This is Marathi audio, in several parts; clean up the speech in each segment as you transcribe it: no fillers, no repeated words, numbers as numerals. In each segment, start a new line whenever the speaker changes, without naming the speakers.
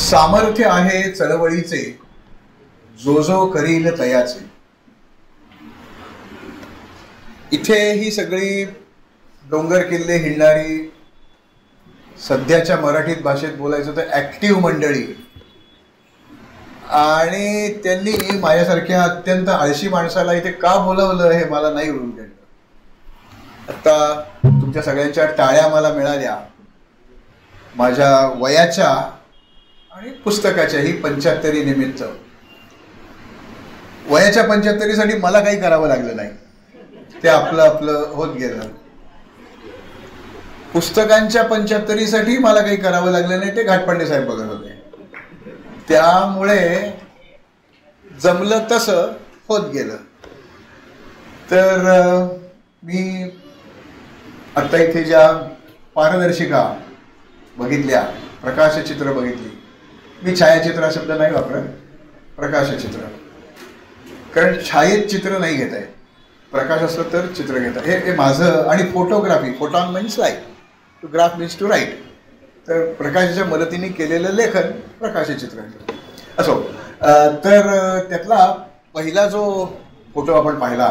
सामर्थ्य आहे चळवळीचे, जो जो करील तयाचे. इथे ही सगळी डोंगर किल्ले हिंडणारी, सध्याच्या मराठीत भाषेत बोलायचं तर ॲक्टिव्ह मंडळी, आणि त्यांनी माझ्यासारख्या अत्यंत आळशी माणसाला इथे का बोलवलं हे मला नाही उरून गेलं. आता तुमच्या सगळ्यांच्या टाळ्या मला मिळाल्या माझ्या वयाच्या आणि पुस्तकाच्याही 75 निमित्त. वयाच्या 75साठी मला काही करावं लागलं नाही, ते आपलं आपलं होत गेलं. पुस्तकांच्या 75साठी मला काही करावं लागलं नाही, ते घाटपांडे साहेब बघत होते. त्यामुळे जमलं तसं होत गेलं. तर मी आता इथे ज्या पारदर्शिका बघितल्या, प्रकाशचित्र बघितली, मी छायाचित्र हा शब्द नाही वापरत, प्रकाशचित्र, कारण छायेत चित्र नाही घेता येत, प्रकाश असलं तर चित्र घेता. हे माझं. आणि photography, photon means light, to graph means to write, तर प्रकाशाच्या मदतीने केलेलं लेखन प्रकाशचित्र असो. तर त्यातला पहिला जो फोटो आपण पाहिला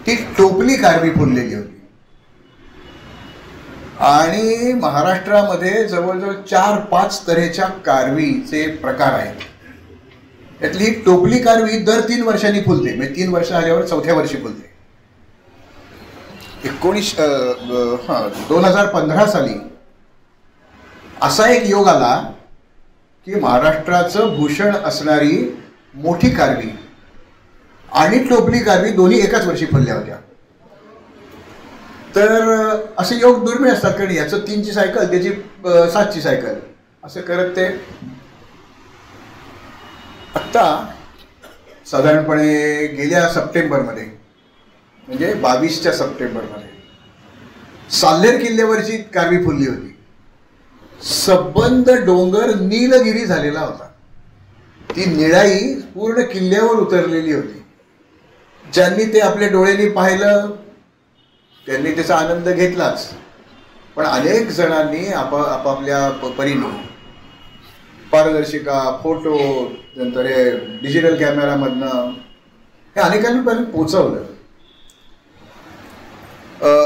ती टोपली कारवी फुललेली होती, आणि महाराष्ट्रामध्ये जवळजवळ 4-5 तऱ्हेच्या कारवीचे प्रकार आहेत. त्यातली टोपली कारवी दर 3 वर्षांनी फुलते, म्हणजे 3 वर्ष आल्यावर 4थ्या वर्षी फुलते. 2015 साली असा एक योग आला की महाराष्ट्राचं भूषण असणारी मोठी कारवी आणि टोपली कारवी दोन्ही एकाच वर्षी फुलल्या होत्या. तर असे योग दुर्मिळ असतात, कारण याचं 3ची सायकल, त्याची 7ची सायकल, असं करत ते आत्ता साधारणपणे गेल्या सप्टेंबरमध्ये, म्हणजे 22च्या सप्टेंबरमध्ये साल्हेर किल्ल्यावरची कारवी फुलली होती. सबंध डोंगर नीलगिरी झालेला होता, ती निळाई पूर्ण किल्ल्यावर उतरलेली होती. ज्यांनी ते आपल्या डोळ्यांनी पाहिलं त्यांनी त्याचा आनंद घेतलाच, पण अनेक जणांनी आपापल्या परीने पारदर्शिका, फोटो, नंतर हे डिजिटल कॅमेरामधनं हे अनेकांनी पर्यंत पोचवलं.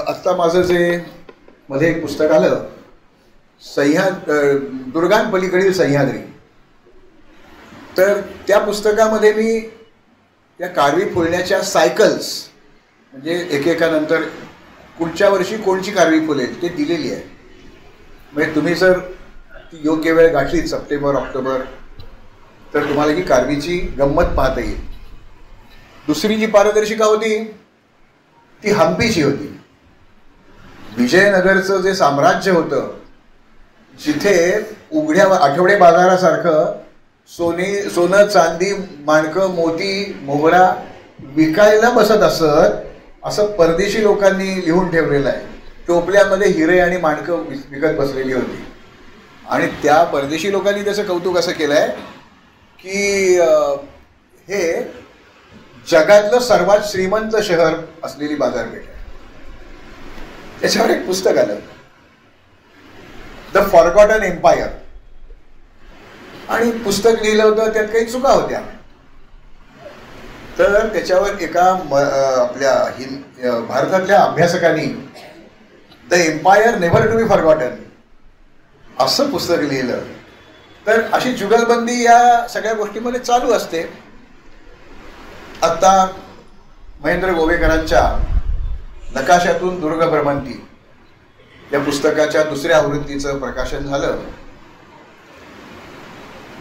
आत्ता माझं जे मध्ये एक पुस्तक आलं, दुर्गांपलीकडील सह्याद्री, तर त्या पुस्तकामध्ये मी त्या कारवी फुलण्याच्या सायकल्स, म्हणजे एकेकानंतर पुढच्या वर्षी कोणची कारवी फुलेल ते दिलेली आहे. म्हणजे तुम्ही जर ती योग्य वेळ गाठली, सप्टेंबर ऑक्टोबर, तर तुम्हाला ही कारवीची गंमत पाहता येईल. दुसरी जी पारदर्शिका होती ती हम्पीची होती. विजयनगरचं जे साम्राज्य होतं, जिथे उघड्या आठवडे बाजारासारखं सोनं, चांदी, माणकं, मोती, मोगरा विकायला बसत असत, असं परदेशी लोकांनी लिहून ठेवलेलं आहे. टोपल्यामध्ये हिरे आणि माणकं विकत बसलेली होती. आणि त्या परदेशी लोकांनी त्याचं कौतुक असं केलं आहे की हे जगातलं सर्वात श्रीमंत शहर असलेली बाजारपेठ आहे. त्याच्यावर एक पुस्तक आलं, द फॉरगॉटन एम्पायर, आणि पुस्तक लिहिलं होतं, त्यात काही चुका होत्या. तर त्याच्यावर एका आपल्या भारतातल्या अभ्यासकांनी the empire never to be forgotten असं पुस्तक लिहिलं. तर अशी जुगलबंदी या सगळ्या गोष्टीमध्ये चालू असते. आता महेंद्र गोवेकरांच्या नकाशातून दुर्ग भ्रमंती या पुस्तकाच्या 2ऱ्या आवृत्तीचं प्रकाशन झालं.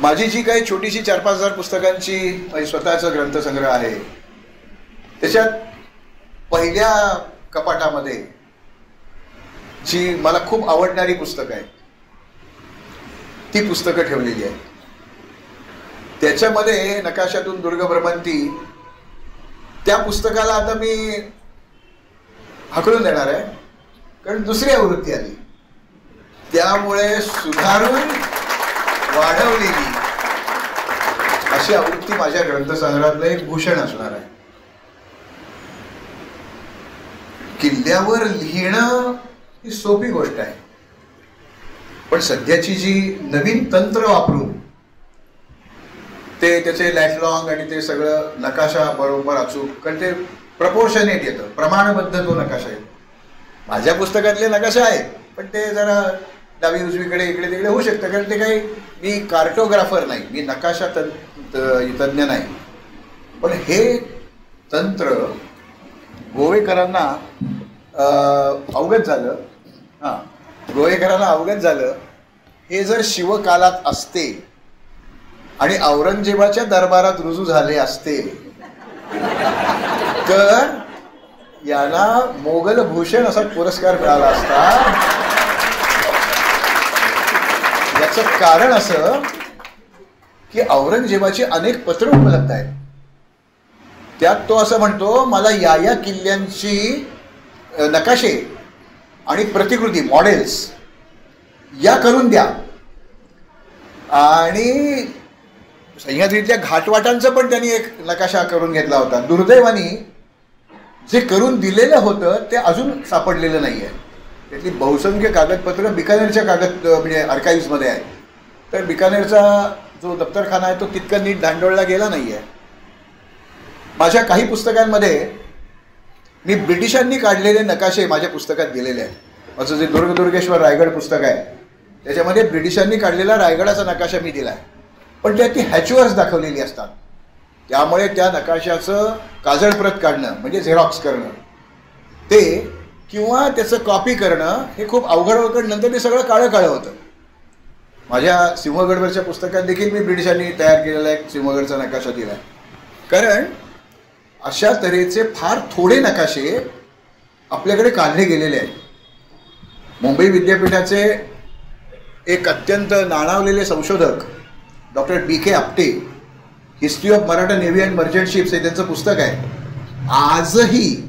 माझी जी काही छोटीशी 4-5 हजार पुस्तकांची माझी स्वतःचा ग्रंथसंग्रह आहे, त्याच्यात पहिल्या कपाटामध्ये जी मला खूप आवडणारी पुस्तकं आहेत ती पुस्तकं ठेवलेली आहेत. त्याच्यामध्ये नकाशातून दुर्ग भ्रमंती, त्या पुस्तकाला आता मी हाकलून देणार आहे, कारण 2री आवृत्ती आली, त्यामुळे सुधारून वाढवलेली अशी आवृत्ती माझ्या ग्रंथसंग्रहातलं एक भूषण असणार आहे. किल्ल्यावर लिहिणं ही सोपी गोष्ट आहे, पण सध्याची जी नवीन तंत्र वापरून ते त्याचे लॅटलॉंग आणि ते सगळं नकाशा बरोबर अचूक, कारण ते प्रपोर्शनेट येतं, प्रमाणबद्ध तो नकाशा येतो. माझ्या पुस्तकातले नकाशा आहेत पण ते जरा डावी उजवीकडे इकडे तिकडे होऊ शकतं, कारण ते काही मी कार्टोग्राफर नाही, मी नकाशा तज्ज्ञ नाही. पण हे तंत्र गोवेकरांना अवगत झालं. हां, गोवेकरांना अवगत झालं. हे जर शिवकालात असते आणि औरंगजेबाच्या दरबारात रुजू झाले असते तर याला मोगल भूषण असा पुरस्कार मिळाला असता. याचं कारण असं की औरंगजेबाची अनेक पत्र उपलब्ध आहेत. त्यात तो असं म्हणतो, मला या किल्ल्यांची नकाशे आणि प्रतिकृती मॉडेल्स या करून द्या. आणि सह्याद्रीतल्या घाटवाटांचा पण त्यांनी एक नकाशा करून घेतला होता. दुर्दैवाने जे करून दिलेलं होतं ते अजून सापडलेलं नाही आहे. त्यातली बहुसंख्य कागदपत्र बिकानेरच्या म्हणजे आर्काईव्हमध्ये आहे. तर बिकानेरचा जो दप्तरखाना आहे तो तितका नीट दांडोळला गेला नाही आहे. माझ्या काही पुस्तकांमध्ये मी ब्रिटिशांनी काढलेले नकाशे माझ्या पुस्तकात दिलेले आहेत. माझं जे दुर्गेश्वर रायगड पुस्तक आहे त्याच्यामध्ये ब्रिटिशांनी काढलेला रायगडाचा नकाशा मी दिला आहे. पण त्यात ती हॅचवर्स दाखवलेली असतात. त्यामुळे त्या नकाशाचं काजळप्रत काढणं म्हणजे झेरॉक्स करणं ते किंवा त्याचं कॉपी करणं हे खूप अवघड वगैरे, नंतर ते सगळं काळं काळं होतं. माझ्या सिंहगडवरच्या पुस्तकात देखील मी ब्रिटिशांनी तयार केलेला एक सिंहगडचा नकाशा दिला आहे. कारण अशा तऱ्हेचे फार थोडे नकाशे आपल्याकडे काढले गेलेले आहेत. मुंबई विद्यापीठाचे एक अत्यंत नाणावलेले संशोधक doctor BK Apte, history of Maratha navy and merchant ships हे त्यांचं पुस्तक आहे. आजही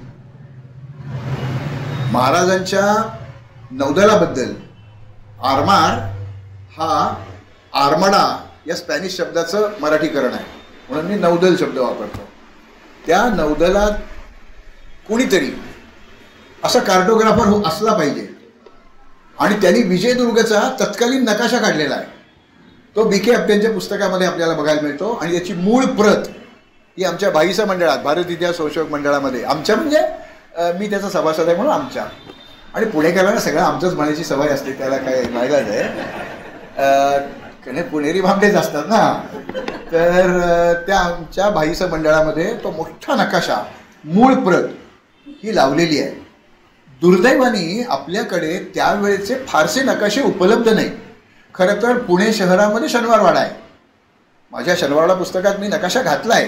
महाराजांच्या नौदलाबद्दल आर्मार हा आर्मडा या स्पॅनिश शब्दाचं मराठीकरण आहे, म्हणून मी नौदल शब्द वापरतो. त्या नौदलात कुणीतरी असा कार्टोग्राफर असला पाहिजे आणि त्यांनी विजयदुर्गचा तत्कालीन नकाशा काढलेला आहे. तो BK आपटेंच्या पुस्तकामध्ये आपल्याला बघायला मिळतो. आणि याची मूळ प्रत ही आमच्या भाईसा मंडळात, भारत इतिहास संशोधक मंडळामध्ये, आमच्या म्हणजे मी त्याचा सभासद आहे म्हणून आमच्या, आणि पुणेकरांना सगळं आमचंच म्हणायची सवय असते, त्याला काय नाईलाज आहे, पुणेरी भामटेच असतात ना. तर त्या आमच्या भाईसा मंडळामध्ये तो मोठा नकाशा मूळ प्रत ही लावलेली आहे. दुर्दैवाने आपल्याकडे त्यावेळेचे फारसे नकाशे उपलब्ध नाही. खरं तर पुणे शहरामध्ये शनिवारवाडा आहे. माझ्या शनिवारवाडा पुस्तकात मी नकाशा घातला आहे,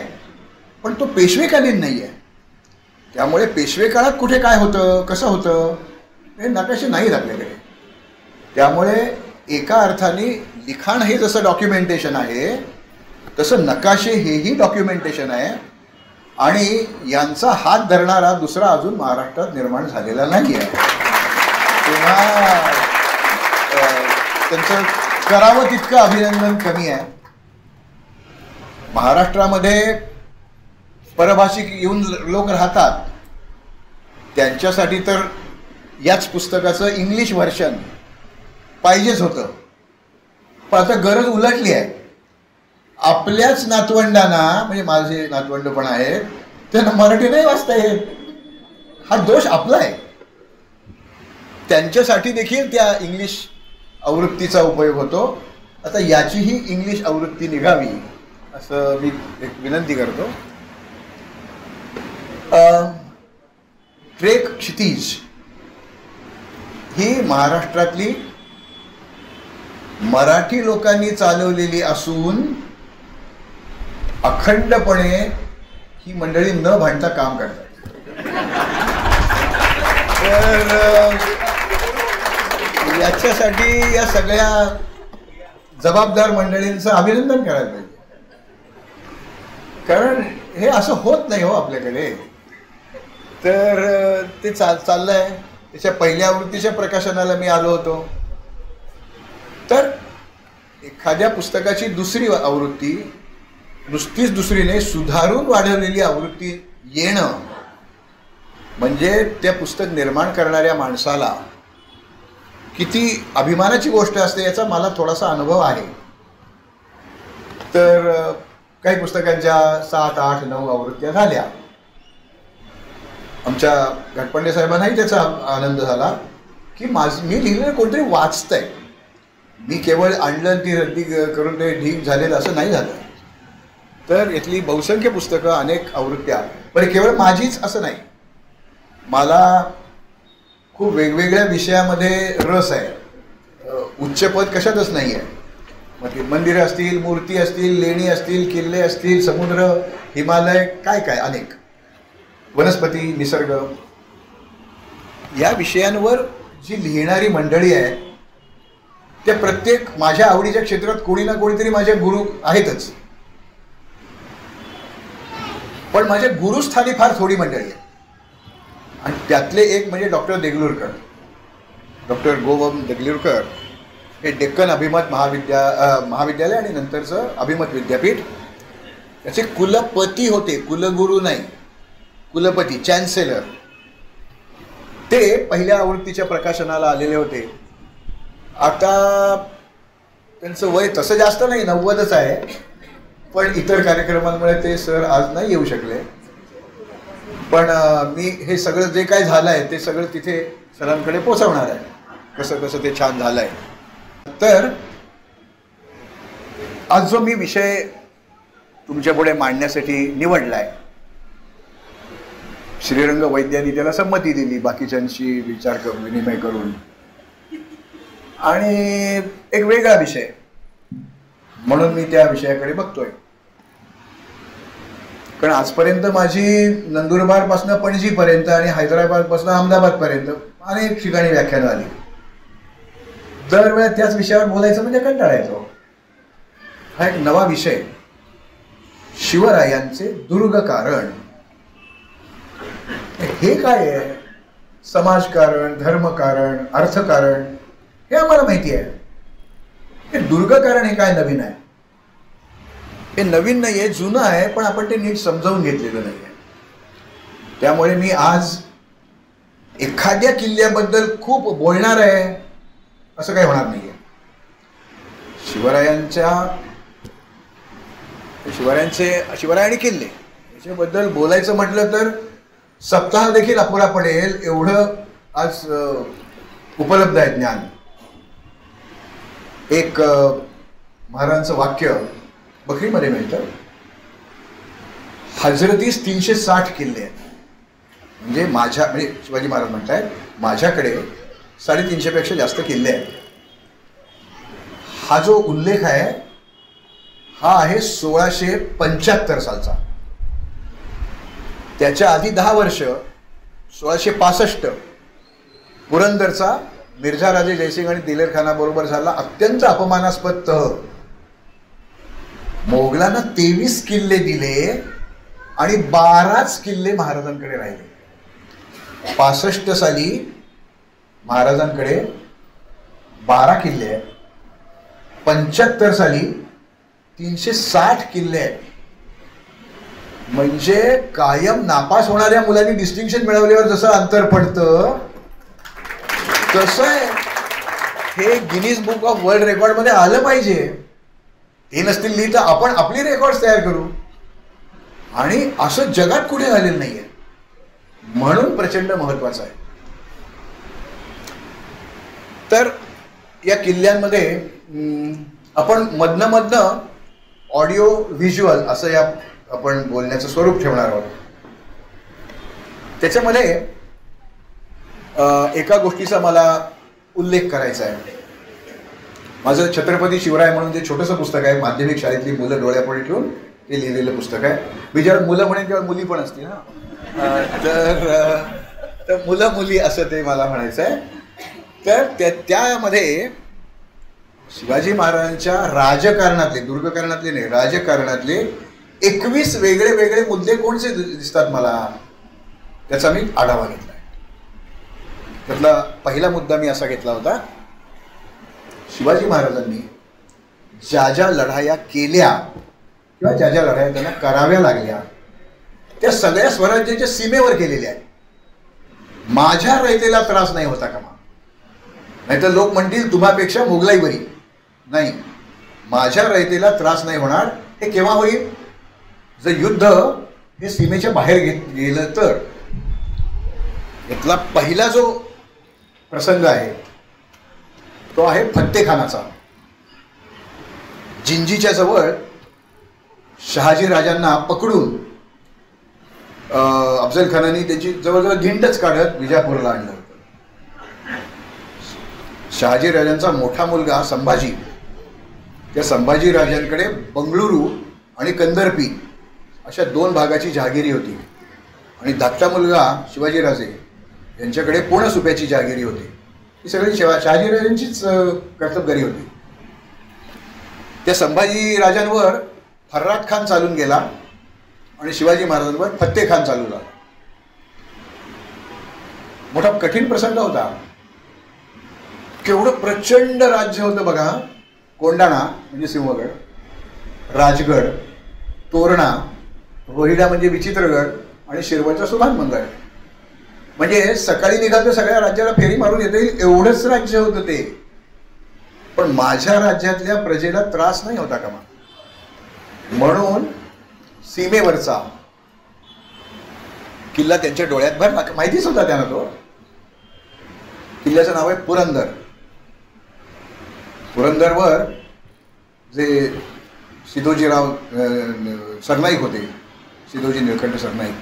पण तो पेशवेकालीन नाही आहे. त्यामुळे पेशवे काळात कुठे काय होतं, कसं होतं हे नकाशे नाहीत आपल्याकडे. त्यामुळे एका अर्थाने लिखाण हे जसं डॉक्युमेंटेशन आहे तसं नकाशे हेही डॉक्युमेंटेशन आहे. आणि यांचा हात धरणारा दुसरा अजून महाराष्ट्रात निर्माण झालेला नाही आहे. तेव्हा त्यांचं करावं तितकं अभिनंदन कमी आहे. महाराष्ट्रामध्ये परभाषिक येऊन लोक राहतात, त्यांच्यासाठी तर याच पुस्तकाचं इंग्लिश व्हर्शन पाहिजेच होतं. पण आता गरज उलटली आहे. आपल्याच नातवंडांना, म्हणजे माझे नातवंड पण आहेत, त्यांना मराठी नाही वाचता येत. हा दोष आपला आहे. त्यांच्यासाठी देखील त्या इंग्लिश आवृत्तीचा उपयोग होतो. आता याचीही इंग्लिश आवृत्ती निघावी असं मी एक विनंती करतो. ट्रेक क्षितिज ही महाराष्ट्रातली मराठी लोकांनी चालवलेली असून अखंडपणे ही मंडळी न भांडता काम करतात. तर याच्यासाठी या सगळ्या जबाबदार मंडळींचं अभिनंदन करायला पाहिजे. कारण हे असं होत नाही हो आपल्याकडे. तर ते चाललंय. त्याच्या पहिल्या आवृत्तीच्या प्रकाशनाला मी आलो होतो. तर एखाद्या पुस्तकाची दुसरी आवृत्ती, नुसतीच दुसरी नाही, सुधारून वाढवलेली आवृत्ती येणं म्हणजे त्या पुस्तक निर्माण करणाऱ्या माणसाला किती अभिमानाची गोष्ट असते याचा मला थोडासा अनुभव आहे. तर काही पुस्तकांच्या 7, 8, 9 आवृत्त्या झाल्या. आमच्या घाटपांडे साहेबांनाही त्याचा आनंद झाला की मी लिहिलेलं कोणतरी वाचतंय. मी केवळ आणलं ती रद्दी करून ते ढीक झालेलं असं नाही झालं. तर इथली बहुसंख्य पुस्तकं, अनेक आवृत्त्या, पण केवळ माझीच असं नाही. मला खूप वेगवेगळ्या विषयामध्ये रस आहे. उच्चपद कशातच नाही आहे. मग ते मंदिरं असतील, मूर्ती असतील, लेणी असतील, किल्ले असतील, समुद्र, हिमालय, काय काय अनेक, वनस्पती, निसर्ग, या विषयांवर जी लिहिणारी मंडळी आहे त्या प्रत्येक माझ्या आवडीच्या क्षेत्रात कोणी ना कोणीतरी माझे गुरु आहेतच. पण माझ्या गुरुस्थानी फार थोडी मंडळी आहे. आणि त्यातले एक म्हणजे डॉक्टर देगलूरकर, डॉक्टर गोवम देगलूरकर. हे डेक्कन अभिमत महाविद्यालय आणि नंतरचं अभिमत विद्यापीठ, त्याचे कुलपती होते, कुलगुरू नाही, कुलपती, चॅन्सेलर. ते पहिल्या आवृत्तीच्या प्रकाशनाला आलेले होते. आता त्यांचं वय तसं जास्त नाही, 90च आहे. पण इतर कार्यक्रमांमुळे ते सर आज नाही येऊ शकले. पण मी हे सगळं जे काय झालं आहे ते सगळं तिथे सरांकडे पोचवणार आहे, कसं कसं ते छान झालं आहे. तर आज जो मी विषय तुमच्यापुढे मांडण्यासाठी निवडला आहे, श्रीरंग वैद्यांनी त्याला संमती दिली बाकीच्यांशी विनिमय करून. आणि एक वेगळा विषय म्हणून मी त्या विषयाकडे बघतोय. कारण आजपर्यंत माझी नंदुरबारपासून पणजीपर्यंत आणि हैदराबादपासून अहमदाबादपर्यंत अनेक ठिकाणी व्याख्यानं आली. दरवेळेला त्याच विषयावर बोलायचं म्हणजे कंटाळा येतो. हा एक नवा विषय, शिवरायांचे दुर्गकारण. हे काय आहे? समाजकारण, धर्मकारण, अर्थकारण, हे आम्हाला माहिती आहे. हे दुर्गकारण हे काय नवीन आहे? हे नवीन नाही आहे, जुनं आहे, पण आपण ते नीट समजावून घेतलेलं नाही आहे. त्यामुळे मी आज एखाद्या किल्ल्याबद्दल खूप बोलणार आहे असं काही होणार नाही आहे. शिवराय आणि किल्ले याच्याबद्दल बोलायचं म्हटलं तर सप्ताह देखील अपुरा पडेल एवढं आज उपलब्ध आहे ज्ञान. एक महाराजांचं वाक्य बकरीमध्ये मिळतं, हजरतीस 360 किल्ले आहेत. म्हणजे शिवाजी महाराज म्हणतायत माझ्याकडे 350 पेक्षा जास्त किल्ले आहेत. हा जो उल्लेख आहे हा आहे 1675 सालचा. त्याच्या आधी 10 वर्ष 1665 पुरंदरचा मिर्झा राजे जयसिंग आणि दिलेर खानाबरोबर झाला अत्यंत अपमानास्पद तह. मोगलांना 23 किल्ले दिले आणि 12च किल्ले महाराजांकडे राहिले. 65 साली महाराजांकडे 12 किल्ले आहेत. 75 साली 360 किल्ले आहेत. म्हणजे कायम नापास होणाऱ्या मुलांनी डिस्टिंक्शन मिळवल्यावर जसं अंतर पडतं तसं आहे. हे गिनीज बुक ऑफ वर्ल्ड रेकॉर्डमध्ये आलं पाहिजे. हे नसतील लिहिलं तर आपण आपली रेकॉर्ड तयार करू. आणि असं जगात कुठे झालेलं नाहीये, म्हणून प्रचंड महत्वाचं आहे. तर या किल्ल्यांमध्ये आपण मधनं ऑडिओ व्हिज्युअल असं या आपण बोलण्याचं स्वरूप ठेवणार आहोत. त्याच्यामध्ये एका गोष्टीचा मला उल्लेख करायचा आहे. माझं छत्रपती शिवराय म्हणून जे छोटंसं पुस्तक आहे, माध्यमिक शाळेतली मुलं डोळ्यापुढे ठेवून ते लिहिलेलं पुस्तक आहे. मी जेव्हा मुलं म्हणेन तेव्हा मुली पण असतील ना, तर मुलं मुली असं ते मला म्हणायचं आहे. तर त्यामध्ये शिवाजी महाराजांच्या राजकारणातले, दुर्गकारणातले नाही, राजकारणातले 21 वेगळे वेगळे मुद्दे कोणते दिसतात मला, त्याचा मी आढावा घेतला. त्यातला पहिला मुद्दा मी असा घेतला होता, शिवाजी महाराजांनी ज्या ज्या लढाया केल्या किंवा ज्या ज्या लढाया त्यांना कराव्या लागल्या त्या सगळ्या स्वराज्याच्या सीमेवर केलेल्या आहेत. माझ्या रयतेला त्रास नाही होता कामा. नाहीतर लोक म्हणतील तुम्हापेक्षा मोगलाई बरी. नाही, माझ्या रयतेला त्रास नाही होणार. हे केव्हा होईल? जर युद्ध हे सीमेच्या बाहेर गेलं तर. यातला पहिला जो प्रसंग आहे तो आहे फत्तेखानाचा. जिंजीच्या जवळ शहाजी राजांना पकडून अफजल खानाने त्यांची जवळजवळ धिंडच काढत विजापूरला आणलं होतं. शहाजी राजांचा मोठा मुलगा संभाजी, त्या संभाजी राजांकडे बंगळुरू आणि कंदरपी अशा 2 भागाची जहागिरी होती आणि धाकटा मुलगा शिवाजीराजे यांच्याकडे पुणसुप्याची जहागिरी होती. ही सगळी शहाजी राजांचीच कर्तबगारी होती. त्या संभाजी राजांवर फर्राद खान चालून गेला आणि शिवाजी महाराजांवर फत्ते खान चालू लागला. मोठा कठीण प्रसंग होता. केवढं प्रचंड राज्य होतं बघा. कोंडाणा म्हणजे सिंहगड, राजगड, तोरणा, रोहिडा म्हणजे विचित्रगड आणि शिरवळचा सुभानमंगळ. म्हणजे सकाळी निघाल तर सगळ्या राज्याला फेरी मारून येता येईल एवढंच राज्य होतं ते. पण माझ्या राज्यातल्या प्रजेला त्रास नाही होता कामा म्हणून सीमेवरचा किल्ला त्यांच्या डोळ्यात भरला. माहितीच होता त्यांना. तो किल्ल्याचं नाव आहे पुरंदर. पुरंदरवर जे सिद्धोजीराव सरनाईक होते, सिद्धोजी निळकंठ सरनाईक,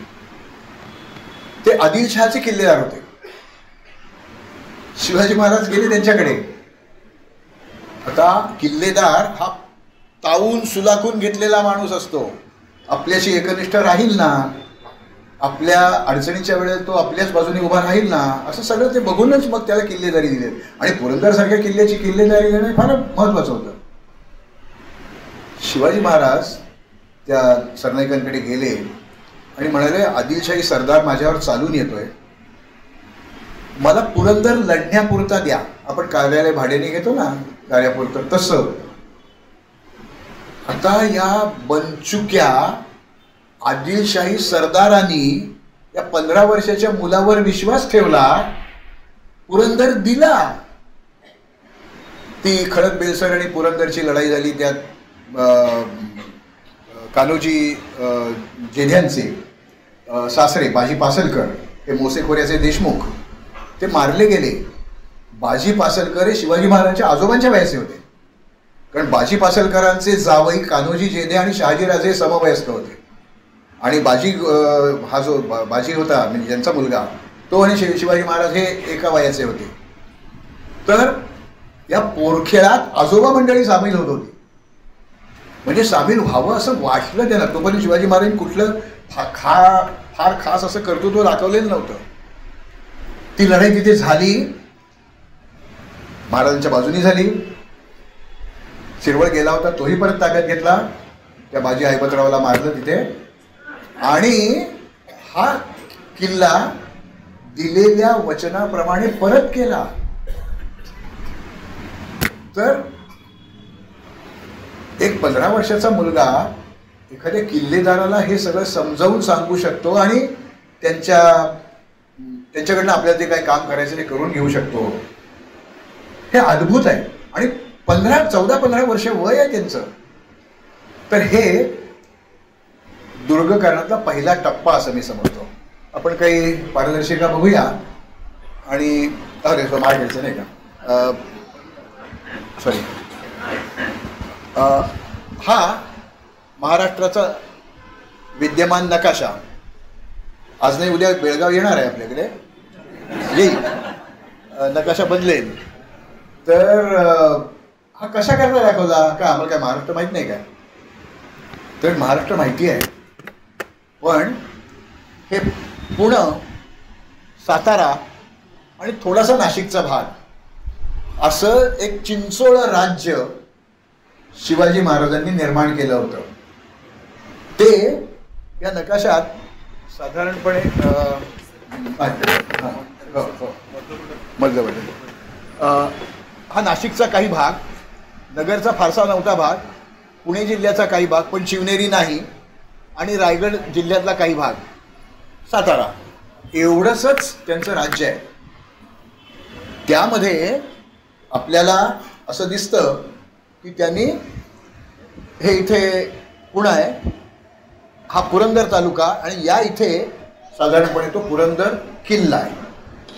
ते आदिलशहाचे किल्लेदार होते. शिवाजी महाराज गेले त्यांच्याकडे. आता किल्लेदार हा तावून सुलाखून घेतलेला माणूस असतो. आपल्याशी एकनिष्ठ राहील ना, आपल्या अडचणीच्या वेळेला तो आपल्याच बाजूने उभा राहील ना, असं सगळं ते बघूनच मग त्याला किल्लेदारी दिली. आणि पुरंदरसारख्या किल्ल्याची किल्लेदारी देणं फार महत्वाचं होतं. शिवाजी महाराज त्या सरनाईकांकडे गेले आणि म्हणाले, आदिलशाही सरदार माझ्यावर चालून येतोय, मला पुरंदर लढण्यापुरता द्या. आपण कार्यालय भाड्याने घेतो ना कार्यापुरतं, तसं. आता या बनचुक्या आदिलशाही सरदारांनी या 15 वर्षाच्या मुलावर विश्वास ठेवला, पुरंदर दिला. ती खडक बेलसर आणि पुरंदरची लढाई झाली. त्यात कान्होजी जेध्यांचे सासरे बाजी पासलकर हे मोसेखोऱ्याचे देशमुख ते मारले गेले. बाजी पासलकर हे शिवाजी महाराजांच्या आजोबांच्या वयाचे होते, कारण बाजी पासलकरांचे जावई कान्होजी जेधे आणि शहाजीराजे समवयस्क होते. आणि बाजी हा जो बाजी होता म्हणजे ज्यांचा मुलगा तो आणि शिवाजी महाराज हे एका वयाचे होते. तर या पोरखेळात आजोबा मंडळी सामील होत होती. म्हणजे सामील व्हावं असं वाटलं त्यांना. तोपर्यंत शिवाजी महाराजांनी कुठलं फार खास असं कर्तृत्व दाखवलेलं नव्हतं. ती लढाई तिथे झाली, महाराजांच्या बाजूनी झाली. शिरवळ गेला होता तोही परत ताब्यात घेतला, त्या बाजी हैबतरावला मारलं तिथे आणि हा किल्ला दिलेल्या वचनाप्रमाणे परत केला. तर एक 15 वर्षाचा मुलगा एखाद्या किल्लेदाराला हे सगळं समजावून सांगू शकतो आणि त्यांच्याकडनं आपल्याला जे काही काम करायचं ते करून घेऊ शकतो. हे अद्भुत आहे. आणि 14-15 वर्ष वय आहे त्यांचं. तर हे दुर्गकरणाचा पहिला टप्पा असं मी समजतो. आपण काही पारदर्शिका बघूया. आणि अरे मार्केटचं नाही का, सॉरी, हा महाराष्ट्राचा विद्यमान नकाशा आज नाही उद्या बेळगाव येणार आहे आपल्याकडे, येईल, नकाशा बदलेल. तर हा कशा करता दाखवला का? आम्हाला काय महाराष्ट्र माहीत नाही का? तर महाराष्ट्र माहिती आहे, पण हे पुणे, सातारा आणि थोडासा नाशिकचा भाग असं एक चिंचोळ राज्य शिवाजी महाराजांनी निर्माण केलं होतं. ते या नकाशात साधारणपणे मध्यवर्ती हा नाशिकचा काही भाग, नगरचा फारसा नव्हता भाग, पुणे जिल्ह्याचा काही भाग पण शिवनेरी नाही, आणि रायगड जिल्ह्यातला काही भाग, सातारा, एवढंच त्यांचं राज्य आहे. त्यामध्ये आपल्याला असं दिसतं की त्यांनी हे इथे पुणे आहे, हा पुरंदर तालुका, आणि या इथे साधारणपणे तो पुरंदर किल्ला आहे.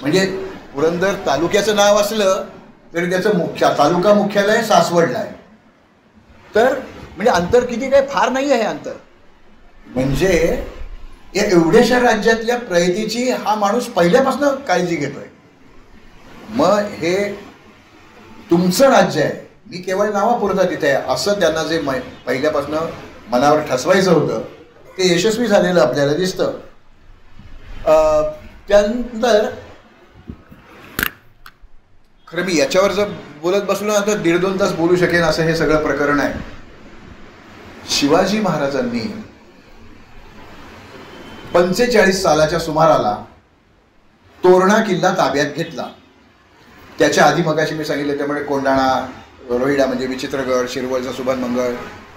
म्हणजे पुरंदर तालुक्याचं नाव असलं तरी त्याचं तालुका मुख्यालय सासवडला आहे. तर म्हणजे अंतर किती काही फार नाही आहे अंतर. म्हणजे या एवढ्याशा राज्यातल्या प्रगतीची हा माणूस पहिल्यापासून काळजी घेतोय. मग हे तुमचं राज्य आहे, मी केवळ नावापुरता तिथे आहे असं त्यांना जे पहिल्यापासून मनावर ठसवायचं होतं ते यशस्वी झालेलं आपल्याला दिसतं. त्यानंतर खरं मी याच्यावर जर बोलत बसलो ना तर 1.5-2 तास बोलू शकेन असं हे सगळं प्रकरण आहे. शिवाजी महाराजांनी 45 सालाच्या सुमाराला तोरणा किल्ला ताब्यात घेतला. त्याच्या आधी मगाशी मी सांगितलं त्यामुळे कोंडाणा, रोहिडा म्हणजे विचित्रगड, शिरवळचा सुभानमंगळ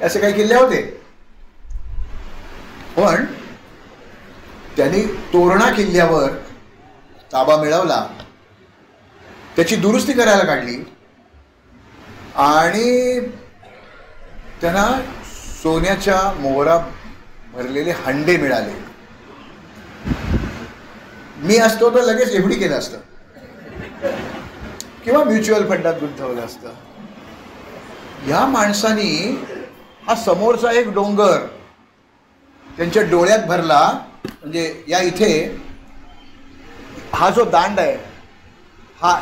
असे काही किल्ले होते. पण त्यांनी तोरणा किल्ल्यावर ताबा मिळवला, त्याची दुरुस्ती करायला काढली आणि त्यांना सोन्याच्या मोहरा भरलेले हंडे मिळाले. मी असतो तर लगेच एफडी केलं असतं किंवा म्युच्युअल फंडात गुंतवलं असतं. या माणसानी हा समोरचा एक डोंगर त्यांच्या डोळ्यात भरला. म्हणजे या इथे हा जो दांड आहे हा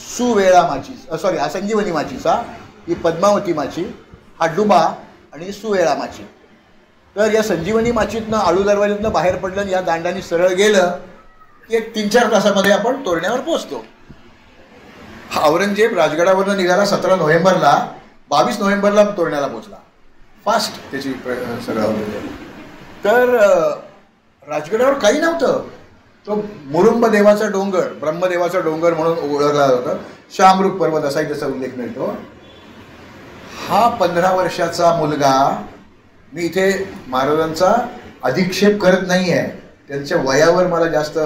सुवेळा माची, सॉरी हा संजीवनी माचीचा, ही पद्मावती माची, हा डुबा आणि सुवेळा माची. तर या संजीवनी माचीतनं आळू दरवाज्यातनं बाहेर पडलं आणि या दांडाने सरळ गेलं की एक 3-4 तासामध्ये आपण तोरण्यावर पोहोचतो. हा औरंगजेब राजगडावरनं निघाला 17 नोव्हेंबरला, 22 नोव्हेंबरला तोरण्याला पोहोचला. फास्ट त्याची सगळं. तर राजगडावर काही नव्हतं. तो मुरुंब देवाचा डोंगर, ब्रह्मदेवाचा डोंगर म्हणून ओळखला जातो. शामरूप पर्वत असाही त्याचा उल्लेख मिळतो. हा 15 वर्षाचा मुलगा, मी इथे महाराजांचा अधिक्षेप करत नाही आहे, त्यांच्या वयावर मला जास्त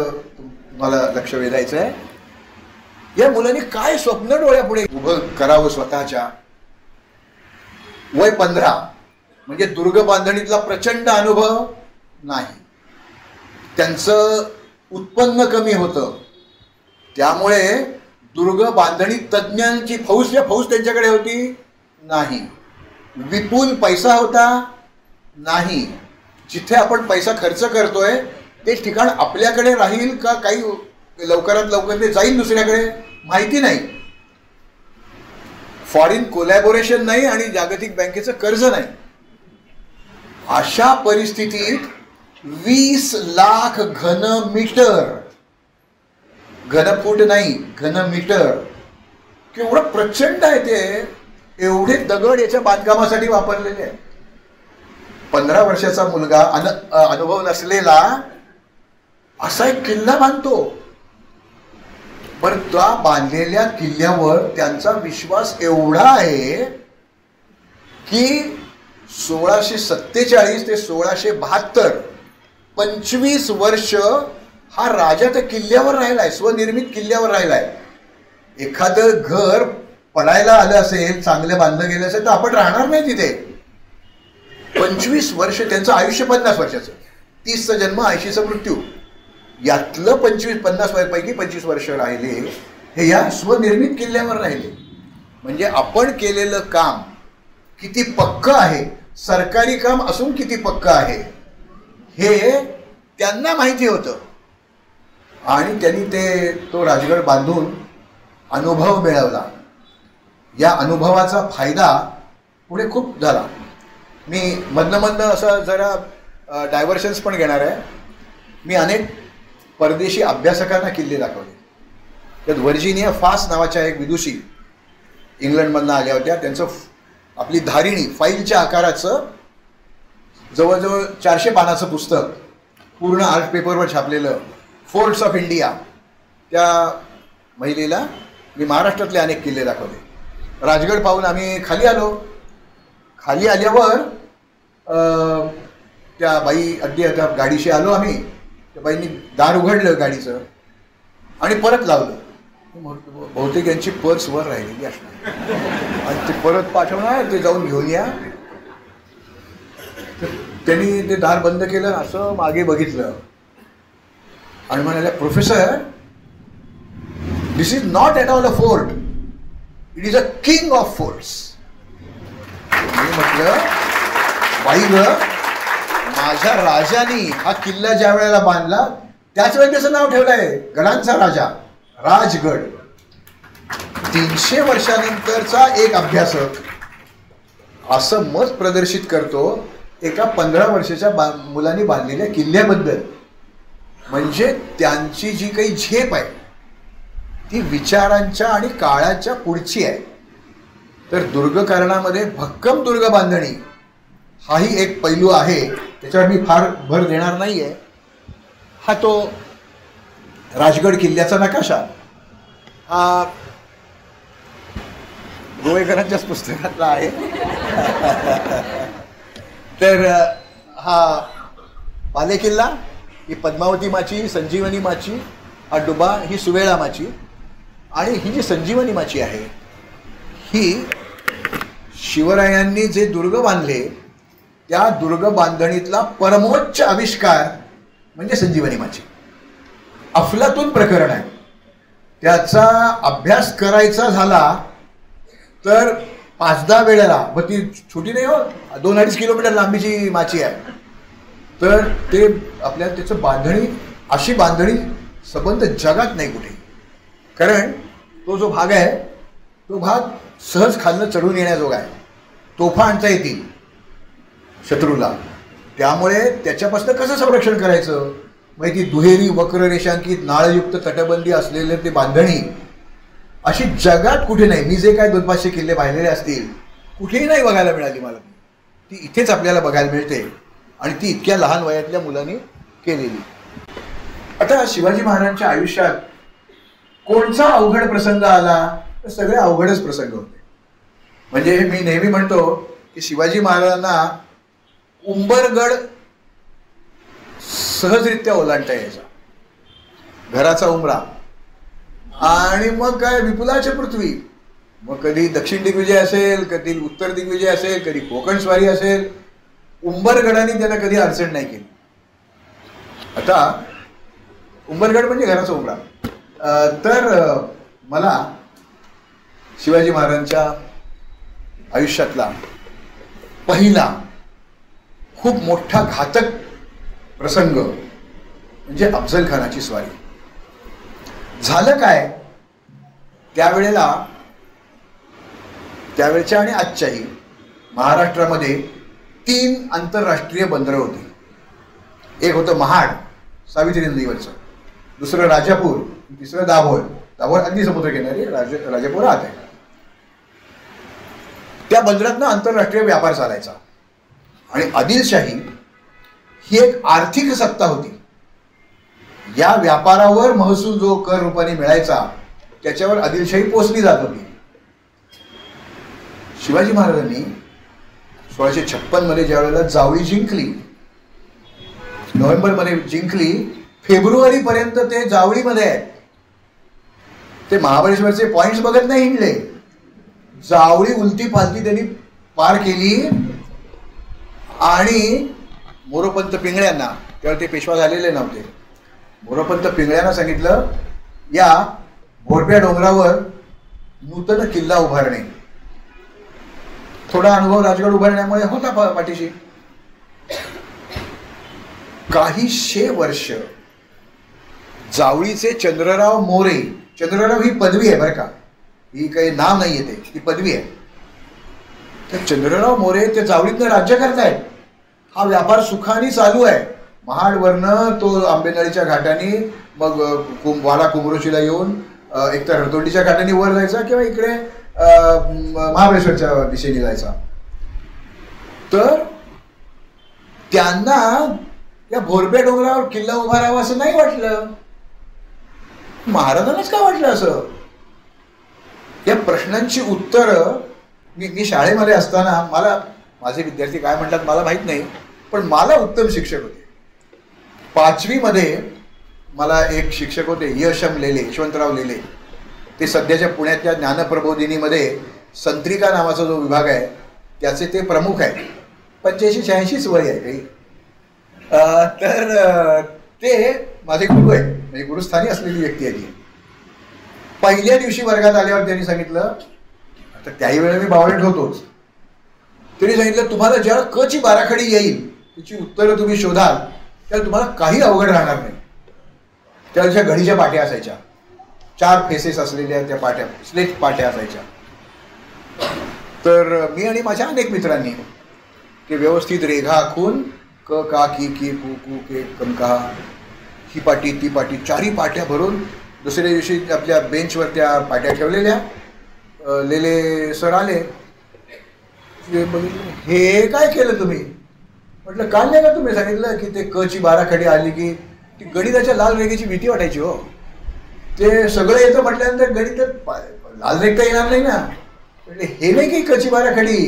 मला लक्ष वेधायचं आहे. या मुलाने काय स्वप्न डोळ्यापुढे उभं करावं स्वतःच्या. वय 15 म्हणजे दुर्ग बांधणीतला प्रचंड अनुभव नाही. त्यांचं उत्पन्न कमी होतं, त्यामुळे दुर्ग बांधणी तज्ज्ञांची फौज त्यांच्याकडे होती नाही. विपुल पैसा होता नाही. जिथे आपण पैसा खर्च करतोय ते ठिकाण आपल्याकडे राहील का काही लवकरात लवकर ते जाईल दुसऱ्याकडे माहिती नाही. फॉरेन कोलॅबोरेशन नाही आणि जागतिक बँकेचं कर्ज नाही. अशा परिस्थितीत 20 लाख घनमीटर, घनफूट नाही घनमीटर, केवढं प्रचंड आहे ते. एवढे दगड याच्या बांधकामासाठी वापरलेले आहे. 15 वर्षाचा मुलगा अनुभव नसलेला असा एक किल्ला बांधतो. पण त्या बांधलेल्या किल्ल्यावर त्यांचा विश्वास एवढा आहे की 1647 ते 1672 25 वर्ष हा राजा त्या किल्ल्यावर राहिलाय, स्वनिर्मित किल्ल्यावर राहिलाय. एखादं घर पडायला आलं असेल, चांगलं बांधलं गेलं असेल तर आपण राहणार नाही तिथे. 25 वर्ष त्यांचं आयुष्य 50 वर्षाचं, 30चा जन्म 80चा मृत्यू, यातलं 50 पैकी 25 वर्ष राहिले हे या स्वनिर्मित किल्ल्यावर राहिले. म्हणजे आपण केलेलं काम किती पक्क आहे, सरकारी काम असून किती पक्क आहे हे त्यांना माहिती होतं. आणि त्यांनी तो राजगड बांधून अनुभव मिळवला. या अनुभवाचा फायदा पुढे खूप झाला. मी मधनं असं जरा डायव्हर्शन्स पण घेणार आहे. मी अनेक परदेशी अभ्यासकांना किल्ले दाखवले. त्यात व्हर्जिनिया फास नावाच्या एक विदुषी इंग्लंडमधनं आल्या होत्या. त्यांचं आपली धारिणी फाईलच्या आकाराचं जवळजवळ 400 पानाचं पुस्तक पूर्ण आर्ट पेपरवर छापलेलं, फोर्ट्स ऑफ इंडिया, त्या महिलेला मी महाराष्ट्रातले अनेक किल्ले दाखवले. राजगड पाहून आम्ही खाली आलो. खाली आल्यावर त्या बाई अगदी आता गाडीशी आलो आम्ही. त्या बाईंनी दार उघडलं गाडीचं आणि परत लावलं. बहुतेक यांची पर्स वर राहिलेली असणार आणि ते परत पाठवणार, ते जाऊन घेऊन या. त्यांनी ते दार बंद केलं, असं मागे बघितलं आणि म्हणाले, professor, this is not at all a fort, it is a king of forts. मी म्हटलं, बाई ग, माझ्या राजाने हा किल्ला ज्या वेळेला बांधला त्याच वेळी त्याचं नाव ठेवलंय गडांचा राजा, राजगड. 300 वर्षानंतरचा एक अभ्यासक असं मत प्रदर्शित करतो एका 15 वर्षाच्या मुलांनी बांधलेल्या किल्ल्याबद्दल. म्हणजे त्यांची जी काही झेप आहे ती विचारांच्या आणि काळाच्या पुढची आहे. तर दुर्गकरणामध्ये भक्कम दुर्ग बांधणी हाही एक पैलू आहे, त्याच्यावर मी फार भर देणार नाहीये. हा तो राजगड किल्ल्याचा नकाशा हा गोवेकरांच्याच पुस्तकातला आहे. तर हा बाले किल्ला, ही पद्मावती माची, संजीवनी माची, हा डुबा, ही सुवेळा माची, आणि ही जी संजीवनी माची आहे ही शिवरायांनी जे दुर्ग बांधले त्या दुर्ग बांधणीतला परमोच्च आविष्कार म्हणजे संजीवनी माची. अफलातून प्रकरण आहे. त्याचा अभ्यास करायचा झाला तर 5-10 वेळेला, व ती छोटी नाही हो, 2-2.5 किलोमीटर लांबीची माची आहे. तर ते आपल्या त्याचं बांधणी, अशी बांधणी संबंध जगात नाही कुठे. कारण तो जो भाग आहे तो भाग सहज खालनं चढून येण्याजोगा आहे. तोफा आणता येतील शत्रूला, त्यामुळे त्याच्यापासून कसं संरक्षण करायचं. मग ती दुहेरी वक्ररेषांकित नाळयुक्त तटबंदी असलेले ते बांधणी अशी जगात कुठे नाही. मी जे काय 200-500 किल्ले पाहिलेले असतील कुठेही नाही बघायला मिळाली मला. ती इथेच आपल्याला बघायला मिळते आणि ती इतक्या लहान वयातल्या मुलांनी केलेली. आता शिवाजी महाराजांच्या आयुष्यात कोणता अवघड प्रसंग आला तर सगळे अवघडच प्रसंग होते. म्हणजे मी नेहमी म्हणतो की शिवाजी महाराजांना उंबरगड सहजरित्या ओलांडता यायचा, घराचा उंबरा, आणि मग काय विपुलाची पृथ्वी. मग कधी दक्षिण दिग्विजय असेल, कधी उत्तर दिग्विजय असेल, कधी कोकण स्वारी असेल, उंबरगडाने त्याला कधी अडचण नाही केली. आता उंबरगड म्हणजे घराचा उंबरा. तर मला शिवाजी महाराजांच्या आयुष्यातला पहिला खूप मोठा घातक प्रसंग म्हणजे अफजल खानाची स्वारी. झालं काय, त्यावेळच्या आणि आजच्याही महाराष्ट्रामध्ये 3 आंतरराष्ट्रीय बंदरं होती. एक होतं महाड सावित्री नदीवरचं, दुसरं राजापूर, तिसरं दाभोळ. दाभोळ अगदी समुद्रकिनारी, राजापूर आत आहे. त्या बंदरातनं आंतरराष्ट्रीय व्यापार चालायचा. आणि आदिलशाही ही एक आर्थिक सत्ता होती. या व्यापारावर महसूल जो कर रूपाने मिळायचा त्याच्यावर आदिलशाही पोचली जात होती. शिवाजी महाराजांनी 1656 मध्ये ज्या वेळेला जावळी जिंकली, नोव्हेंबरमध्ये जिंकली, फेब्रुवारीपर्यंत ते जावळीमध्ये आहेत. ते महाबळेश्वरचे पॉइंट्स बघत नाही हिंडले, जावळी उलटी पालती त्यांनी पार केली. आणि मोरोपंत पिंगळ्यांना, तेव्हा ते पेशवा झालेले नव्हते, मोरोपंत पिंगळ्यांना सांगितलं, या भोरप्या डोंगरावर नूतन किल्ला उभारणे. थोडा अनुभव राजगड उभारण्यामुळे होता पाठीशी. काहीशे वर्ष जावळीचे चंद्रराव मोरे, चंद्रराव ही पदवी आहे बरं का, ही काही नाव नाही येते, ती पदवी आहे. तर चंद्रराव मोरे ते जावळीतनं राज्य करतायत. हा व्यापार सुखाने चालू आहे. महाडवरनं तो आंबेनळीच्या घाटाने, मग वाडा कुमरोशीला येऊन एकतर रतोंडीच्या घाटाने वर जायचा किंवा इकडे महाबळेश्वरच्या दिशेने जायचा. तर त्यांना या भोरप्या डोंगरावर किल्ला उभारावा असं नाही वाटलं. महाराजांनाच काय वाटलं असं? या प्रश्नांची उत्तरं मी शाळेमध्ये असताना, मला माझे विद्यार्थी काय म्हणतात मला माहित नाही, पण मला उत्तम शिक्षक होते. 5वी मध्ये मला एक शिक्षक होते, यशम लेले, यशवंतराव लेले. ते सध्याच्या पुण्यातल्या ज्ञानप्रबोधिनीमध्ये संत्रिका नावाचा जो विभाग आहे त्याचे ते प्रमुख आहेत. 85-86 वय आहे काही. तर ते माझे गुरु आहेत, म्हणजे गुरुस्थानी असलेली व्यक्ती आहे ती. पहिल्या दिवशी वर्गात आल्यावर त्यांनी सांगितलं, आता त्याही वेळेला मी बावळट होतोच, त्यांनी सांगितलं तुम्हाला जेव्हा क ची बाराखडी येईल तिची उत्तरं तुम्ही शोधाल त्याला तुम्हाला काही अवघड राहणार नाही. त्याच्या घडीच्या पाट्या असायच्या, 4 फेसेस असलेल्या त्या पाट्या, स्लेट पाट्या असायच्या. तर मी आणि माझ्या अनेक मित्रांनी ते व्यवस्थित रेघा आखून क का की कू कू के कम कहा, ही पाटी ती पाटी, 4ही पाट्या भरून दुसऱ्या दिवशी आपल्या बेंचवर त्या पाट्या ठेवलेल्या. लेले सर आले, हे काय केलं तुम्ही? म्हटलं काल नाही का तुम्ही सांगितलं की ते क ची बाराखडी आली की ती गणिताच्या लाल रेघेची भीती वाटायची हो. ते सगळं येतं म्हटल्यानंतर गणित लाल रेखता येणार नाही ना. म्हणजे हे नाही की क ची बाराखडी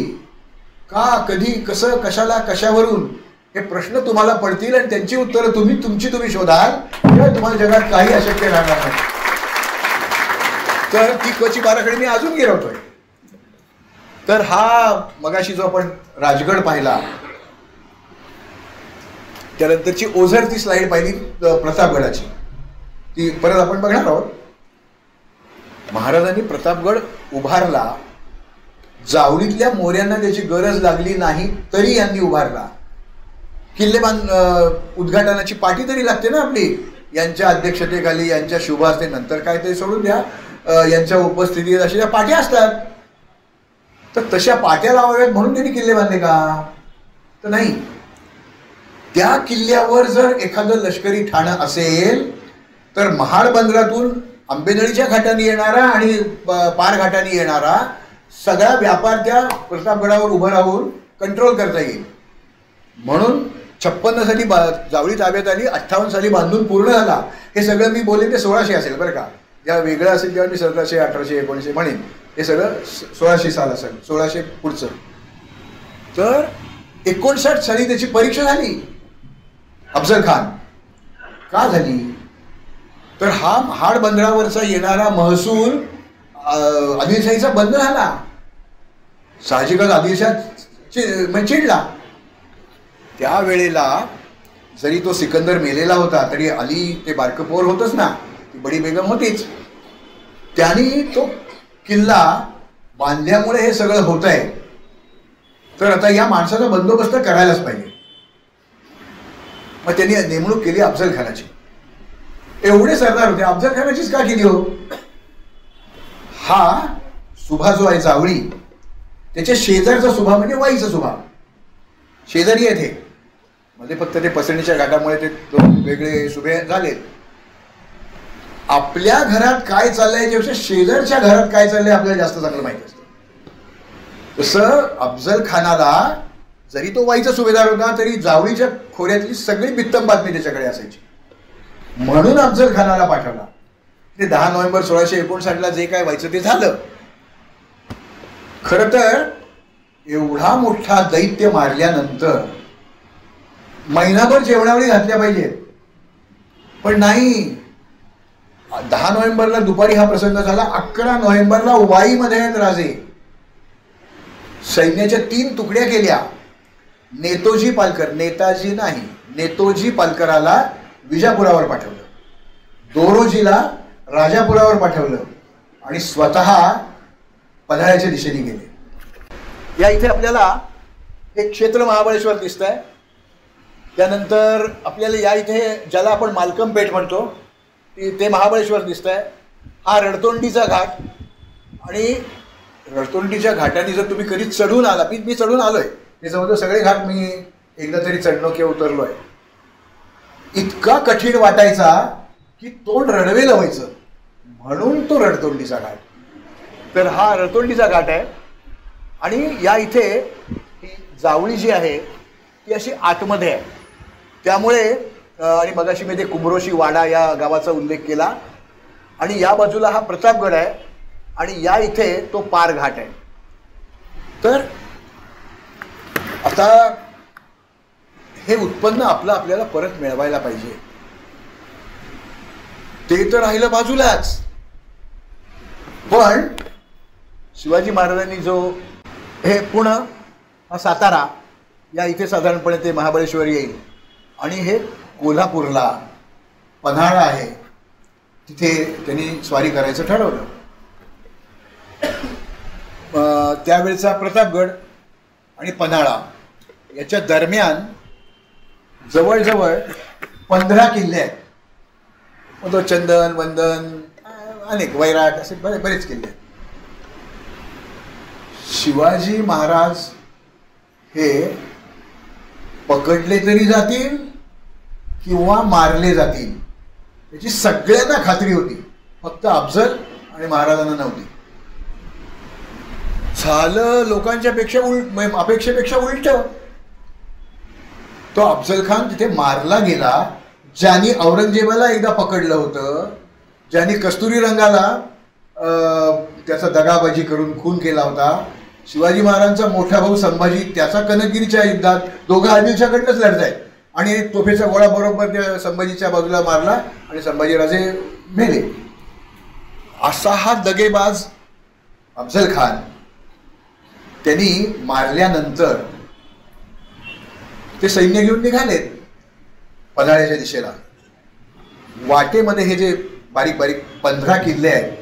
का, कधी, कसं, कशाला, कशावरून हे प्रश्न तुम्हाला पडतील आणि त्यांची उत्तरं तुम्ही शोधाल तेव्हा तुम्हाला जगात काही अशक्य राहणार नाही. तर ती क ची बाराखडी मी अजून गिरवतोय. तर हा मगाशी जो आपण राजगड पाहिला त्यानंतरची ओझरची स्लाइड पाहिली प्रतापगडाची, ती परत आपण बघणार आहोत. महाराजांनी प्रतापगड उभारला, जावळीतल्या मोऱ्यांना त्याची गरज लागली नाही तरी यांनी उभारला. किल्ले उद्घाटनाची पाठी तरी लागते ना आपली, यांच्या अध्यक्षतेखाली, यांच्या शुभ हस्ते. नंतर काय ते सोडून द्या, यांच्या उपस्थितीत अशा ज्या पाट्या असतात तर तशा पाट्या लावाव्यात म्हणून त्यांनी किल्ले बांधले का? तर नाही. त्या किल्ल्यावर जर एखादं लष्करी ठाणं असेल तर महाड बंदरातून आंबेनळीच्या घाटाने येणारा आणि पार घाटाने येणारा सगळा व्यापार त्या प्रतापगडावर उभं राहून कंट्रोल करता येईल. म्हणून 56 साली जावळी ताब्यात आली, 58 साली बांधून पूर्ण झाला. हे सगळं मी बोलेन ते 1600 असेल बरं का. जेव्हा वेगळं असेल तेव्हा मी 1700, 1800, 1900 म्हणेन. हे सगळं 1600 साल असेल, 1600 पुढचं. तर 59 साली त्याची परीक्षा झाली अफजल खान. का झाली? तर हा महाड बंदरावरचा येणारा महसूल आदिलशाहीचा बंद झाला. साहजिकच आदिलशाह चिडला. त्यावेळेला जरी तो सिकंदर मेलेला होता तरी अली ते बारकं पोर होतच ना, ती बडी बेगम होतीच. त्यांनी तो किल्ला बांधल्यामुळे हे सगळं होत आहे. तर आता या माणसाचा बंदोबस्त करायलाच पाहिजे. मग त्यांनी नेमणूक केली अफजल खानाची. एवढे सरदार होते, अफजल खानाचीच का केली हो? हा सुभा जो आहे जावळी, त्याच्या शेजारचा सुभा म्हणजे वाईचा सुभा, शेजारी आहे ते. म्हणजे फक्त ते पसरणीच्या घाटामुळे ते दोन वेगळे सुभे झालेत. आपल्या घरात काय चाललंय त्यापेक्षा शेजारच्या घरात काय चाललंय आपल्याला जास्त चांगलं माहिती असतं. तसं अफजल खानाला जरी तो वाईचा सुभेदार होता तरी जावळीच्या खोऱ्यातली सगळी बित्तम बातमी त्याच्याकडे असायची. म्हणून अफजल खानाला पाठवला. ते 10 नोव्हेंबर 1659 जे काय व्हायचं ते झालं. खरं तर एवढा मोठा दैत्य मारल्यानंतर महिनाभर जेवणावळी घातल्या पाहिजेत, पण नाही. 10 नोव्हेंबरला दुपारी हा प्रसंग झाला. 11 नोव्हेंबरला वाईमध्ये आहेत राजे. सैन्याच्या 3 तुकड्या केल्या. नेतोजी पालकर, नेताजी नाही, नेतोजी पालकराला विजापुरावर पाठवलं, दोरोजीला राजापुरावर पाठवलं आणि स्वतः पन्हाळ्याच्या दिशेने गेले. या इथे आपल्याला एक क्षेत्र महाबळेश्वर दिसत आहे. त्यानंतर आपल्याला या इथे ज्याला आपण मालकम पेठ म्हणतो ते महाबळेश्वर दिसत आहे. हा रडतोंडीचा घाट. आणि रडतोंडीच्या घाटाने जर तुम्ही कधी चढून आला, मी चढून आलोय, हे जवळजवळ सगळे घाट मी एकदा तरी चढलो किंवा उतरलोय. इतका कठीण वाटायचा की तोंड रडवेलं व्हायचं, म्हणून तो रडतोंडीचा घाट. तर हा रडतोंडीचा घाट आहे. आणि या इथे जावळी जी आहे ती अशी आतमध्ये आहे. त्यामुळे आणि मगाशी मी ते कुमरोशी वाडा या गावाचा उल्लेख केला. आणि या बाजूला हा प्रतापगड आहे आणि या इथे तो पार घाट आहे. तर आता हे उत्पन्न आपल्याला परत मिळवायला पाहिजे. ते तर राहिलं बाजूलाच. पण शिवाजी महाराजांनी जो हे पुणे हा सातारा या इथे साधारणपणे ते महाबळेश्वर येईल आणि हे कोल्हापूरला पन्हाळा आहे तिथे त्यांनी स्वारी करायचं ठरवलं. त्यावेळचा प्रतापगड आणि पन्हाळा याच्या दरम्यान जवळजवळ 15 किल्ले आहेत. तो चंदन वंदन अनेक वैराट असे बरेच किल्ले आहेत. शिवाजी महाराज हे पकडले तरी जातील किंवा मारले जातील याची सगळ्यांना खात्री होती, फक्त अफजल आणि महाराजांना नव्हती. झालं लोकांच्या अपेक्षेपेक्षा उलट. तो अफजल खान तिथे मारला गेला ज्यांनी औरंगजेबाला एकदा पकडलं होतं, ज्यांनी कस्तुरी रंगाला त्याचा दगाबाजी करून खून केला होता. शिवाजी महाराजांचा मोठा भाऊ संभाजी त्याचा कनकगिरीच्या युद्धात दोघं आदिलशाकडनंच लढतायत आणि तोफेचा गोळा बरोबर त्या संभाजीच्या बाजूला मारला आणि संभाजीराजे मेले. असा हा दगेबाज अफजल खान त्यांनी मारल्यानंतर ते सैन्य घेऊन निघालेत पन्हाळ्याच्या दिशेला. वाटेमध्ये हे जे बारीक बारीक 15 किल्ले आहेत,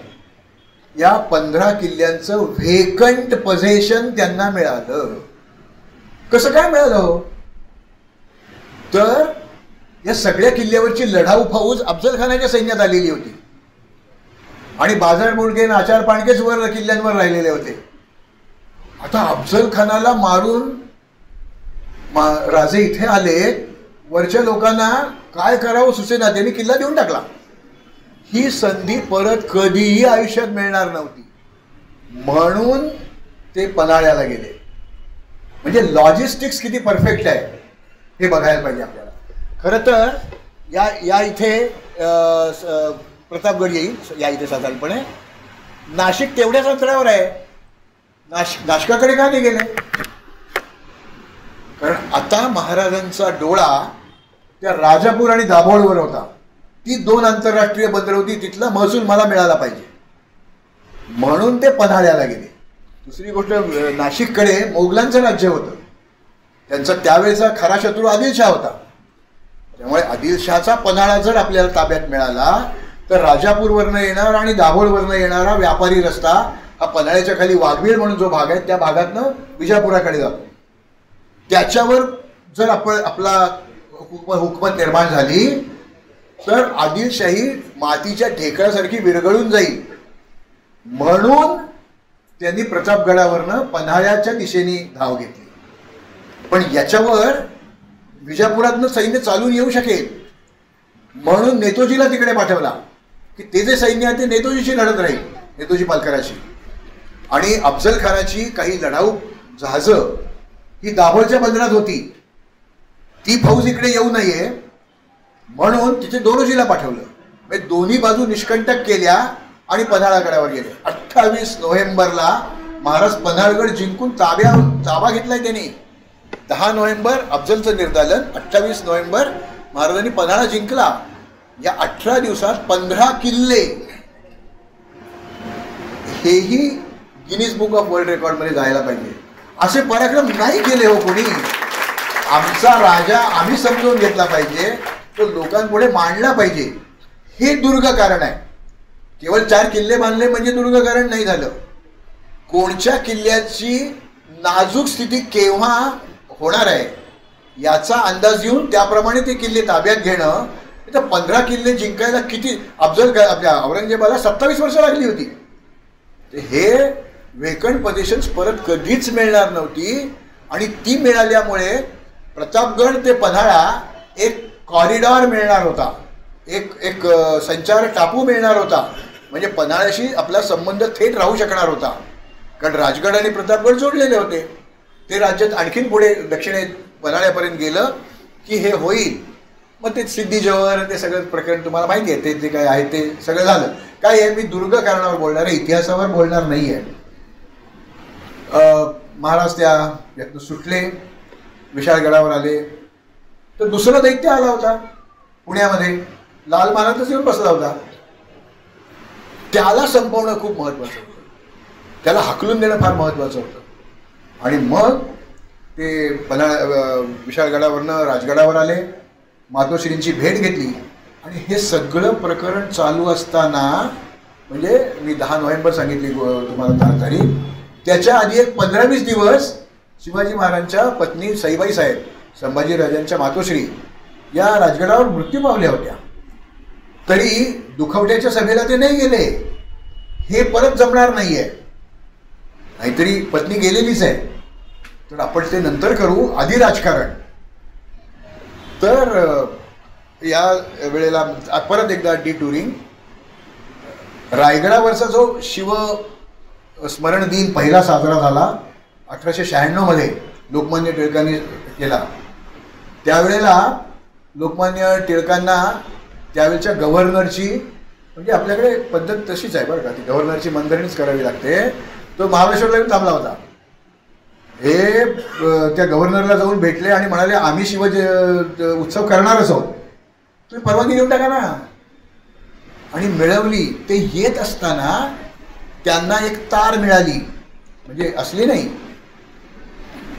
या 15 किल्ल्यांचं व्हेकंट पोझिशन त्यांना मिळालं. कसं काय मिळालं? तर या सगळ्या किल्ल्यावरची लढाऊ फौज अफजल खानाच्या सैन्यात आलेली होती आणि बाजार मुळगे आचार पाणकेच वर किल्ल्यांवर राहिलेले होते. आता अफजल खानाला मारून राजे इथे आले, वरच्या लोकांना काय करावं सुचेना, त्यांनी किल्ला देऊन टाकला. ही संधी परत कधीही आयुष्यात मिळणार नव्हती म्हणून ते पन्हाळ्याला गेले. म्हणजे लॉजिस्टिक्स किती परफेक्ट आहे हे बघायला पाहिजे आपल्याला. खरं तर या इथे प्रतापगड येईल, या इथे साधारणपणे नाशिक तेवढ्याच अंतरावर आहे. नाशिकाकडे का नाही गेले? कारण आता महाराजांचा डोळा त्या राजापूर आणि दाभोळवर होता. ती 2 आंतरराष्ट्रीय बंदर होती, तिथला महसूल मला मिळाला पाहिजे म्हणून ते पन्हाळ्याला गेले. दुसरी गोष्ट, नाशिककडे मोगलांचं राज्य होतं, त्यांचा त्यावेळेचा खरा शत्रू आदिलशाह होता. त्यामुळे आदिलशाहचा पन्हाळा जर आपल्याला ताब्यात मिळाला तर राजापूरवरनं येणार आणि दाभोळवरनं येणारा व्यापारी रस्ता हा पन्हाळ्याच्या खाली वाघवीर म्हणून जो भाग आहे त्या भागातनं विजापुराकडे जातो. त्याच्यावर जर आपला हुकूमत निर्माण झाली तर आदिलशाही मातीच्या ढेकळासारखी विरघळून जाईल म्हणून त्यांनी प्रतापगडावरनं पन्हाळ्याच्या दिशेने धाव घेतली. पण याच्यावर विजापुरातनं सैन्य चालून येऊ शकेल म्हणून नेतोजीला तिकडे पाठवला की ते जे सैन्य आहे ते नेतोजीशी लढत राहील, नेतोजी पालकराशी. आणि अफजल खानाची काही लढाऊ जहाजं ही दाभोळच्या बंदरात होती, ती फौज इकडे येऊ नये म्हणून तिथे दोरोजीला पाठवलं. म्हणजे दोन्ही बाजू निष्कंटक केल्या आणि पन्हाळागडावर गेले. 28 नोव्हेंबरला महाराज पन्हाळगड जिंकून ताबा घेतलाय त्यांनी. 10 नोव्हेंबर अफजलचं निर्दालन, 28 नोव्हेंबर महाराजांनी पन्हाळा जिंकला. या 18 दिवसात 15 किल्ले, हेही Guinness book of world record मध्ये जायला पाहिजे. असे पराक्रम नाही केले हो कोणी. आमचा राजा आम्ही समजून घेतला पाहिजे, तो लोकांपुढे मांडला पाहिजे. हे दुर्ग कारण आहे. केवळ 4 किल्ले बांधले म्हणजे दुर्ग कारण नाही झालं. कोणत्या किल्ल्याची नाजूक स्थिती केव्हा होणार आहे याचा अंदाज येऊन त्याप्रमाणे ते किल्ले ताब्यात घेणं. तर 15 किल्ले जिंकायला किती आपल्या औरंगजेबाला 27 वर्ष लागली होती. हे वेकंट पोझिशन्स परत कधीच मिळणार नव्हती आणि ती मिळाल्यामुळे प्रतापगड ते पन्हाळा एक कॉरिडॉर मिळणार होता, एक संचार टापू मिळणार होता. म्हणजे पन्हाळ्याशी आपला संबंध थेट राहू शकणार होता. कारण राजगड आणि प्रतापगड जोडलेले होते. ते राज्यात आणखीन पुढे दक्षिणेत पन्हाळ्यापर्यंत गेलं की हे होईल. मग ते सिद्धी जव्हर ते सगळं प्रकरण तुम्हाला माहिती आहे, ते काय आहे ते सगळं झालं. काय आहे, मी दुर्ग कारणावर बोलणार आहे, इतिहासावर बोलणार नाही आहे. महाराज त्या यातनं सुटले, विशाळगडावर आले तर दुसरा दैत्य आला होता पुण्यामध्ये. लाल महाराजच येऊन बसला होता. त्याला संपवणं खूप महत्त्वाचं होतं, त्याला हाकलून देणं फार महत्त्वाचं होतं. आणि मग ते विशाळगडावरनं राजगडावर आले, मातोश्रींची भेट घेतली. आणि हे सगळं प्रकरण चालू असताना, म्हणजे मी 10 नोव्हेंबर सांगितली तुम्हाला तारीख, त्याच्या आधी एक 15-20 दिवस शिवाजी महाराजांच्या पत्नी सईबाई साहेब, संभाजीराजांच्या मातोश्री, या राजगडावर मृत्यू पावल्या होत्या. तरी दुखवट्याच्या सभेला ते नाही गेले. हे परत जमणार नाहीये, नाहीतरी पत्नी गेलेलीच आहे, तर आपण ते नंतर करू, आधी राजकारण. तर या वेळेला परत एकदा डिटुरिंग. रायगडावरचा जो शिव स्मरण दिन पहिला साजरा झाला 1896 मध्ये लोकमान्य टिळकांनी केला. त्यावेळेला लोकमान्य टिळकांना त्यावेळेच्या गव्हर्नरची, म्हणजे आपल्याकडे पद्धत तशीच आहे बरं का, ती गव्हर्नरची मनधरणीच करावी लागते. तो महाबळेश्वरला येऊन थांबला होता. हे त्या गव्हर्नरला जाऊन भेटले आणि म्हणाले आम्ही शिव उत्सव करणारच आहोत, तुम्ही परवानगी देऊन टाका ना. आणि मिळवली. ते येत असताना त्यांना एक तार मिळाली, म्हणजे असली नाही,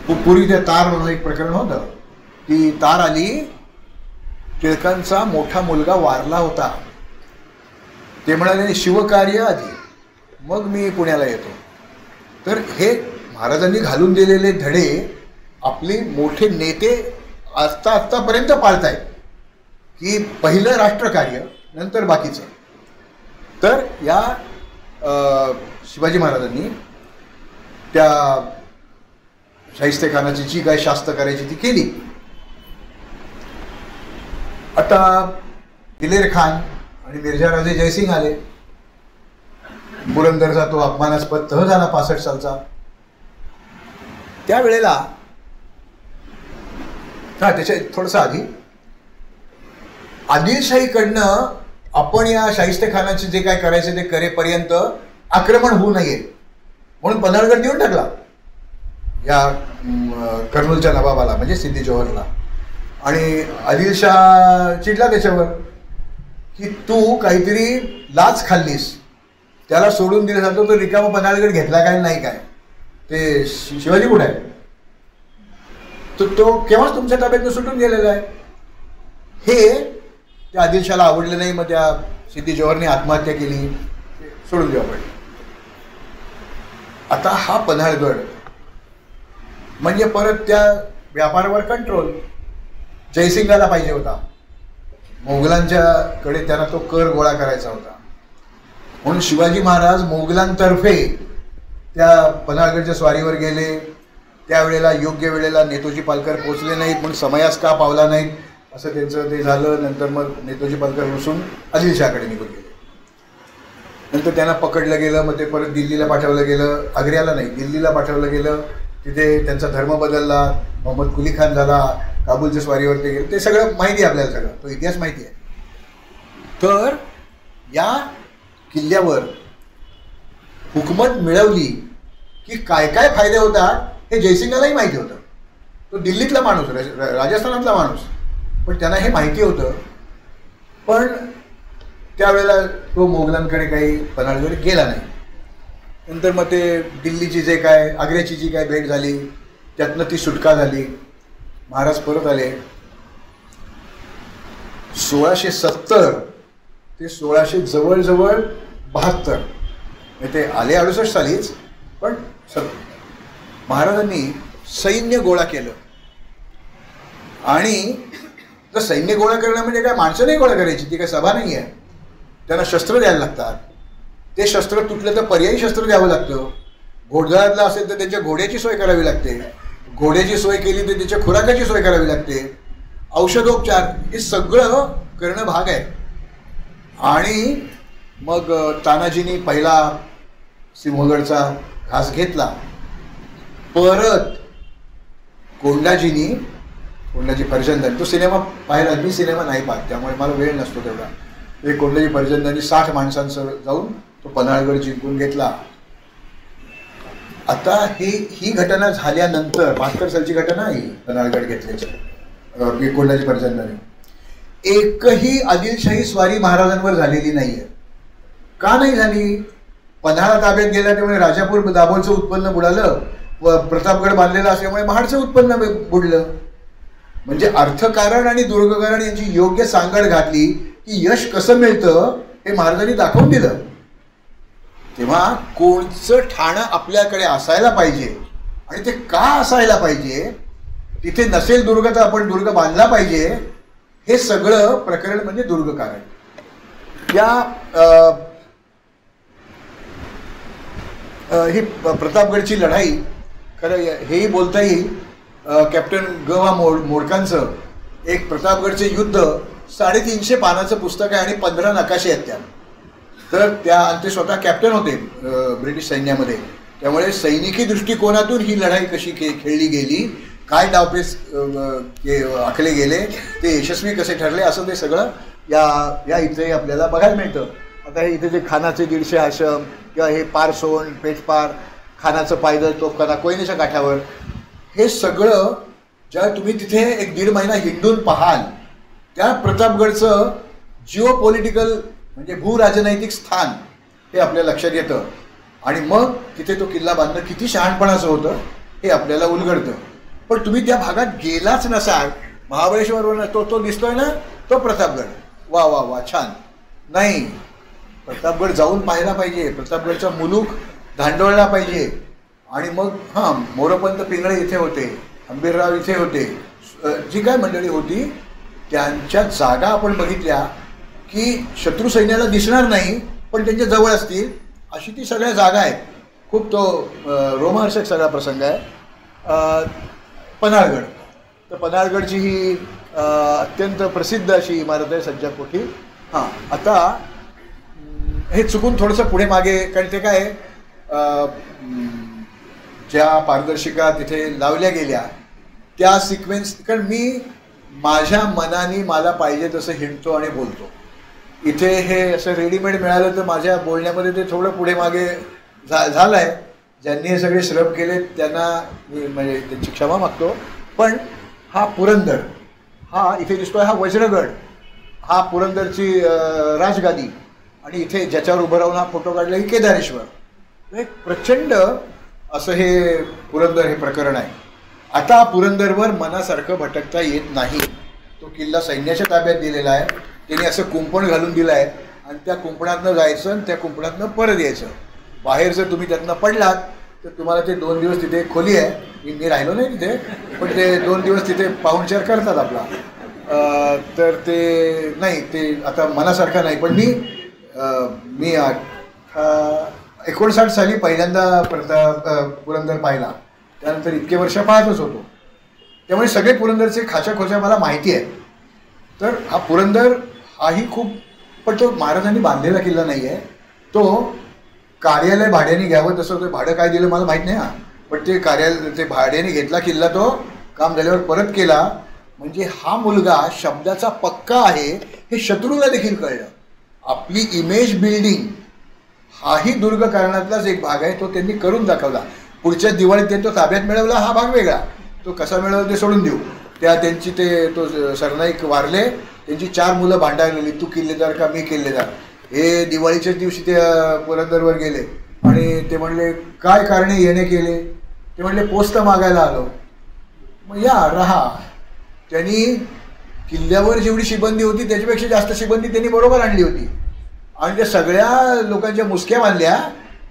पूर्वी त्या तार म्हणून एक प्रकरण होतं. ती तार आली, टिळकांचा मोठा मुलगा वारला होता. ते म्हणाले शिवकार्य आधी, मग मी पुण्याला येतो. तर हे महाराजांनी घालून दिलेले धडे आपले मोठे नेते आत्तापर्यंत पाळतायत, की पहिलं राष्ट्रकार्य नंतर बाकीचं. तर या शिवाजी महाराजांनी त्या शाहिस्तेखानाची जी काय शास्त करायची ती केली. आता दिलेर खान आणि मिर्झा राजे जयसिंग आले. पुरंदरचा तो अपमानास्पद तह झाला 65 सालचा. त्यावेळेला त्याच्या थोडंसं आधी आदिलशाहीकडनं आपण या शाहिस्तेखानाचे जे काय करायचे ते करेपर्यंत आक्रमण होऊ नये म्हणून पन्हाळगड देऊन टाकला या कर्नूलच्या नवाबाला, म्हणजे सिद्दी जोहरला. आणि आदिलशाह चिडला त्याच्यावर की तू काहीतरी लाच खाल्लीस, त्याला सोडून दिलं जातो, तो रिकामा पन्हाळगड घेतला काय नाही काय, ते शिवाजी कुठे आहे, तो केव्हाच तुमच्या ताब्यातून सुटून गेलेला आहे. हे त्या आदिलशाहला आवडलं नाही. मग त्या सिद्दी जोहरने आत्महत्या केली. सोडून देऊ आपण. आता हा पन्हाळगड म्हणजे परत त्या व्यापारावर कंट्रोल जयसिंगाला पाहिजे होता. मोगलांच्याकडे त्यांना तो कर गोळा करायचा होता. म्हणून शिवाजी महाराज मोगलांतर्फे त्या पन्हाळगडच्या स्वारीवर गेले. त्यावेळेला योग्य वेळेला नेतोजी पालकर पोचले नाहीत, म्हणून समयास का पावला नाहीत असं त्यांचं ते झालं. नंतर मग नेतोजी पालकर रुसून आदिलशाहकडे निघून गेले. नंतर त्यांना पकडलं गेलं. मग ते परत दिल्लीला पाठवलं गेलं. आग्र्याला नाही, दिल्लीला पाठवलं गेलं. तिथे त्यांचा धर्म बदलला. मोहम्मद कुली खान झाला. काबूलच्या स्वारीवर ते गेले. ते सगळं माहिती आहे आपल्याला, सगळं तो इतिहास माहिती आहे. तर या किल्ल्यावर हुकूमत मिळवली की काय काय फायदे होतात हे जयसिंगालाही माहिती होतं. तो दिल्लीतला माणूस, राजस्थानातला माणूस, पण त्यांना हे माहिती होतं. पण त्यावेळेला तो मोगलांकडे काही पन्हाळगड गेला नाही. नंतर मग ते दिल्लीची जे काय, आग्र्याची जी काय भेट झाली त्यातनं ती सुटका झाली. महाराज परत आले. 1670 ते 1600 जवळजवळ 72 ते आले 68 सालीच. पण महाराजांनी सैन्य गोळा केलं. आणि तर सैन्य गोळा करणं म्हणजे काय माणसं नाही गोळा करायची, ती काय सभा नाही आहे. त्यांना शस्त्र द्यायला लागतात. ते शस्त्र तुटलं तर पर्यायी शस्त्र द्यावं लागतं. घोडदळातलं असेल तर त्यांच्या घोड्याची सोय करावी लागते. घोड्याची सोय केली तर त्याच्या खुराकाची सोय करावी लागते. औषधोपचार हे सगळं करणं भाग आहे. आणि मग तानाजींनी पहिला सिंहगडचा घास घेतला. परत कोंडाजी फर्जंदानी, तो सिनेमा पाहिला, मी सिनेमा नाही पाहत त्यामुळे मला वेळ नसतो तेवढा. ते कोंडाजी फर्जंदानी 60 माणसांसह जाऊन तो पन्हाळगड जिंकून घेतला. आता ही घटना झाल्यानंतर 72 सालची घटना आहे पन्हाळगड घेतल्याची. कोंडाजी फर्जंदानी एकही आदिलशाही स्वारी महाराजांवर झालेली नाहीये. का नाही झाली? पन्हाळा ताब्यात गेला त्यामुळे राजापूर दाभोळचं उत्पन्न बुडालं, व प्रतापगड बांधलेला असल्यामुळे महाडचं उत्पन्न बुडलं. म्हणजे अर्थकारण आणि दुर्गकारण यांची योग्य सांगड घातली की यश कसं मिळतं हे महाराजांनी दाखवून दिलं. तेव्हा कोणचं ठाणं आपल्याकडे असायला पाहिजे आणि ते का असायला पाहिजे, तिथे नसेल दुर्ग तर आपण दुर्ग बांधला पाहिजे, हे सगळं प्रकरण म्हणजे दुर्गकारण. या ही प्रतापगडची लढाई खरं हेही बोलता येईल. कॅप्टन ग वा मोडकांचं एक प्रतापगडचे युद्ध 350 पानाचं पुस्तक आहे आणि 15 नकाशे आहेत त्या. तर त्या आणि ते स्वतः कॅप्टन होते ब्रिटिश सैन्यामध्ये. त्यामुळे सैनिकी दृष्टिकोनातून ही लढाई कशी खेळली गेली, काय डावपेच आखले गेले, ते यशस्वी कसे ठरले, असं ते सगळं या इथे आपल्याला बघायला मिळतं. आता हे इथे जे खानाचे 150 आश्रम किंवा हे पारसोन पेठपार, खानाचं पायदळ तोफखाना कोयनेच्या काठावर, हे सगळं ज्या तुम्ही तिथे 1-1.5 महिना हिंडून पाहाल त्या प्रतापगडचं जिओ पॉलिटिकल म्हणजे भूराजनैतिक स्थान हे आपल्या लक्षात येतं. आणि मग तिथे तो किल्ला बांधणं किती शहाणपणाचं होतं हे आपल्याला उलगडतं. पण तुम्ही त्या भागात गेलाच नसाल, महाबळेश्वरवर तो दिसतोय ना, तो प्रतापगड, वा वा वा छान. नाही, प्रतापगड जाऊन पाहायला पाहिजे, प्रतापगडचा मुलूक धांडवळला पाहिजे. आणि मग हां, मोरपंत पिंगळे इथे होते, अंबीरराव इथे होते, जी काय मंडळी होती त्यांच्या जागा आपण बघितल्या की शत्रू सैन्याला दिसणार नाही पण त्यांच्या जवळ असतील अशी ती सगळ्या जागा आहेत. खूप तो रोमहर्षक सगळा प्रसंग आहे. पन्हाळगड, तर पन्हाळगडची ही अत्यंत प्रसिद्ध अशी इमारत आहे, सज्जा कोठी. हां, आता हे चुकून थोडंसं पुढे मागे, कारण ते काय ज्या पारदर्शिका तिथे लावल्या गेल्या त्या सिक्वेन्स, कारण मी माझ्या मनाने मला पाहिजे तसं हिंडतो आणि बोलतो. इथे हे असं रेडीमेड मिळालं तर माझ्या बोलण्यामध्ये ते थोडं पुढे मागे झालं आहे. ज्यांनी हे सगळे श्रम केले त्यांना मी म्हणजे त्यांची क्षमा मागतो. पण हा पुरंदर, हा इथे दिसतोय, हा वज्रगड, हा पुरंदरची राजगादी, आणि इथे ज्याच्यावर उभं राहून हा फोटो काढला ही केदारेश्वर. एक प्रचंड असं हे पुरंदर हे प्रकरण आहे. आता पुरंदरवर मनासारखं भटकता येत नाही. तो किल्ला सैन्याच्या ताब्यात दिलेला आहे, त्यांनी असं कुंपण घालून दिलं आहे आणि त्या कुंपणातनं जायचं आणि त्या कुंपणातनं परत यायचं. बाहेर जर तुम्ही त्यातनं पडलात तर तुम्हाला ते 2 दिवस तिथे खोली आहे, मी राहिलो नाही तिथे, पण ते 2 दिवस तिथे पाहुणचार करतात आपला. तर ते नाही, ते आता मनासारखं नाही. पण मी 59 साली पहिल्यांदा पुरंदर पाहिला, त्यानंतर इतके वर्ष पाहतच होतो. त्यामुळे सगळे पुरंदरचे खाच्याखोच्या मला माहिती आहे. तर हा पुरंदर हाही खूप, पण तो महाराजांनी बांधलेला किल्ला नाही आहे. तो कार्यालय भाड्याने घ्यावं, तसं ते भाडं काय दिलं मला माहीत नाही. पण ते भाड्याने घेतला किल्ला, तो काम झाल्यावर परत केला. म्हणजे हा मुलगा शब्दाचा पक्का आहे हे शत्रूला देखील कळलं. आपली इमेज बिल्डिंग हाही दुर्ग कारणातलाच एक भाग आहे, तो त्यांनी करून दाखवला. पुढच्या दिवाळीत त्यांनी तो ताब्यात मिळवला, हा भाग वेगळा. तो कसा मिळवला ते सोडून देऊ. त्यांची तो सरनाईक वारले, त्यांची 4 मुलं भांडायला लागली, तू किल्लेदार का मी किल्लेदार. हे दिवाळीच्याच दिवशी ते पुरंदरवर गेले आणि ते म्हणले काय कारणे येणे केले. ते म्हणले पोस्ट मागायला आलो. मग या राहा. त्यांनी किल्ल्यावर जेवढी शिबंदी होती त्याच्यापेक्षा जास्त शिबंदी त्यांनी बरोबर आणली होती आणि त्या सगळ्या लोकांच्या मुसक्या बांधल्या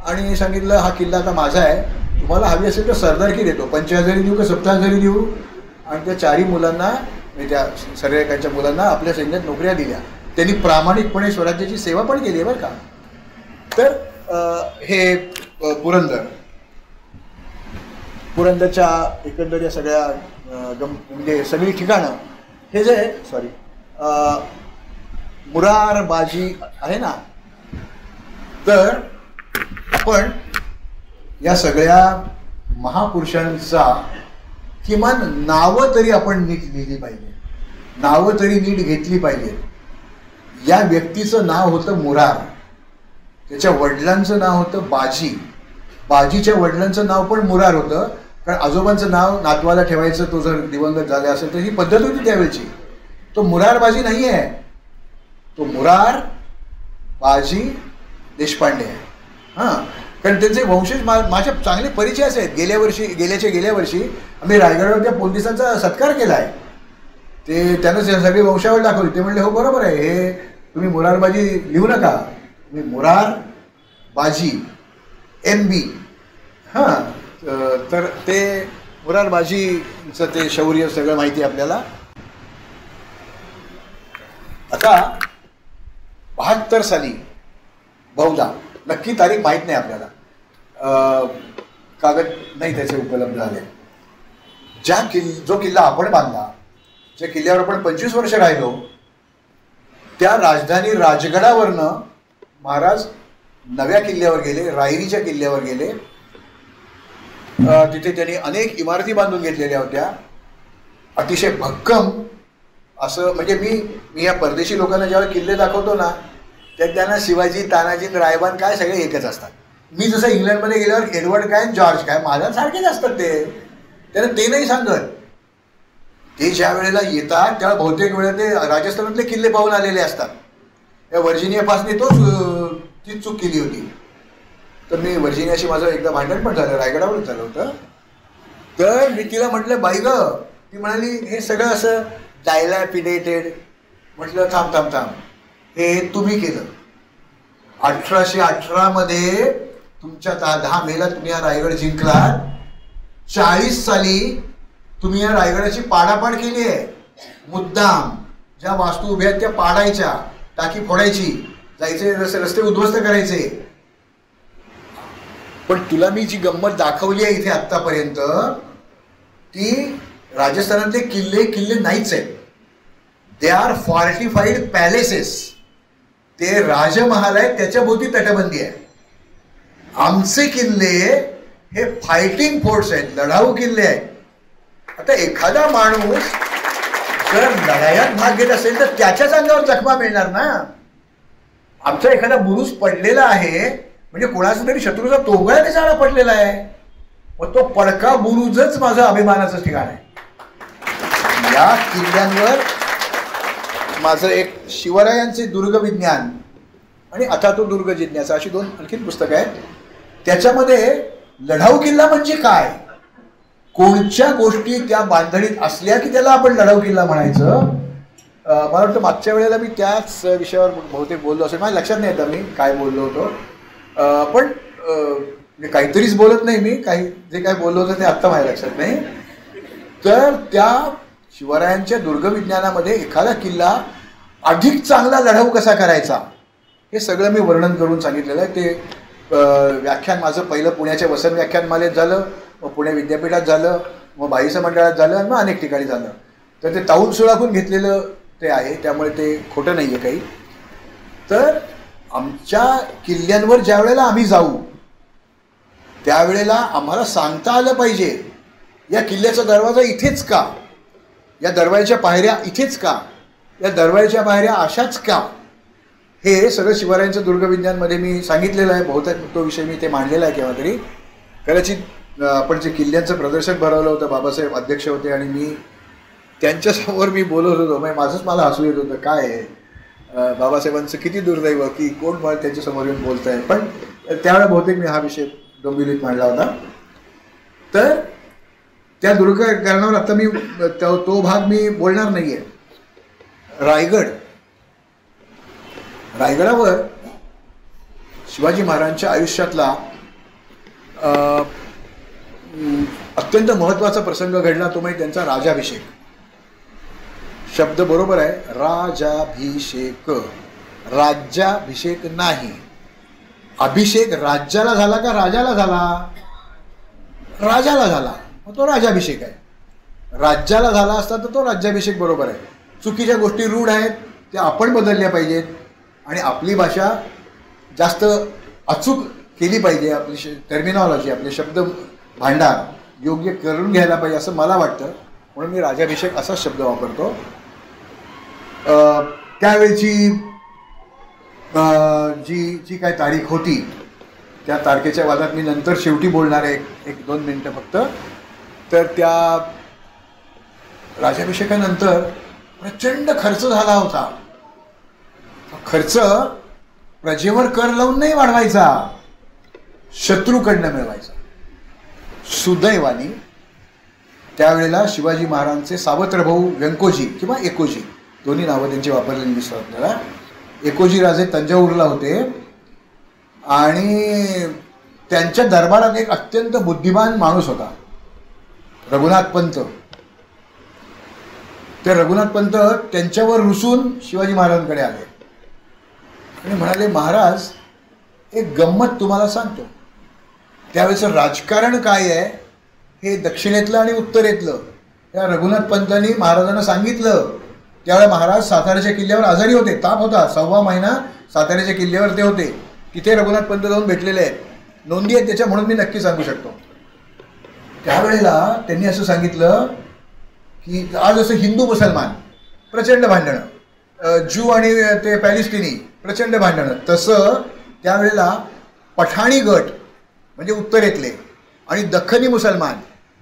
आणि सांगितलं हा किल्ला आता माझा आहे, तुम्हाला हवी असेल तर सरदारकी देतो, 50,000 देऊ का 70,000 देऊ. आणि त्या 4ही मुलांना, त्या सरदारांच्या मुलांना आपल्या सैन्यात नोकऱ्या दिल्या. त्यांनी प्रामाणिकपणे स्वराज्याची सेवा पण केली आहे बरं का. तर हे पुरंदरच्या एकंदर या सगळ्या म्हणजे सगळी ठिकाणं हे जे मुरारबाजी आहे ना, तर आपण या सगळ्या महापुरुषांचा किमान नावं तरी आपण नीट लिहिली पाहिजे, नावं तरी नीट घेतली पाहिजे. या व्यक्तीचं नाव होतं मुरार, त्याच्या वडिलांचं नाव होतं बाजी, बाजीच्या वडिलांचं नाव पण मुरार होतं, कारण आजोबांचं नाव नातवाला ठेवायचं, तो जर दिवंगत झाले असेल तर ही पद्धत होती त्यावेळची. तो मुरार बाजी नाही आहे, तो मुरार बाजी देशपांडे आहे. हां, कारण त्यांचे वंशज माझ्या चांगले परिचयाचे आहेत. गेल्या वर्षी आम्ही रायगडावर त्या पोलिसांचा सत्कार केला आहे. ते त्यानं सगळी वंशावळ दाखवली. ते म्हणले हो बरोबर आहे, हे तुम्ही मुरारबाजी लिहू नका, तुम्ही मुरारबाजी MB. हां, तर ते मुरारबाजीचं ते शौर्य सगळं माहिती आपल्याला. आता 72 साली बहुधा, नक्की तारीख माहीत नाही आपल्याला, कागद नाही त्याचे उपलब्ध झाले, जो किल्ला आपण बांधला, ज्या किल्ल्यावर आपण 25 वर्ष राहिलो, त्या राजधानी राजगडावरनं महाराज नव्या किल्ल्यावर गेले, रायरीच्या किल्ल्यावर गेले. तिथे त्यांनी अनेक इमारती बांधून घेतलेल्या होत्या, अतिशय भक्कम असं. म्हणजे मी या परदेशी लोकांना ज्यावेळी किल्ले दाखवतो ना, त्यात त्यांना शिवाजी, तानाजी, रायबान काय सगळे एकच असतात. मी जसं इंग्लंडमध्ये गेल्यावर एडवर्ड काय जॉर्ज काय माझ्यासारखेच असतात ते, त्यांना ते नाही सांगत. ते ज्या वेळेला येतात त्यावेळेला बहुतेक वेळा ते राजस्थानातले किल्ले पाहून आलेले असतात. या व्हर्जिनिया पासने ती चूक केली होती. तर मी व्हर्जिनियाशी माझं एकदा भांडण पण झालं, रायगडावरच झालं होतं. तर मी तिला म्हटलं बाई ग, ती म्हणाली हे सगळं असं डायलॅपिडेटेड. म्हटलं थांब, हे तुम्ही केलं. 1818 मध्ये तुमच्या 10 मेला तुम्ही हा रायगड जिंकलात. 40 साली तुम्ही या रायगडाची पाडापाड केली आहे. मुद्दाम ज्या वास्तू उभ्या आहेत त्या पाडायच्या, टाकी फोडायची, जायचे रस्ते उद्ध्वस्त करायचे. पण तुला मी जी गंमत दाखवली आहे इथे आत्तापर्यंत, ती राजस्थानातले किल्ले नाहीच आहेत. They are fortified palaces. ते राजमहाल आहेत, त्याच्या भोवती तटबंदी आहे. आमचे किल्ले हे फायटिंग फोर्ट्स आहेत, लढाऊ किल्ले आहेत. आता एखादा माणूस जर लढायात भाग घेत असेल तर त्याच्याच अंगावर जखमा मिळणार ना. आमचा एखादा बुरुज पडलेला आहे म्हणजे कोणाचा तरी शत्रूचा तोगळा त्याच्याला पडलेला आहे, मग तो पडका बुरुजच माझं अभिमानाचं ठिकाण आहे. या किल्ल्यांवर माझं एक शिवरायांचे दुर्ग विज्ञान आणि अथातो दुर्ग जिज्ञासा अशी 2 आणखीन पुस्तकं आहेत. त्याच्यामध्ये लढाऊ किल्ला म्हणजे काय, कोणत्या गोष्टी त्या बांधणीत असल्या की त्याला आपण लढाऊ किल्ला म्हणायचं. मला वाटतं मागच्या वेळेला मी त्याच विषयावर बहुतेक बोललो असेल, माझ्या लक्षात नाही आता मी काय बोललो होतो. पण काहीतरीच बोलत नाही मी, जे काय बोललो होतं ते आत्ता माझ्या लक्षात नाही. तर त्या शिवरायांच्या दुर्गविज्ञानामध्ये एखादा किल्ला अधिक चांगला लढाऊ कसा करायचा हे सगळं मी वर्णन करून सांगितलेलं आहे. ते व्याख्यान माझं पहिलं पुण्याच्या वसंत व्याख्यानमालेत झालं, मग पुणे विद्यापीठात झालं, मग बाईस मंडळात झालं, आणि मग अनेक ठिकाणी झालं. तर ते ताऊन सुळाकून घेतलेलं ते आहे, त्यामुळे ते खोटं नाही आहे काही. तर आमच्या किल्ल्यांवर ज्या वेळेला आम्ही जाऊ त्यावेळेला आम्हाला सांगता आलं पाहिजे या किल्ल्याचा दरवाजा इथेच का, या दरवाजाच्या पायऱ्या इथेच का, या दरवाजाच्या पायऱ्या अशाच का. हे सगळं शिवरायांचं दुर्गविज्ञानमध्ये मी सांगितलेलं आहे. बहुतेक तो विषय मी ते मांडलेला आहे केव्हा तरी. कदाचित आपण जे किल्ल्यांचं प्रदर्शन भरवलं होतं, बाबासाहेब अध्यक्ष होते आणि मी त्यांच्यासमोर मी बोलत होतो. म्हणजे मला हसू येत होतं, काय आहे बाबासाहेबांचं किती दुर्दैव की कोण मला त्यांच्यासमोर येऊन बोलत आहे. पण त्यावेळेला बहुतेक मी हा विषय डोंबिवलीत मांडला होता. तर त्या दुर्गकरणावर आता मी तो भाग मी बोलणार नाही आहे. रायगडावर शिवाजी महाराजांच्या आयुष्यातला अत्यंत महत्त्वाचा प्रसंग घडला, तो म्हणजे त्यांचा राजाभिषेक. शब्द बरोबर आहे, राजाभिषेक, राज्याभिषेक नाही. अभिषेक राज्याला झाला का राजाला झाला? राजाला झाला, मग तो राजाभिषेक आहे. राज्याला झाला असता तर तो राज्याभिषेक बरोबर आहे. चुकीच्या गोष्टी रूढ आहेत त्या आपण बदलल्या पाहिजेत आणि आपली भाषा जास्त अचूक केली पाहिजे. आपली टर्मिनॉलॉजी, आपले शब्द भांडार योग्य करून घ्यायला पाहिजे असं मला वाटतं. म्हणून मी राजाभिषेक असाच शब्द वापरतो. त्यावेळची जी काय तारीख होती त्या तारखेच्या वादात मी नंतर शेवटी बोलणार आहे, 1-2 मिनटं फक्त. तर त्या राजाभिषेकानंतर प्रचंड खर्च झाला होता. खर्च प्रजेवर कर लावून नाही वाढवायचा, शत्रूकडनं मिळवायचा. सुदैवानी त्यावेळेला शिवाजी महाराजांचे सावत्र भाऊ व्यंकोजी किंवा एकोजी, दोन्ही नावं त्यांची वापरलेली दिसतात आपल्याला. एकोजी राजे तंजावूरला होते आणि त्यांच्या दरबारात एक अत्यंत बुद्धिमान माणूस होता, रघुनाथ पंत. ते रघुनाथ पंत त्यांच्यावर रुसून शिवाजी महाराजांकडे आले आणि म्हणाले, महाराज एक गंमत तुम्हाला सांगतो. त्यावेळेचं राजकारण काय आहे हे दक्षिणेतलं आणि उत्तरेतलं त्या रघुनाथ पंतांनी महाराजांना सांगितलं. त्यावेळेला महाराज साताऱ्याच्या किल्ल्यावर आजारी होते, ताप होता, 6वा महिना साताऱ्याच्या किल्ल्यावर ते होते. तिथे रघुनाथ पंत जाऊन भेटलेले आहेत, नोंदी आहेत त्याच्या, म्हणून मी नक्की सांगू शकतो. त्यावेळेला त्यांनी असं सांगितलं की आज असं हिंदू मुसलमान प्रचंड भांडणं, ज्यू आणि ते पॅलेस्टिनी प्रचंड भांडणं, तसं त्यावेळेला पठाणी गट म्हणजे उत्तरेतले आणि दख्खनी मुसलमान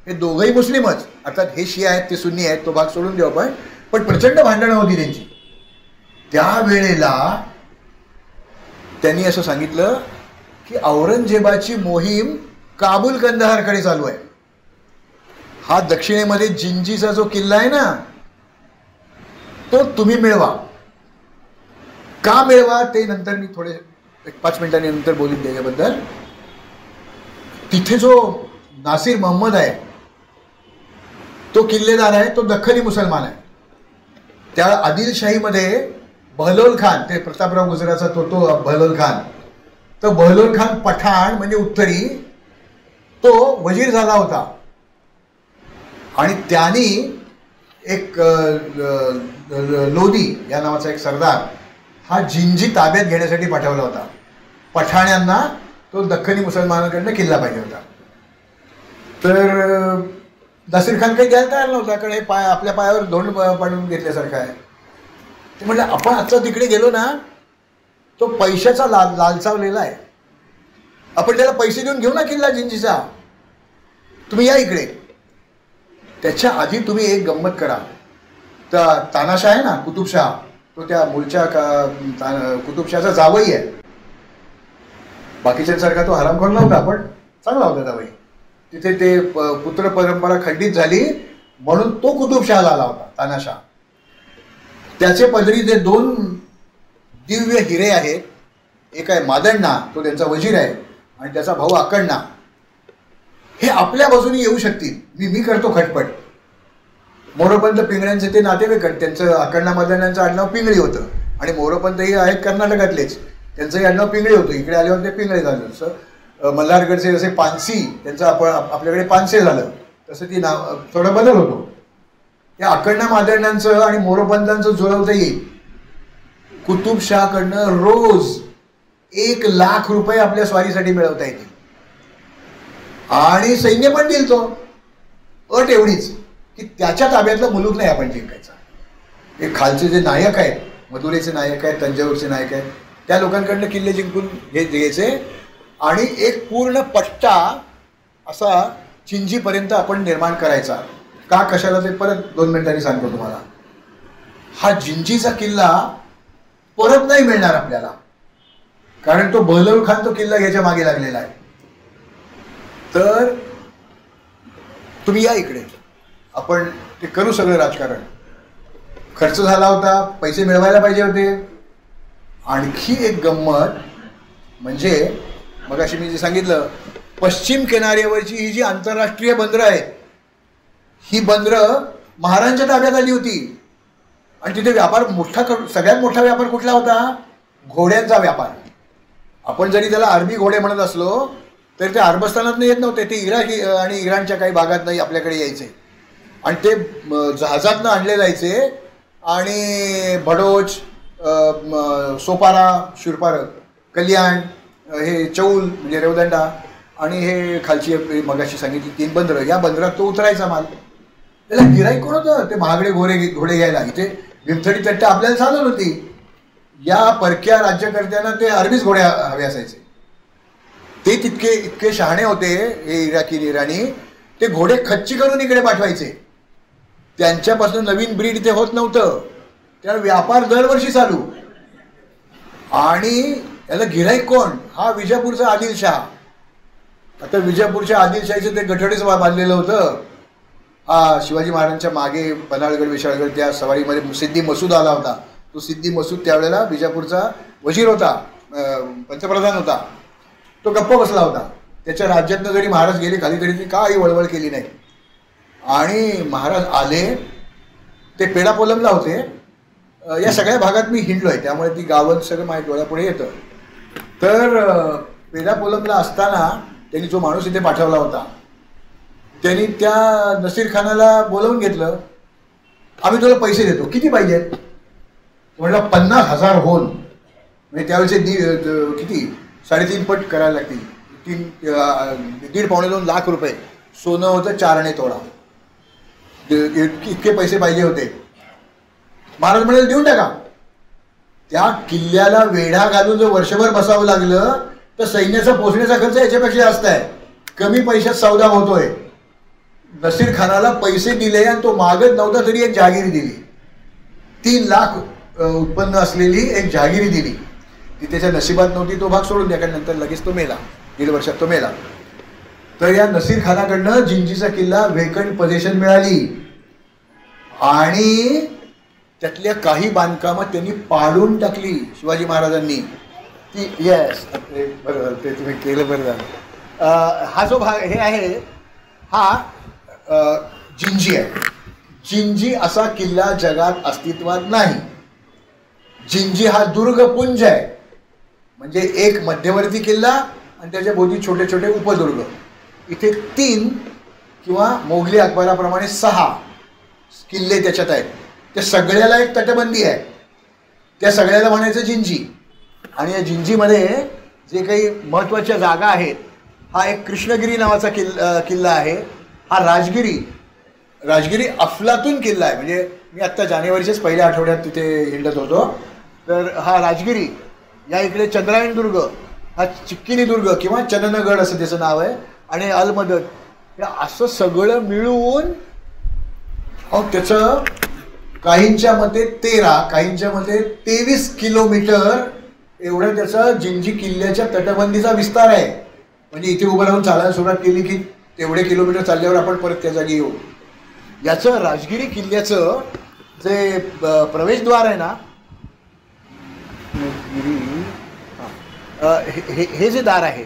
हे दोघंही मुस्लिमच, अर्थात हे शिया आहेत ते सुन्नी आहेत, तो भाग सोडून देऊ आपण, पण प्रचंड भांडणं होती त्यांची. त्यावेळेला त्यांनी असं सांगितलं की औरंगजेबाची मोहीम काबूल कंदहारकडे चालू आहे. हा दक्षिणेमध्ये जिंजीचा जो किल्ला आहे ना तो तुम्ही मिळवा. का मिळवा ते नंतर मी थोडे 5 मिनिटांनी नंतर बोलून त्याच्याबद्दल. तिथे जो नासिर महम्मद आहे तो किल्लेदार आहे, तो दख्खनी मुसलमान आहे. त्या आदिलशाहीमध्ये बहलोल खान, ते प्रतापराव गुजराचा तो बहलोल खान, तर बहलोल खान पठाण म्हणजे उत्तरी, तो वजीर झाला होता आणि त्यांनी एक लोधी या नावाचा एक सरदार हा जिंजी ताब्यात घेण्यासाठी पाठवला होता. पठाण्यांना तो दख्खनी मुसलमानांकडनं किल्ला पाहिजे होता. तर नासिर खान काही द्यायला तयार नव्हता, कारण हे आपल्या पायावर धोंड पाडून घेतल्यासारखं आहे. ते म्हटलं आपण आता तिकडे गेलो ना तो पैशाचा लालचावलेला आहे, आपण त्याला पैसे देऊन घेऊ ना किल्ला जिंजीचा, तुम्ही या इकडे. त्याच्या आधी तुम्ही एक गंमत करा. तर तानाशाह आहे ना, कुतुबशाह, तो त्या मूळच्या कुतुबशाहचा जावई आहे. बाकीच्यांसारखा तो हरामखोर नव्हता, पण चांगला होता जावई. तिथे ते पुत्र परंपरा खंडित झाली म्हणून तो कुतुबशाहला आला होता, तानाशाह. त्याचे पदरी जे 2 दिव्य हिरे आहेत, एक आहे मादण्णा, तो त्यांचा वजीर आहे, आणि त्याचा भाऊ आकण्णा, हे आपल्या बाजूने येऊ शकतील. मी करतो खटपट. मोरोपंत पिंगळ्यांचे ते नातेवाईक, त्यांचं आकण्णा मादण्यांचं आडनाव पिंगळी होतं आणि मोरोपंत हे आहेत कर्नाटकातलेच, त्यांचंही आडनाव पिंगळे होतं. इकडे आल्यावर ते पिंगळे झालं. जसं मल्हारगडचे जसे पानसी, त्यांचं आपल्याकडे पानसे झालं, तसं ती नाव थोडा बदल होतो. या आकण्णा मादण्यांचं आणि मोरोपंतांचं जुळवता येईल. कुतुबशाहकडनं रोज 1 लाख रुपये आपल्या स्वारीसाठी मिळवता येतील आणि सैन्य पण देईल तो. अट एवढीच की त्याच्या ताब्यातला मुलूक नाही आपण जिंकायचा. हे खालचे जे नायक आहेत, मदुरेचे नायक आहेत, तंजावरचे नायक आहेत, त्या लोकांकडनं किल्ले जिंकून घ्यायचे आणि एक पूर्ण पट्टा असा चिंजीपर्यंत आपण निर्माण करायचा. का कशाला ते परत 2 मिनिटांनी सांगतो तुम्हाला. हा जिंजीचा किल्ला परत नाही मिळणार आपल्याला, कारण तो बहलोल खान तो किल्ला घ्यायच्या मागे लागलेला आहे. तर तुम्ही या इकडे, आपण ते करू सगळं राजकारण. खर्च झाला होता, पैसे मिळवायला पाहिजे होते. आणखी एक गंमत म्हणजे मगाशी मी जे सांगितलं, पश्चिम किनाऱ्यावरची ही जी आंतरराष्ट्रीय बंदरं आहेत, ही बंदरं महाराजांच्या ताब्यात आली होती आणि तिथे व्यापार सगळ्यात मोठा व्यापार कुठला होता? घोड्यांचा व्यापार. आपण जरी त्याला अरबी घोडे म्हणत असलो तरी ते अरबस्थानात येत नव्हते, ते इराक आणि इराणच्या काही भागात नाही आपल्याकडे यायचे आणि ते जहाजातनं आणले जायचे आणि भडोच, सोपारा, शुरपारक, कल्याण, हे चौल म्हणजे रेवदंडा आणि हे खालची मगाशी सांगितली 3 बंदरं, या बंदरात तो उतरायचा माल. त्याला गिराईक कोण होतं? ते महागडे घोडे घ्यायला. इथे भीमथडी तट्टा आपल्याला चालत होती, या परक्या राज्यकर्त्यांना ते अरबीच घोडे हवे असायचे. ते इतके शहाणे होते हे इराणी, ते घोडे खच्ची करून इकडे पाठवायचे. त्यांच्यापासून नवीन ब्रीड इथे होत नव्हतं, त्यामुळे व्यापार दरवर्षी चालू. आणि याला गिऱ्हाईक कोण? हा विजापूरचा आदिलशाह. आता विजापूरच्या आदिलशाहीचं ते गठडीच बांधलेलं होतं. हा शिवाजी महाराजांच्या मागे पन्हाळगड विशाळगड त्या सवारीमध्ये सिद्धी मसूद आला होता. तो सिद्धी मसूद त्यावेळेला विजापूरचा वजीर होता, पंतप्रधान होता. तो गप्प बसला होता. त्याच्या राज्यातनं जरी महाराज गेले खाली तरी काही वळवळ केली नाही. आणि महाराज आले, ते पेडापोलमला होते. या सगळ्या भागात मी हिंडलो आहे, त्यामुळे ती गावं सगळं माझ्या डोळ्यापुढे येतं. तर पेडापोलमला असताना त्यांनी जो माणूस इथे पाठवला होता, त्यांनी त्या नसीर खानाला बोलवून घेतलं. आम्ही तुला पैसे देतो, किती पाहिजेत? म्हटलं 50,000 होल. म्हणजे त्यावेळेचे किती 3.5 पट करायला लागतील. 1.5-1.2 लाख रुपये. सोनं होतं 4 आणे तोळा. इतके पैसे पाहिजे होते. महाराज म्हणाले देऊन टाका. त्या किल्ल्याला वेढा घालून जर वर्षभर बसावं लागलं तर सैन्याचा पोचण्याचा खर्च याच्यापेक्षा जास्त आहे. कमी पैशात सौदा होतोय. नसीर खानाला पैसे दिले आणि तो मागत नव्हता तरी एक जहागिरी दिली. 3 लाख उत्पन्न असलेली एक जहागिरी दिली. ती त्याच्या नशिबात नव्हती, तो भाग सोडून द्या, कारण नंतर लगेच तो मेला. 1.5 वर्षात तो मेला. तर या नसीर खानाकडनं जिंजीचा किल्ला व्हेकंट पोझिशन मिळाली आणि त्यातल्या काही बांधकामं त्यांनी पाडून टाकली शिवाजी महाराजांनी. ती येस बरं झालं ते तुम्ही केलं, बरं झालं. हा जो भाग हे आहे हा जिंजी आहे. जिंजी असा किल्ला जगात अस्तित्वात नाही. जिंजी हा दुर्गपुंज आहे. म्हणजे एक मध्यवर्ती किल्ला आणि त्याच्या भोवती छोटे छोटे उपदुर्ग. इथे 3 किंवा मोगली अकबराप्रमाणे 6 किल्ले त्याच्यात आहेत. त्या सगळ्याला एक तटबंदी आहे. त्या सगळ्याला म्हणायचं जिंजी. आणि या जिंजीमध्ये जे काही महत्त्वाच्या जागा आहेत, हा एक कृष्णगिरी नावाचा किल्ला आहे. हा राजगिरी अफलातून किल्ला आहे. म्हणजे मी आत्ता जानेवारीच्याच पहिल्या आठवड्यात तिथे हिंडत होतो. तर हा राजगिरी, या इकडे चंद्रायण दुर्ग, हा चिक्किनी दुर्ग किंवा चननगड असं त्याचं नाव आहे, आणि अलमदद, हे असं सगळं मिळून त्याचं काहींच्या मते 13, काहींच्या मते 23 किलोमीटर एवढं त्याचा जिंजी किल्ल्याच्या तटबंदीचा विस्तार आहे. म्हणजे इथे उभं राहून चालायला सुरुवात केली की तेवढे किलोमीटर चालल्यावर आपण परत त्या जागी येऊ. याचं राजगिरी किल्ल्याचं जे प्रवेशद्वार आहे ना, हे जे दार आहे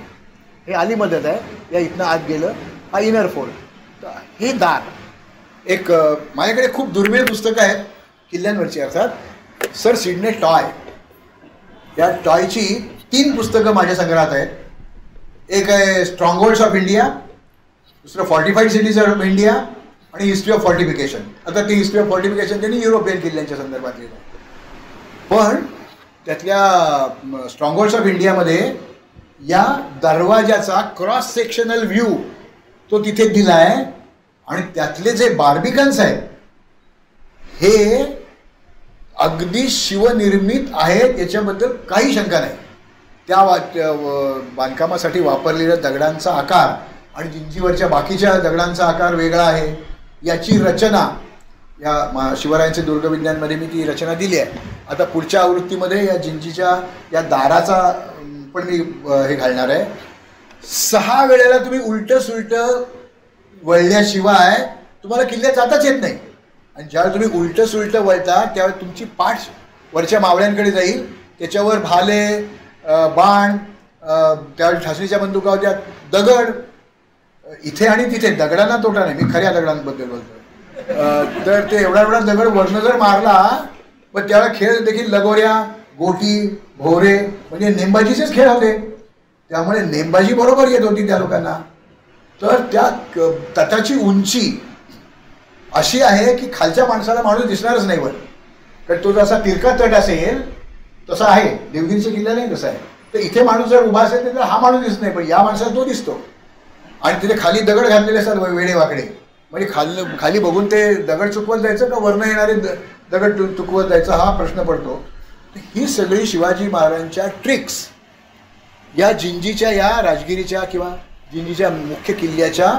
हे अली मदद आहे. या इथनं आत गेलं, हा इनर फोर्ट. हे दार एक माझ्याकडे खूप दुर्मिळ पुस्तकं आहेत किल्ल्यांवरची, अर्थात सर सिडने टॉय, या टॉयची 3 पुस्तकं माझ्या संग्रहात आहेत. एक आहे स्ट्रॉंगहोल्ड्स ऑफ इंडिया, दुसरं फोर्टिफाईड सिटीज ऑफ इंडिया आणि हिस्ट्री ऑफ फोर्टिफिकेशन. आता ती हिस्ट्री ऑफ फोर्टिफिकेशन त्यांनी युरोपियन किल्ल्यांच्या संदर्भात लिहिलं. पण त्यातल्या स्ट्रॉंगहोल्ड्स ऑफ इंडियामध्ये या दरवाजाचा क्रॉस सेक्शनल व्ह्यू तो तिथे दिला आहे. आणि त्यातले जे बार्बिकन्स आहेत हे अगदी शिवनिर्मित आहेत, याच्याबद्दल काही शंका नाही. त्या बांधकामासाठी वापरलेल्या दगडांचा आकार आणि जिंजीवरच्या बाकीच्या दगडांचा आकार वेगळा आहे. याची रचना या शिवरायांचे दुर्गविज्ञानमध्ये मी ती रचना दिली आहे. आता पुढच्या आवृत्तीमध्ये या जिंजीच्या या दाराचा पण मी हे घालणार आहे. 6 वेळेला तुम्ही उलटं सुलटं वळल्याशिवाय तुम्हाला किल्ल्यात जाताच येत नाही. आणि ज्यावेळी तुम्ही उलटं सुलटं वळता त्यावेळी तुमची पाठ वरच्या मावळ्यांकडे जाईल. त्याच्यावर भाले, बाण, त्यावेळी ठासणीच्या बंदुका होत्या, दगड इथे आणि तिथे. दगडांना तोटा नाही, मी खऱ्या दगडांबद्दल बोलतो. तर ते एवढा दगड वरनं जर मारला, पण त्यावेळेला खेळ देखील लगोऱ्या, गोटी, भोवरे म्हणजे नेमबाजीचेच खेळ होते. त्यामुळे नेमबाजी बरोबर येत होती त्या लोकांना. तर त्या तटाची उंची अशी आहे की खालच्या माणसाला माणूस दिसणारच नाही वर. कारण तो जसा तिरका तट असेल तसा आहे, देवगिरीच्या किल्ला नाही तसा आहे. तर इथे माणूस जर उभा असेल तर हा माणूस दिसत नाही, पण या माणसाला तो दिसतो. आणि तिथे खाली दगड घातलेले असतात वेडे वाकडे. म्हणजे खाली बघून ते दगड चुकवत जायचं का वरनं येणारे दगड चुकवत जायचं हा प्रश्न पडतो. ही सगळी शिवाजी महाराजांच्या ट्रिक्स या जिंजीच्या, या राजगिरीच्या किंवा जिंजीच्या मुख्य किल्ल्याच्या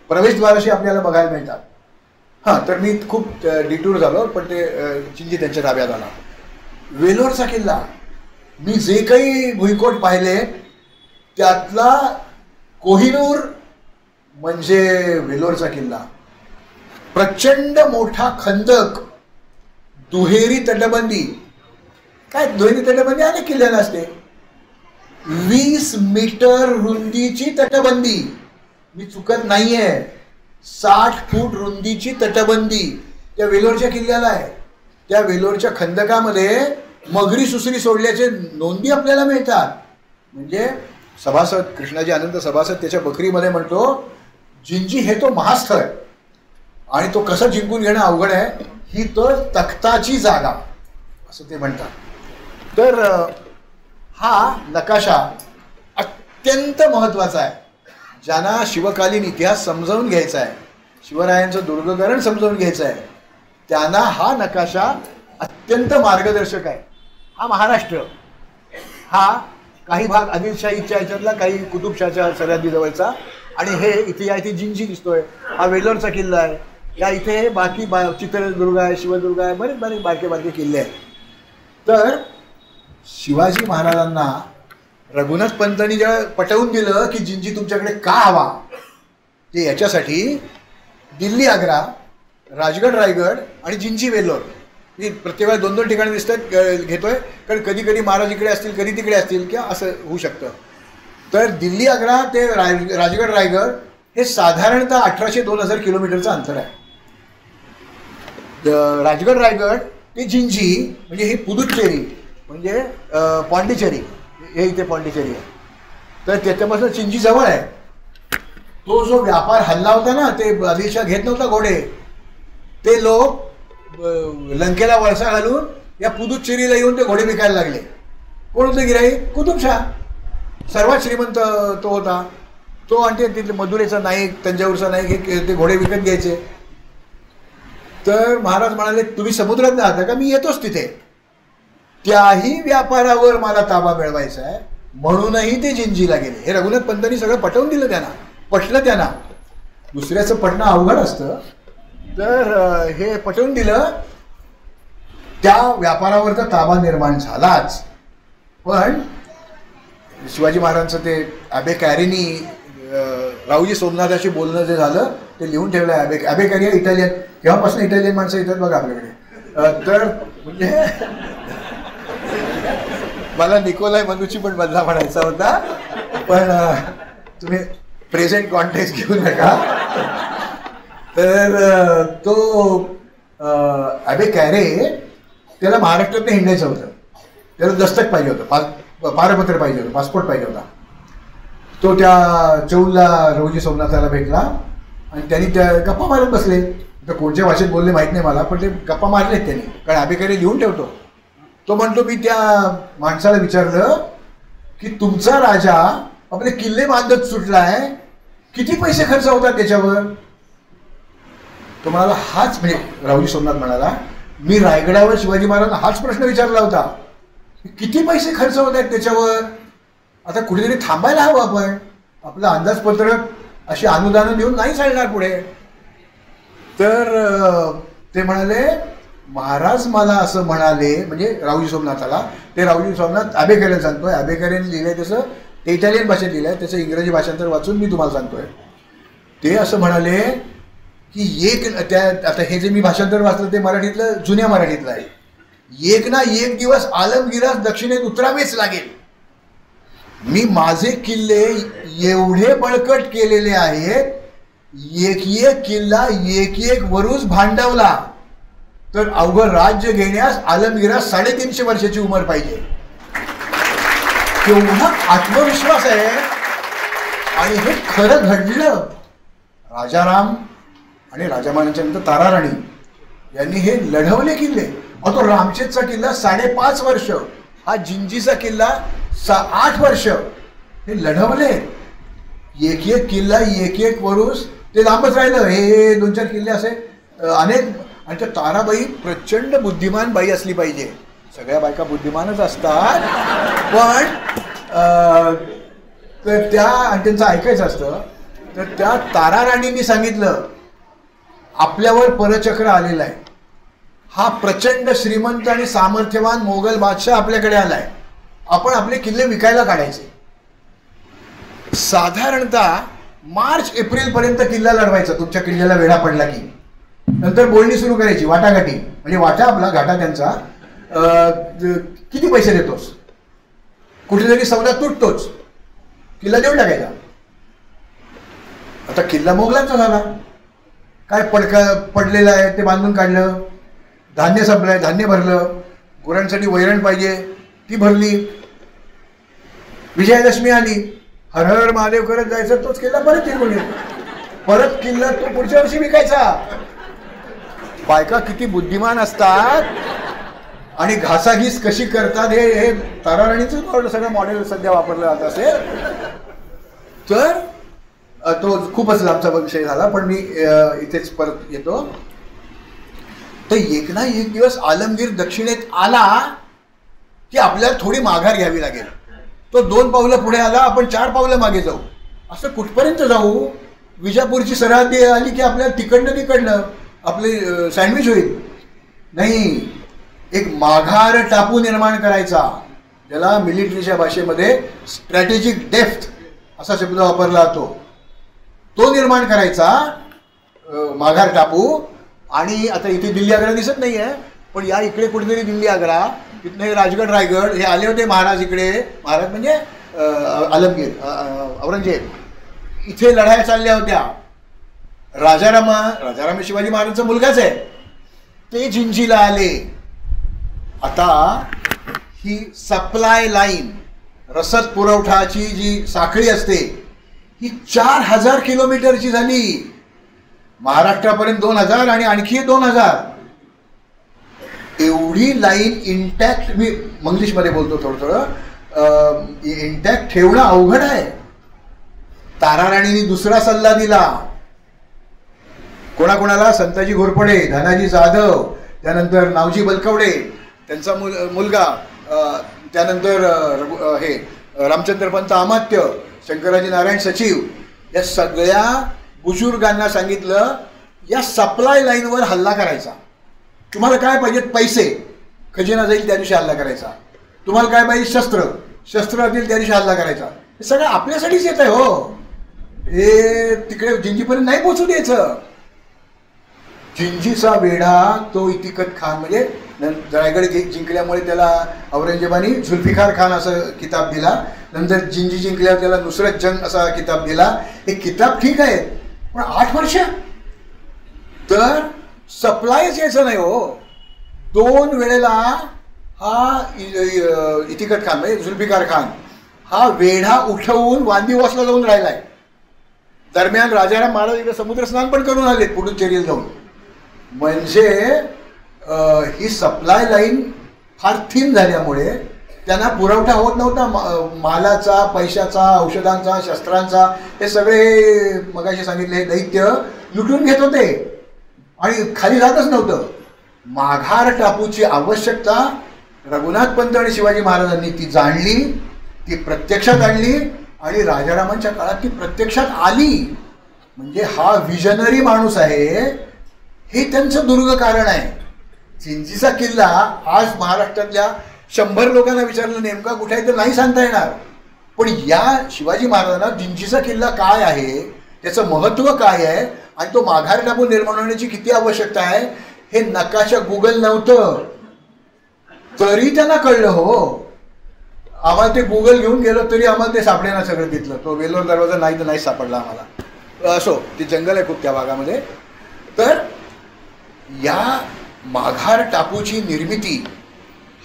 प्रवेशद्वाराशी आपल्याला बघायला मिळतात. हां, तर मी खूप डिटूर झालो, पण ते जिंजी त्यांच्या ताब्यात आला. वेलोरचा किल्ला मी जे काही भुईकोट पाहिले त्यातला कोहिनूर म्हणजे वेलोरचा किल्ला. प्रचंड मोठा खंदक, दुहेरी तटबंदी. काय दुहेरी तटबंदी अनेक किल्ल्याला असते. 20 मीटर रुंदीची तटबंदी, मी चुकत नाहीये. 60 फूट रुंदीची तटबंदी त्या वेलोरच्या किल्ल्याला आहे. त्या वेलोरच्या खंदकामध्ये मगरी सुसरी सोडल्याचे नोंदी आपल्याला मिळतात. म्हणजे सभासद कृष्णाजी आनंद सभासद त्याच्या बकरीमध्ये म्हणतो, जिंजी हे तो महास्थळ आणि तो कसं जिंकून घेणं अवघड आहे, ही तर तख्ताची जागा असं ते म्हणतात. तर हा नकाशा अत्यंत महत्त्वाचा आहे. ज्यांना शिवकालीन इतिहास समजावून घ्यायचा आहे, शिवरायांचं दुर्गकरण समजावून घ्यायचं आहे, त्यांना हा नकाशा अत्यंत मार्गदर्शक आहे. हा महाराष्ट्र, हा काही भाग आदिलशाहीच्या ह्याच्यातला, काही कुतुबशाहच्या सरहद्दीजवळचा, आणि हे इथे या इथे जिंजी दिसतोय, हा वेलोरचा किल्ला आहे. या इथे बाकी चित्रदुर्ग आहे, शिवदुर्ग आहे, बरेच बरेच बारके बारके किल्ले आहेत. तर शिवाजी महाराजांना रघुनाथ पंतांनी जेव्हा पटवून दिलं की जिंजी तुमच्याकडे का हवा, ते याच्यासाठी दिल्ली आग्रा, राजगड रायगड आणि जिंजी वेल्लोर ही प्रत्येक वेळा 2-2 ठिकाणी दिसतात घेतोय, कारण कधी कधी महाराज इकडे असतील, कधी तिकडे असतील, किंवा असं होऊ शकतं. तर दिल्ली आग्रा ते राजगड रायगड हे साधारणतः 1800-2000 किलोमीटरचं अंतर आहे. राजगड रायगड ते जिंजी म्हणजे ही पुदुच्चेरी म्हणजे पॉंडिचेरी, हे इथे पॉंडिचेरी आहे. तर त्याच्यापासून जिंजी जवळ आहे. तो जो व्यापार हल्ला होता ना, ते आदिलशाह घेत नव्हता घोडे, ते लोक लंकेला वळसा घालून या पुदुच्चेरीला येऊन ते घोडे विकायला लागले. कोण होते गिराईक? कुतुबशाह, सर्वात श्रीमंत तो होता. तो आणि तिथले मदुरेचा नाईक, तंजावरचा नाईक हे ते घोडे विकत घ्यायचे. तर महाराज म्हणाले, तुम्ही समुद्रात जाता का? मी येतोच तिथे. त्याही व्यापारावर मला ताबा मिळवायचा आहे, म्हणूनही ते जिंजीला गेले. हे रघुनाथ पंतांनी सगळं पटवून दिलं त्यांना, पटलं त्यांना. दुसऱ्याचं पटणं अवघड असतं, तर हे पटवून दिलं. त्या व्यापारावरचा ताबा निर्माण झालाच. पण शिवाजी महाराजांचं ते ॲबे कॅरीनी राऊजी सोमनाथाशी बोलणं जे झालं ते लिहून ठेवलं आहे. ॲबे कॅरी इटालियन, केव्हापासून इटालियन माणसं येतात बघा आपल्याकडे. तर म्हणजे मला निकोलाय मनुची पण बदला म्हणायचा होता, पण तुम्ही प्रेझेंट कॉन्टेक्स्ट घेऊ नका. तर तो ॲबे कॅरे त्याला महाराष्ट्रात हिंडायचं होतं. त्याला दस्तक पाहिजे होतं, पारपत्र पाहिजे होतं, पासपोर्ट पाहिजे होता. तो त्या चौलला राऊजी सोमनाथाला भेटला आणि त्यांनी त्या गप्पा मारत बसले. तर कोणत्या भाषेत बोलले माहीत नाही मला, पण ते गप्पा मारलेत त्यांनी, कारण ॲबे कॅरे लिहून ठेवतो. तो म्हणतो, मी त्या माणसाला विचारलं की तुमचा राजा आपले किल्ले बांधत सुटलाय, किती पैसे खर्च होतात त्याच्यावर? तो म्हणाला, हाच म्हणजे राऊजी सोमनाथ म्हणाला, मी रायगडावर शिवाजी महाराजांना हाच प्रश्न विचारला होता, किती पैसे खर्च होत आहेत त्याच्यावर? आता कुठेतरी थांबायला हवं आपण, आपलं अंदाजपत्रक अशी अनुदानं देऊन नाही चालणार पुढे. तर ते म्हणाले, महाराज मला असं म्हणाले, म्हणजे राऊजी सोमनाथाला, ते राऊजी सोमनाथ ॲबे कॅरेला सांगतोय. ॲबे कॅरेने लिहिलंय तसं, ते इटालियन भाषेत लिहिलंय, त्याचं इंग्रजी भाषांतर वाचून मी तुम्हाला सांगतोय. ते असं म्हणाले की आता हे जे मी भाषांतर वाचलं ते मराठीतलं, जुन्या मराठीतलं आहे. एक ना एक दिवस आलमगिरास दक्षिणेत उतरावेच लागेल. मी माझे किल्ले एवढे बळकट केलेले आहेत, एक एक किल्ला एक एक वरूस भांडवला तर अवघड राज्य घेण्यास आलमगिरास 350 वर्षाची उमर पाहिजे. केवढा आत्मविश्वास आहे. आणि हे खरं घडलं. राजाराम आणि राजा महाराजांच्या नंतर ताराराणी यांनी हे लढवले किल्ले. तो रामशेजचा किल्ला 5.5 वर्ष, हा जिंजीचा किल्ला 8 वर्ष हे लढवले. एक एक किल्ला एक एक वरूस ते लांबच राहिलं. हे 2-4 किल्ले असे अनेक. आणि त्या ताराबाई प्रचंड बुद्धिमान बाई असली पाहिजे. सगळ्या बायका बुद्धिमानच असतात, पण तर त्या आणि त्यांचं ऐकायचं असतं. तर त्या ताराराणींनी सांगितलं, आपल्यावर परचक्र आलेला आहे. हा प्रचंड श्रीमंत आणि सामर्थ्यवान मोगल बादशाह आपल्याकडे आलाय. आपण आपले किल्ले विकायला काढायचे. साधारणतः मार्च एप्रिल पर्यंत किल्ला लढवायचा तुमच्या किल्ल्याला वेढा पडला की. नंतर बोलणी सुरू करायची, वाटाघाटी. म्हणजे वाटा आपला घाटा त्यांचा, किती पैसे देतोस, कुठेतरी सौदा तुटतोच, किल्ला देऊन टाकायचा. आता किल्ला मोगलांचा झाला. काय पडलेलं आहे ते बांधून काढलं, धान्य संपलंय धान्य भरलं, गुरांसाठी वैरण पाहिजे ती भरली, विजयादशमी आली, हर हर महादेव करत जायचं, तोच किल्ला परत जिंकून परत किल्ला तो पुढच्या वर्षी विकायचा. बायका किती बुद्धिमान असतात आणि घासाघीस कशी करतात हे ताराराणीच सगळं मॉडेल सध्या वापरलं जात असेल. तर तो खूपच लांबचा विषय झाला, पण मी इथेच परत येतो. तर एक ना एक दिवस आलमगीर दक्षिणेत आला की आपल्याला थोडी माघार घ्यावी लागेल. तो 2 पावलं पुढे आला, आपण 4 पावलं मागे जाऊ. असं कुठपर्यंत जाऊ? विजापूरची सरहद आली की आपल्याला तिकडनं आपले सँडविच होईल. नाही, एक माघार टापू निर्माण करायचा, ज्याला मिलिटरीच्या भाषेमध्ये स्ट्रॅटेजिक डेफ्थ असा शब्द वापरला जातो. तो निर्माण करायचा माघार टापू. आणि आता इथे दिल्ली आग्रा दिसत नाही आहे, पण या इकडे कुठेतरी दिल्ली आग्रा, तिथनं हे राजगड रायगड हे आले होते महाराज इकडे. महाराज म्हणजे आलमगीर औरंगजेब. इथे लढाया चालल्या होत्या. राजाराम शिवाजी महाराजांचा मुलगाच आहे, ते जिंजीला आले. आता ही सप्लाय लाईन, रसद पुरवठाची जी साखळी असते, ही 4000 किलोमीटरची झाली. महाराष्ट्रापर्यंत 2000 आणि आणखी 2000. एवढी लाईन इंटॅक्ट, मी मंग्लिशमध्ये बोलतो थोडं इंटॅक्ट ठेवणं अवघड आहे. ताराराणींनी दुसरा सल्ला दिला. कोणाकोणाला? संताजी घोरपडे, धनाजी जाधव, त्यानंतर नावजी बलकवडे त्यांचा मुलगा, त्यानंतर हे रामचंद्र पंत अमात्य, शंकराजी नारायण सचिव, या सगळ्या बुजुर्गांना सांगितलं या सप्लाय लाईनवर हल्ला करायचा. तुम्हाला काय पाहिजेत? पैसे, खजिना जाईल त्या दिवशी हल्ला करायचा. तुम्हाला काय पाहिजे? शस्त्र असतील त्या दिवशी हल्ला करायचा. हे सगळं आपल्यासाठीच येत आहे हो. हे तिकडे जिंजीपर्यंत नाही पोहोचू द्यायचं. जिंजीचा वेढा तो इतिकत खान, म्हणजे रायगड जिंकल्यामुळे त्याला औरंगजेबाने झुल्फिकार खान असं किताब दिला. नंतर जिंजी जिंकल्यावर त्याला नुसरत जंग असा किताब दिला. हे किताब ठीक आहे, पण 8 वर्ष तर सप्लायच यायचं नाही हो. 2 वेळेला हा इतिकत खान म्हणजे झुल्फिकार खान हा वेढा उठवून वांदिवसला जाऊन राहिलाय. दरम्यान राजाराम महाराज इकडे समुद्र स्नान पण करून आले पुडुचेरीला जाऊन. म्हणजे ही सप्लाय लाईन फार थिन झाल्यामुळे त्यांना पुरवठा होत नव्हता मालाचा, पैशाचा, औषधांचा, शस्त्रांचा. हे सगळे मगाशी सांगितले हे दैत्य लुटून घेत होते आणि खाली जातच नव्हतं. माघार टापूची आवश्यकता रघुनाथ पंत आणि शिवाजी महाराजांनी ती जाणली, ती प्रत्यक्षात आणली आणि राजारामांच्या काळात ती प्रत्यक्षात आली. म्हणजे हा विजनरी माणूस आहे, हे त्यांचं दुर्ग कारण आहे. जिंजीचा किल्ला आज महाराष्ट्रातल्या 100 लोकांना विचारलं नेमका कुठे आहे तर नाही सांगता येणार. पण या शिवाजी महाराजांना जिंजीचा किल्ला काय आहे, त्याचं महत्त्व काय आहे आणि तो माघार टापू निर्माण होण्याची किती आवश्यकता आहे हे नकाशा गुगल नव्हतं, तरी त्यांना कळलं हो. आम्हाला ते गुगल घेऊन गेलो तरी आम्हाला ते सापडेना सगळं तिथलं. तो वेलोर दरवाजा नाही तर नाही सापडला आम्हाला. असो, ते जंगल आहे खूप त्या भागामध्ये. तर या माघार टापूची निर्मिती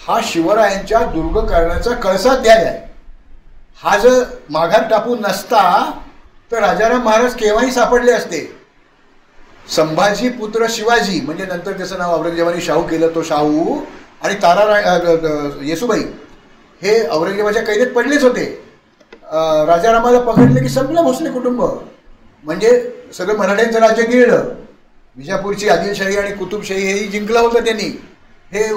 हा शिवरायांच्या दुर्ग करण्याचा कळसा द्याय आहे. हा जर माघार टापू नसता तर राजाराम महाराज केव्हाही सापडले असते. संभाजी पुत्र शिवाजी म्हणजे नंतर त्याचं नाव औरंगजेबाने शाहू केलं, तो शाहू आणि येसुबाई हे औरंगजेबाच्या कैदेत पडलेच होते. राजारामाला पकडले की संपलं भोसले कुटुंब, म्हणजे सगळं मराठ्यांचं राज्य गिळलं. विजापूरची आदिलशाही आणि कुतुबशाही हेही जिंकलं होतं त्यांनी. हे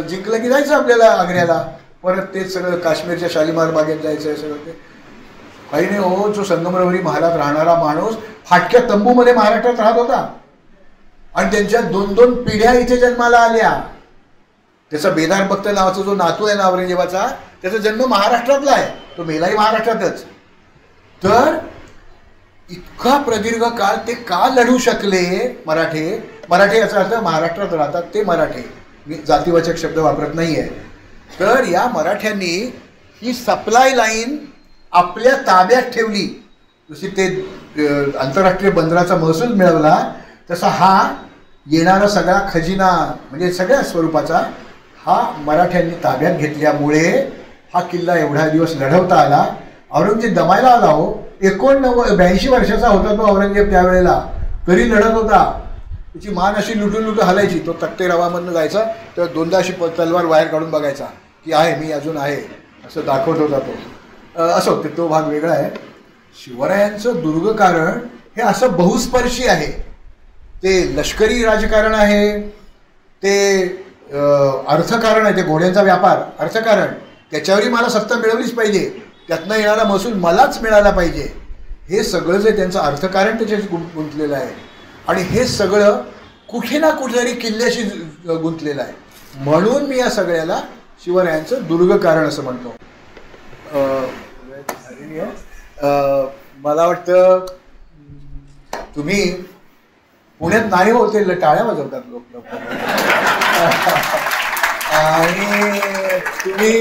जिंकलं की जायचं आपल्याला आग्र्याला, परत तेच सगळं काश्मीरच्या शालिमार बागेत जायचं सगळं. ते काही नाही हो. जो संगमरवरी महालात राहणारा माणूस फाटक्या तंबूमध्ये महाराष्ट्रात राहत होता आणि त्यांच्या 2-2 पिढ्या इथे जन्माला आल्या. त्याचा बेदार भक्त नावाचा जो नातू आहे ना औरंगजेबाचा, त्याचा जन्म महाराष्ट्रातला आहे, तो मेलाही महाराष्ट्रातच. तर इतका प्रदीर्घ काळ ते का लढू शकले मराठे याचा अर्थ महाराष्ट्रात राहतात ते मराठे, मी जातीवाचक शब्द वापरत नाही आहे. तर या मराठ्यांनी ही सप्लाय लाईन आपल्या ताब्यात ठेवली. जशी ते आंतरराष्ट्रीय बंदराचा महसूल मिळवला तसा हा येणारा सगळा खजिना म्हणजे सगळ्या स्वरूपाचा हा मराठ्यांनी ताब्यात घेतल्यामुळे हा किल्ला एवढा दिवस लढवता आला. औरंगजेब दमायला आला हो. 82 वर्षाचा होता तो औरंगजेब त्यावेळेला, तरी लढत होता. त्याची मान अशी लुटून हलायची. तो तख्ते रवामधनं जायचा तर दोनदा अशी तलवार बाहेर काढून बघायचा की आहे मी अजून आहे असं दाखवत होता तो. असं होतं, तो भाग वेगळा आहे. शिवरायांचं दुर्गकारण हे असं बहुस्पर्शी आहे. ते लष्करी राजकारण आहे, ते अर्थकारण आहे, ते घोड्यांचा व्यापार अर्थकारण, त्याच्यावरही मला सत्ता मिळवलीच पाहिजे, त्यातनं येणारा महसूल मलाच मिळाला पाहिजे, हे सगळं जे त्यांचं अर्थकारण त्याच्याशी गुंतलेलं आहे. आणि हे सगळं कुठे ना कुठेतरी किल्ल्याशी गुंतलेलं आहे. म्हणून मी या सगळ्याला शिवरायांचं दुर्गकारण असं म्हणतो. मला वाटतं तुम्ही पुण्यात नाही होते टाळ्या वाजवतात लोक आणि तुम्ही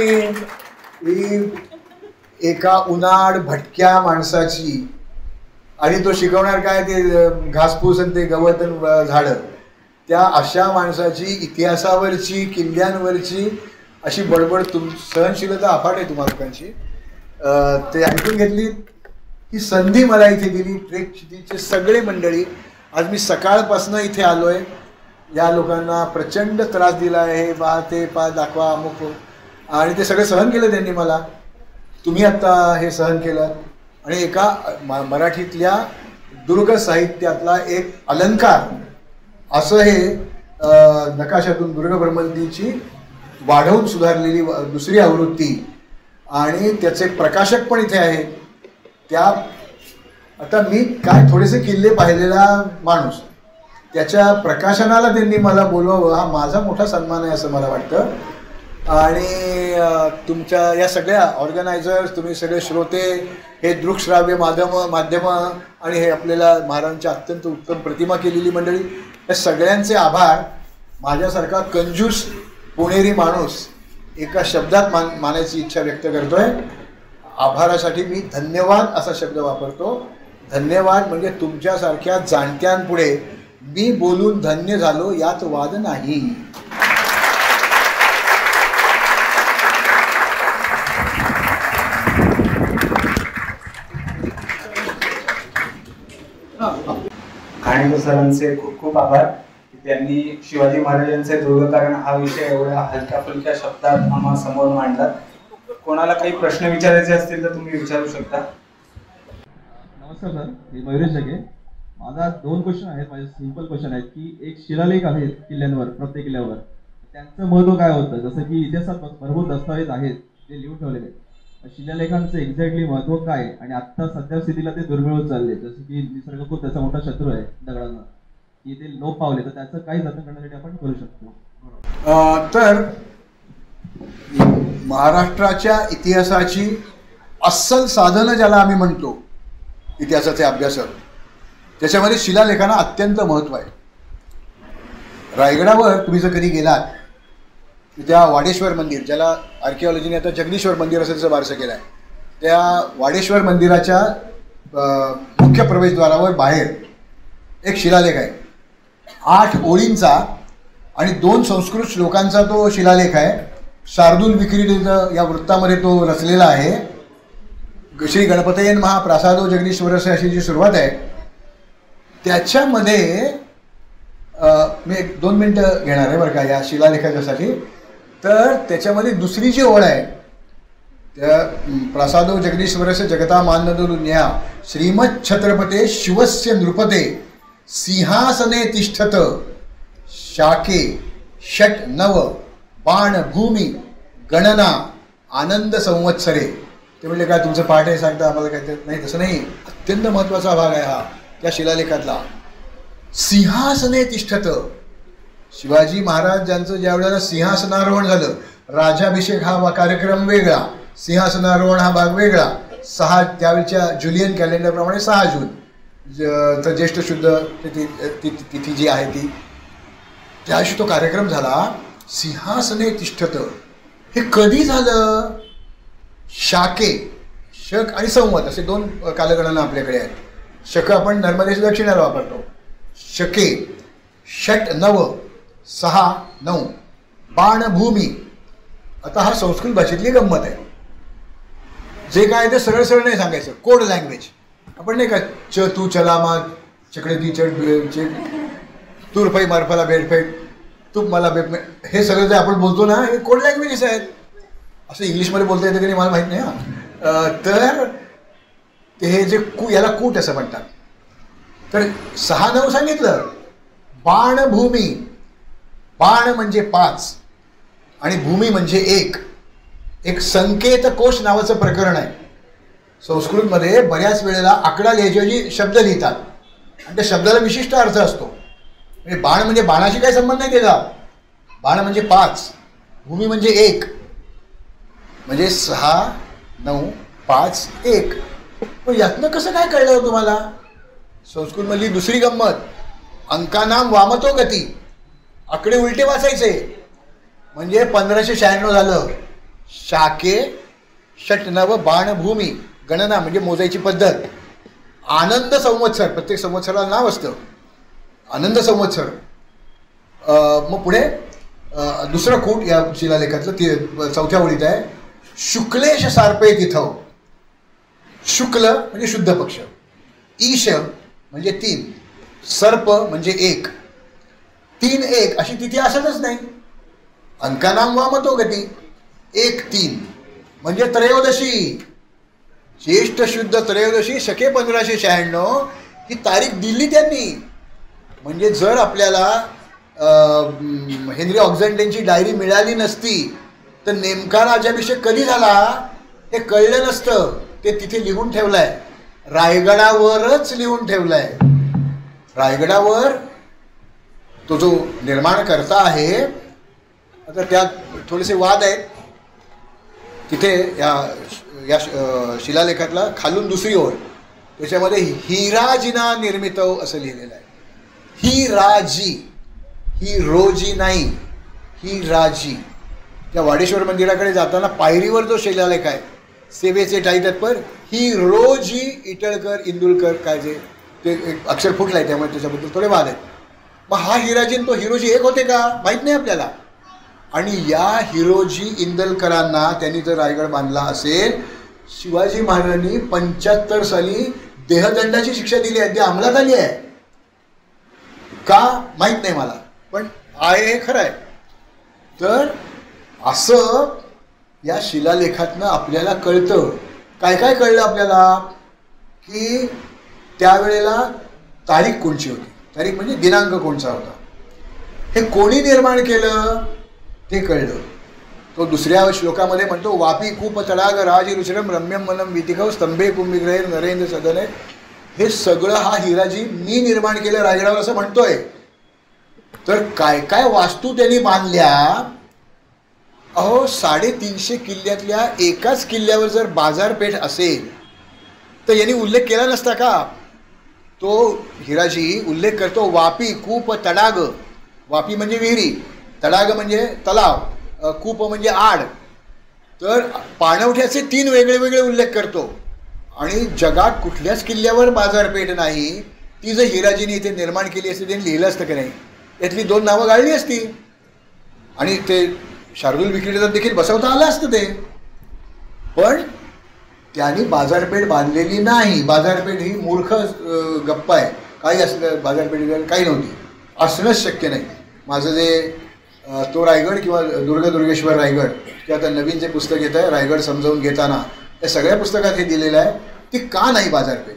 एका उन्हाळ भटक्या माणसाची आणि तो शिकवणार काय ते घासपूस आणि ते गवत झाडं, त्या अशा माणसाची इतिहासावरची किल्ल्यांवरची अशी बडबड सहनशीलता अफाट आहे तुम्हा लोकांची. ते ऐकून घेतली ही संधी मला इथे दिली. ट्रेक सिटीचे सगळे मंडळी, आज मी सकाळपासून इथे आलो आहे. या लोकांना प्रचंड त्रास दिला आहे, बा ते पा दाखवा अमुक, आणि ते सगळं सहन केलं त्यांनी मला. तुम्ही आत्ता हे सहन केलं. आणि एका मराठीतल्या दुर्ग साहित्यातला एक अलंकार असं हे नकाशातून दुर्ग भ्रमंतीची वाढवून सुधारलेली दुसरी आवृत्ती, आणि त्याचे प्रकाशक पण इथे आहे. त्या आता मी काय थोडेसे किल्ले पाहिलेला माणूस, त्याच्या प्रकाशनाला त्यांनी मला बोलवावं हा माझा मोठा सन्मान आहे असं मला वाटतं. आणि तुमच्या या सगळ्या ऑर्गनायझर्स, तुम्ही सगळे श्रोते, हे दृकश्राव्य माध्यमं आणि हे आपल्याला महाराजांच्या अत्यंत उत्तम प्रतिमा केलेली मंडळी, या सगळ्यांचे आभार. माझ्यासारखा कंजूस पुणेरी माणूस एका शब्दात मानायची इच्छा व्यक्त करतोय. आभारासाठी मी धन्यवाद असा शब्द वापरतो. धन्यवाद म्हणजे तुमच्यासारख्या जाणत्यांपुढे मी बोलून धन्य झालो यात वाद नाही.
घाणेकर सरांचे खूप खूप आभार की त्यांनी शिवाजी महाराजांचे दुर्गकारण हा विषय एवढ्या हलक्या फुलक्या शब्दात आम्हा समोर मांडला. कोणाला काही प्रश्न विचारायचे असतील तर तुम्ही विचारू शकता.
नमस्कार सर, मी मयुरेश जगे. माझा 2 क्वेश्चन आहेत, माझे सिंपल क्वेश्चन आहेत की एक शिलालेख आहेत किल्ल्यांवर, प्रत्येक किल्ल्यावर, त्यांचं महत्त्व काय होतं? जसं की इतिहासात भरपूर दस्तावेज आहेत ते लिहून ठेवलेले आहेत, शिलालेखांचं एक्झॅक्टली महत्त्व काय, आणि आत्ता सध्या स्थितीला ते दुर्मिळ होत चालले. जसं की निसर्ग खूप त्याचा मोठा शत्रू आहे दगडांना, की ते लोप पावले, तर त्याचं काही जतन करण्यासाठी आपण करू शकतो.
तर महाराष्ट्राच्या इतिहासाची अस्सल साधनं ज्याला आम्ही म्हणतो, इतिहासाचे अभ्यासक, त्याच्यामध्ये शिलालेखांना अत्यंत महत्त्व आहे. रायगडावर तुम्ही जर कधी गेलात, त्या वाडेश्वर मंदिर, ज्याला आर्किओलॉजीने आता जगदीश्वर मंदिर असं त्याचं बारसं केलं आहे, त्या वाडेश्वर मंदिराच्या मुख्य प्रवेशद्वारावर बाहेर एक शिलालेख आहे 8 ओळींचा, आणि 2 संस्कृत श्लोकांचा तो शिलालेख आहे. शार्दूल विक्रीड या वृत्तामध्ये तो रचलेला आहे. श्री गणपतयेन महाप्रसादो जगदीश्वरस्य अशी जी सुरुवात आहे, त्याच्यामध्ये मी 2 मिनटं घेणार आहे बरं का या शिलालेखाच्यासाठी. तर त्याच्यामध्ये दुसरी जी ओळ आहे, त्या प्रसादो जगदीश्वरस्य जगता मानदुन्या श्रीमत् छत्रपते शिवस्य नृपते सिंहासने तिष्ठत शाके षट नव बाण भूमी गणना आनंद संवत्सरे. ते म्हणजे काय तुमचं पाठ आहे सांगता आम्हाला काय? नाही, तसं नाही. अत्यंत महत्त्वाचा भाग आहे हा त्या शिलालेखातला. सिंहासने तिष्ठत, शिवाजी महाराज ज्यांचं ज्या वेळेला सिंहासनारोहण झालं राज्याभिषेक हा कार्यक्रम वेगळा, सिंहासनारोहण हा भाग वेगळा. 6 त्यावेळच्या जुलियन कॅलेंडरप्रमाणे 6 जून तर ज्येष्ठ शुद्ध तिथी जी आहे ती त्या दिवशी तो कार्यक्रम झाला. सिंहासने तिष्ठत हे कधी झालं? शाके, शक आणि संवत असे 2 कालगणना आपल्याकडे आहेत. शक आपण नर्मदेच्या दक्षिणेला वापरतो. शके, षट 9, 6 9, बाणभूमी. आता हा संस्कृत भाषेतली गंमत आहे. जे काय ते सरळ सरळ नाही सांगायचं, कोड लँग्वेज. आपण नाही का च तू चला मा चकडे ती चढ तुरफाई मारफाला भेटफेट तूप मला भेट, हे सगळं जे आपण बोलतो ना हे कोड लँग्वेजेस आहेत. असं इंग्लिशमध्ये बोलता येतं की नाही मला माहीत नाही हा. तर हे जे याला कूट असं म्हणतात. तर 6 9 सांगितलं. बाणभूमी, बाण म्हणजे 5 आणि भूमी म्हणजे 1. एक संकेत कोश नावाचं प्रकरण आहे. संस्कृतमध्ये बऱ्याच वेळेला आकडा लिहायची शब्द लिहितात आणि त्या शब्दाला विशिष्ट अर्थ असतो. म्हणजे बाण म्हणजे बाणाशी काही संबंध नाही त्याचा. बाण म्हणजे 5, भूमी म्हणजे 1, म्हणजे 6 9 5 1. पण यातनं कसं काय कळलं तुम्हाला? संस्कृतमधली दुसरी गंमत, अंकानाम वामतो गती, आकडे उलटे वाचायचे. म्हणजे 1596 झालं. शाके, षट 9, बाणभूमी, गणना म्हणजे मोजायची पद्धत. आनंद संवत्सर, प्रत्येक संवत्सराला नाव असतं, आनंद संवत्सर. मग पुढे दुसरं कूट या शिलालेखातलं 4थ्या ओळीत आहे. शुक्लेश सार्पे तिथव. शुक्ल म्हणजे शुद्ध पक्ष, ईश म्हणजे 3, सर्प म्हणजे 1, 3 1 अशी तिथी असतच नाही. अंकानाम वामतो गती 1 3 म्हणजे त्रयोदशी, ज्येष्ठ शुद्ध त्रयोदशी शके 1596 ही तारीख दिली त्यांनी. म्हणजे जर आपल्याला हेनरी ऑक्झंडेंची डायरी मिळाली नसती तर नेमका राज्याभिषेक कधी झाला हे कळलं नसतं. ते तिथे लिहून ठेवलंय, रायगडावरच लिहून ठेवलंय. रायगडावर तो जो निर्माण करता आहे, आता त्यात थोडेसे वाद आहेत. तिथे या शिलालेखातला खालून दुसरी ओळ त्याच्यामध्ये हिराजीना निर्मित असं लिहिलेलं आहे. हिराजी, ही रोजी नाही, ही राजी. त्या वाडेश्वर मंदिराकडे जाताना पायरीवर जो शिलालेख आहे, सेवेचे टाई तत्पर, ही रोजी इटळकर इंदुलकर, काय जे ते एक अक्षर फुटलं आहे त्यामुळे त्याच्याबद्दल थोडे वाद आहेत. मग हा हिराजी आणि तो हिरोजी एक होते का माहीत नाही आपल्याला. आणि या हिरोजी इंदलकरांना त्यांनी जर रायगड बांधला असेल, शिवाजी महाराजांनी 75 साली देहदंडाची शिक्षा दिली आहे, ती अंमलात आली आहे का माहीत नाही मला, पण आहे हे खरं आहे. तर असं या शिलालेखातनं आपल्याला कळतं. काय काय कळलं आपल्याला? की त्यावेळेला तारीख कोणची होती, तारीख म्हणजे दिनांक कोणचा होता, हे कोणी निर्माण केलं ते कळलं. तो दुसऱ्या श्लोकामध्ये म्हणतो, वापी कूप तडाग राज रुचिरम रम्यम मनम वितिकव स्तंभे कुंभिग्रहे नरेंद्र सदने. हे सगळं हा हिराजी मी निर्माण केलं रायगडावर असं म्हणतोय. तर काय काय वास्तू त्यांनी बांधल्या. अहो 350 किल्ल्यातल्या एकाच किल्ल्यावर जर बाजारपेठ असेल तर यांनी उल्लेख केला नसता का? तो हिराजी उल्लेख करतो वापी कूप तडाग. वापी म्हणजे विहिरी, तडाग म्हणजे तलाव, कूप म्हणजे आड. तर पाणवठ्याचे 3 वेगळे वेगळे उल्लेख करतो. आणि जगात कुठल्याच किल्ल्यावर बाजारपेठ नाही. ती जर हिराजीने इथे निर्माण केली असती त्यांनी लिहिलं असतं की नाही, यातली 2 नावं गाळली असती आणि ते शार्दूल विक्रीला देखील बसवता आलं असतं ते. पण त्यांनी बाजारपेठ बांधलेली नाही. बाजारपेठ ही मूर्ख गप्पा आहे. काही असलं बाजारपेठ काही नव्हती, असणंच शक्य नाही. माझं जे तो रायगड किंवा दुर्गेश्वर रायगड किंवा आता नवीन जे पुस्तक येत आहे रायगड समजावून घेताना, त्या सगळ्या पुस्तकात हे दिलेलं आहे की का नाही बाजारपेठ.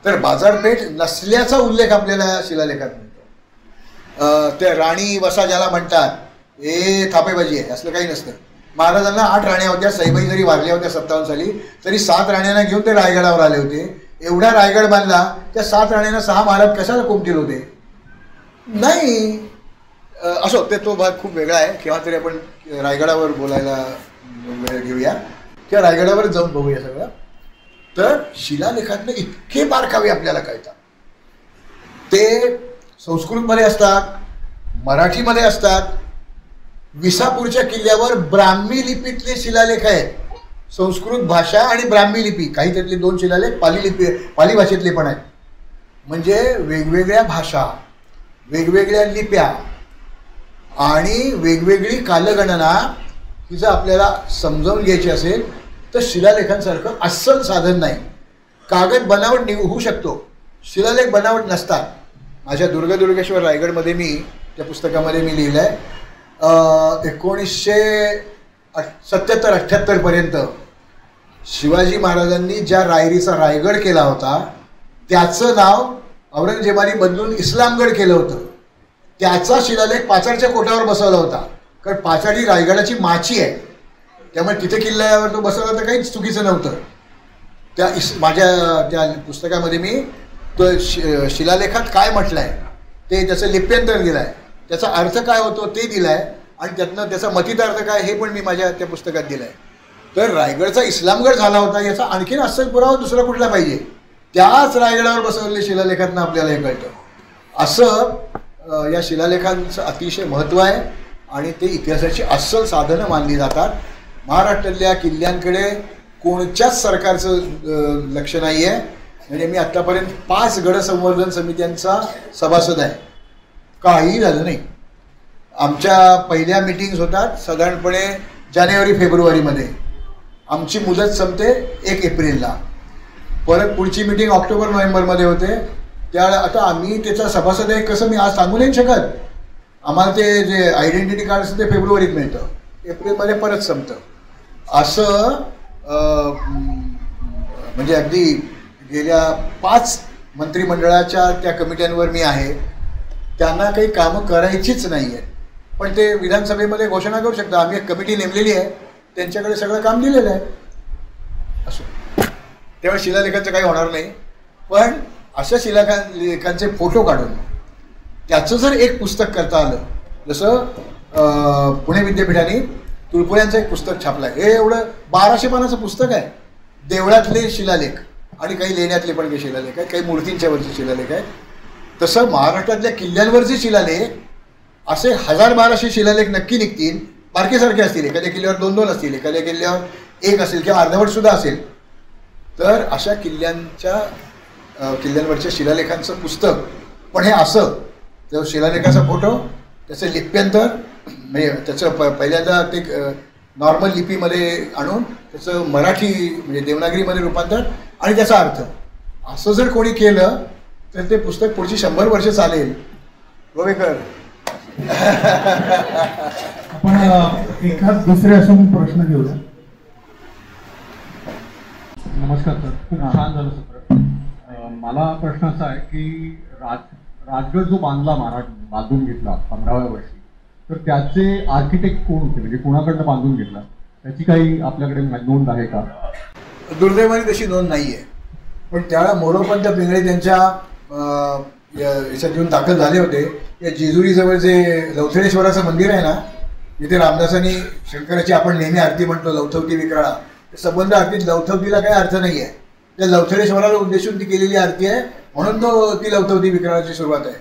तर बाजारपेठ नसल्याचा उल्लेख आपल्याला शिलालेखात मिळतो. त्या राणी वसा ज्याला म्हणतात हे थापेबाजी आहे, असलं काही नसतं. महाराजांना 8 राण्या होत्या. सईबाई जरी वारल्या होत्या 57 साली तरी 7 राण्यांना घेऊन ते रायगडावर आले होते. एवढा रायगड बांधला, त्या 7 राण्यांना 6 महाराज कशाला कोंबतील होते? नाही. असो, ते तो भाग खूप वेगळा आहे, केव्हा तरी आपण रायगडावर बोलायला वेळ घेऊया किंवा रायगडावर जाऊन बघूया सगळं. तर शिलालेखातनं इतके बारकावे आपल्याला कळतात. ते संस्कृतमध्ये असतात, मराठीमध्ये असतात. विसापूरच्या किल्ल्यावर ब्राह्मी लिपीतले शिलालेख आहेत. संस्कृत भाषा आणि ब्राह्मी लिपी, काही त्यातले 2 शिलालेख पाली भाषेतले पण आहेत. म्हणजे वेगवेगळ्या भाषा, वेगवेगळ्या लिप्या आणि वेगवेगळी कालगणना ही जर आपल्याला समजावून घ्यायची असेल तर शिलालेखांसारखं अस्सल साधन नाही. कागद बनावट होऊ शकतो, शिलालेख बनावट नसतात. माझ्या दुर्गेश्वर रायगडमध्ये मी त्या पुस्तकामध्ये मी लिहिलं आहे 1977-78 पर्यंत शिवाजी महाराजांनी ज्या रायरीचा रायगड केला होता त्याचं नाव औरंगजेबाने बदलून इस्लामगड केलं होतं. त्याचा शिलालेख पाचाडच्या कोटावर बसवला होता, कारण पाचाड ही रायगडाची माची आहे, त्यामुळे तिथे किल्ल्यावर तो बसवला तर काहीच चुकीचं नव्हतं. माझ्या त्या पुस्तकामध्ये मी तो शिलालेखात काय म्हटलं आहे ते त्याचं लिप्यंतर दिलं आहे, त्याचा अर्थ काय होतो ते दिलं आहे आणि त्यातनं त्याचा मतितार्थ काय हे पण मी माझ्या त्या पुस्तकात दिलं आहे. तर रायगडचा इस्लामगड झाला होता याचा आणखीन अस्सल पुरावा दुसरा कुठला पाहिजे? त्याच रायगडावर बसवलेल्या शिलालेखातनं आपल्याला हे कळतं. असं या शिलालेखांचं अतिशय महत्त्व आहे आणि ते इतिहासाची अस्सल साधनं मानली जातात. महाराष्ट्रातल्या किल्ल्यांकडे कोणत्याच सरकारचं लक्ष नाही आहे. म्हणजे मी आत्तापर्यंत 5 गड संवर्धन समित्यांचा सभासद आहे, काही झालं नाही. आमच्या पहिल्या मीटिंग्स होतात साधारणपणे जानेवारी-फेब्रुवारीमध्ये, आमची मुदत संपते 1 एप्रिलला. परत पुढची मीटिंग ऑक्टोबर-नोव्हेंबरमध्ये होते. त्यावेळेला आता आम्ही त्याचा सभासद आहे कसं मी आज सांगू नाही शकत. आम्हाला ते जे आयडेंटिटी कार्ड असतं ते फेब्रुवारीत मिळतं, एप्रिलमध्ये परत संपतं. असं म्हणजे अगदी गेल्या 5 मंत्रिमंडळाच्या त्या कमिट्यांवर मी आहे, त्यांना काही कामं करायचीच नाही आहेत, पण ते विधानसभेमध्ये घोषणा करू शकता आम्ही एक कमिटी नेमलेली आहे, त्यांच्याकडे सगळं काम दिलेलं आहे. असो, त्यामुळे शिलालेखांचं काही होणार नाही. पण अशा शिलालेखांचे फोटो काढून त्याचं जर एक पुस्तक करता आलं, जसं पुणे विद्यापीठाने तुळपुळ्यांचं एक पुस्तक छापलं आहे. हे एवढं 1200 पानाचं पुस्तक आहे. देवळातले शिलालेख आणि काही लेण्यातले पण काही शिलालेख आहेत, काही मूर्तींच्यावरचे शिलालेख आहेत. तसं महाराष्ट्रातल्या किल्ल्यांवरचे शिलालेख असे 1000-1200 शिलालेख नक्की निघतील. बारकेसारखे असतील, एखाद्या किल्ल्यावर 2-2 असतील, एखाद्या किल्ल्यावर 1 असेल किंवा अर्धवट सुद्धा असेल. तर अशा किल्ल्यांवरच्या शिलालेखांचं पुस्तक, पण हे असं तर शिलालेखाचा फोटो, त्याचं लिप्यंतर म्हणजे त्याचं पहिल्यांदा ते नॉर्मल लिपीमध्ये आणून त्याचं मराठी म्हणजे देवनागरीमध्ये रूपांतर आणि त्याचा अर्थ, असं जर कोणी केलं तर ते पुस्तक पुढची 100 वर्ष चालेल. गोवेकर
आपण एखाद दुसरे असून प्रश्न घेऊया.
नमस्कार सर, खूप छान झालं सत्र. मला प्रश्न असा आहे की राजगड जो बांधून घेतला 15व्या वर्षी, तर त्याचे आर्किटेक्ट कोण होते, म्हणजे कोणाकडनं बांधून घेतला त्याची काही आपल्याकडे नोंद आहे का?
दुर्दैवाने तशी नोंद नाही आहे, पण त्यावेळेला मोरोपंत पिंगळे त्यांच्या याच्यात येऊन दाखल झाले होते. या जेजुरीजवळ जे लवथळेश्वराचं मंदिर आहे ना, जिथे रामदासांनी शंकराची आपण नेहमी आरती म्हणतो लवथवती विक्राळा, संबंध आरतीत लवथवतीला काही अर्थ नाही आहे. त्या लवथळेश्वराला उद्देशून ती केलेली आरती आहे, म्हणून ती लवथवती विक्राळाची सुरुवात आहे.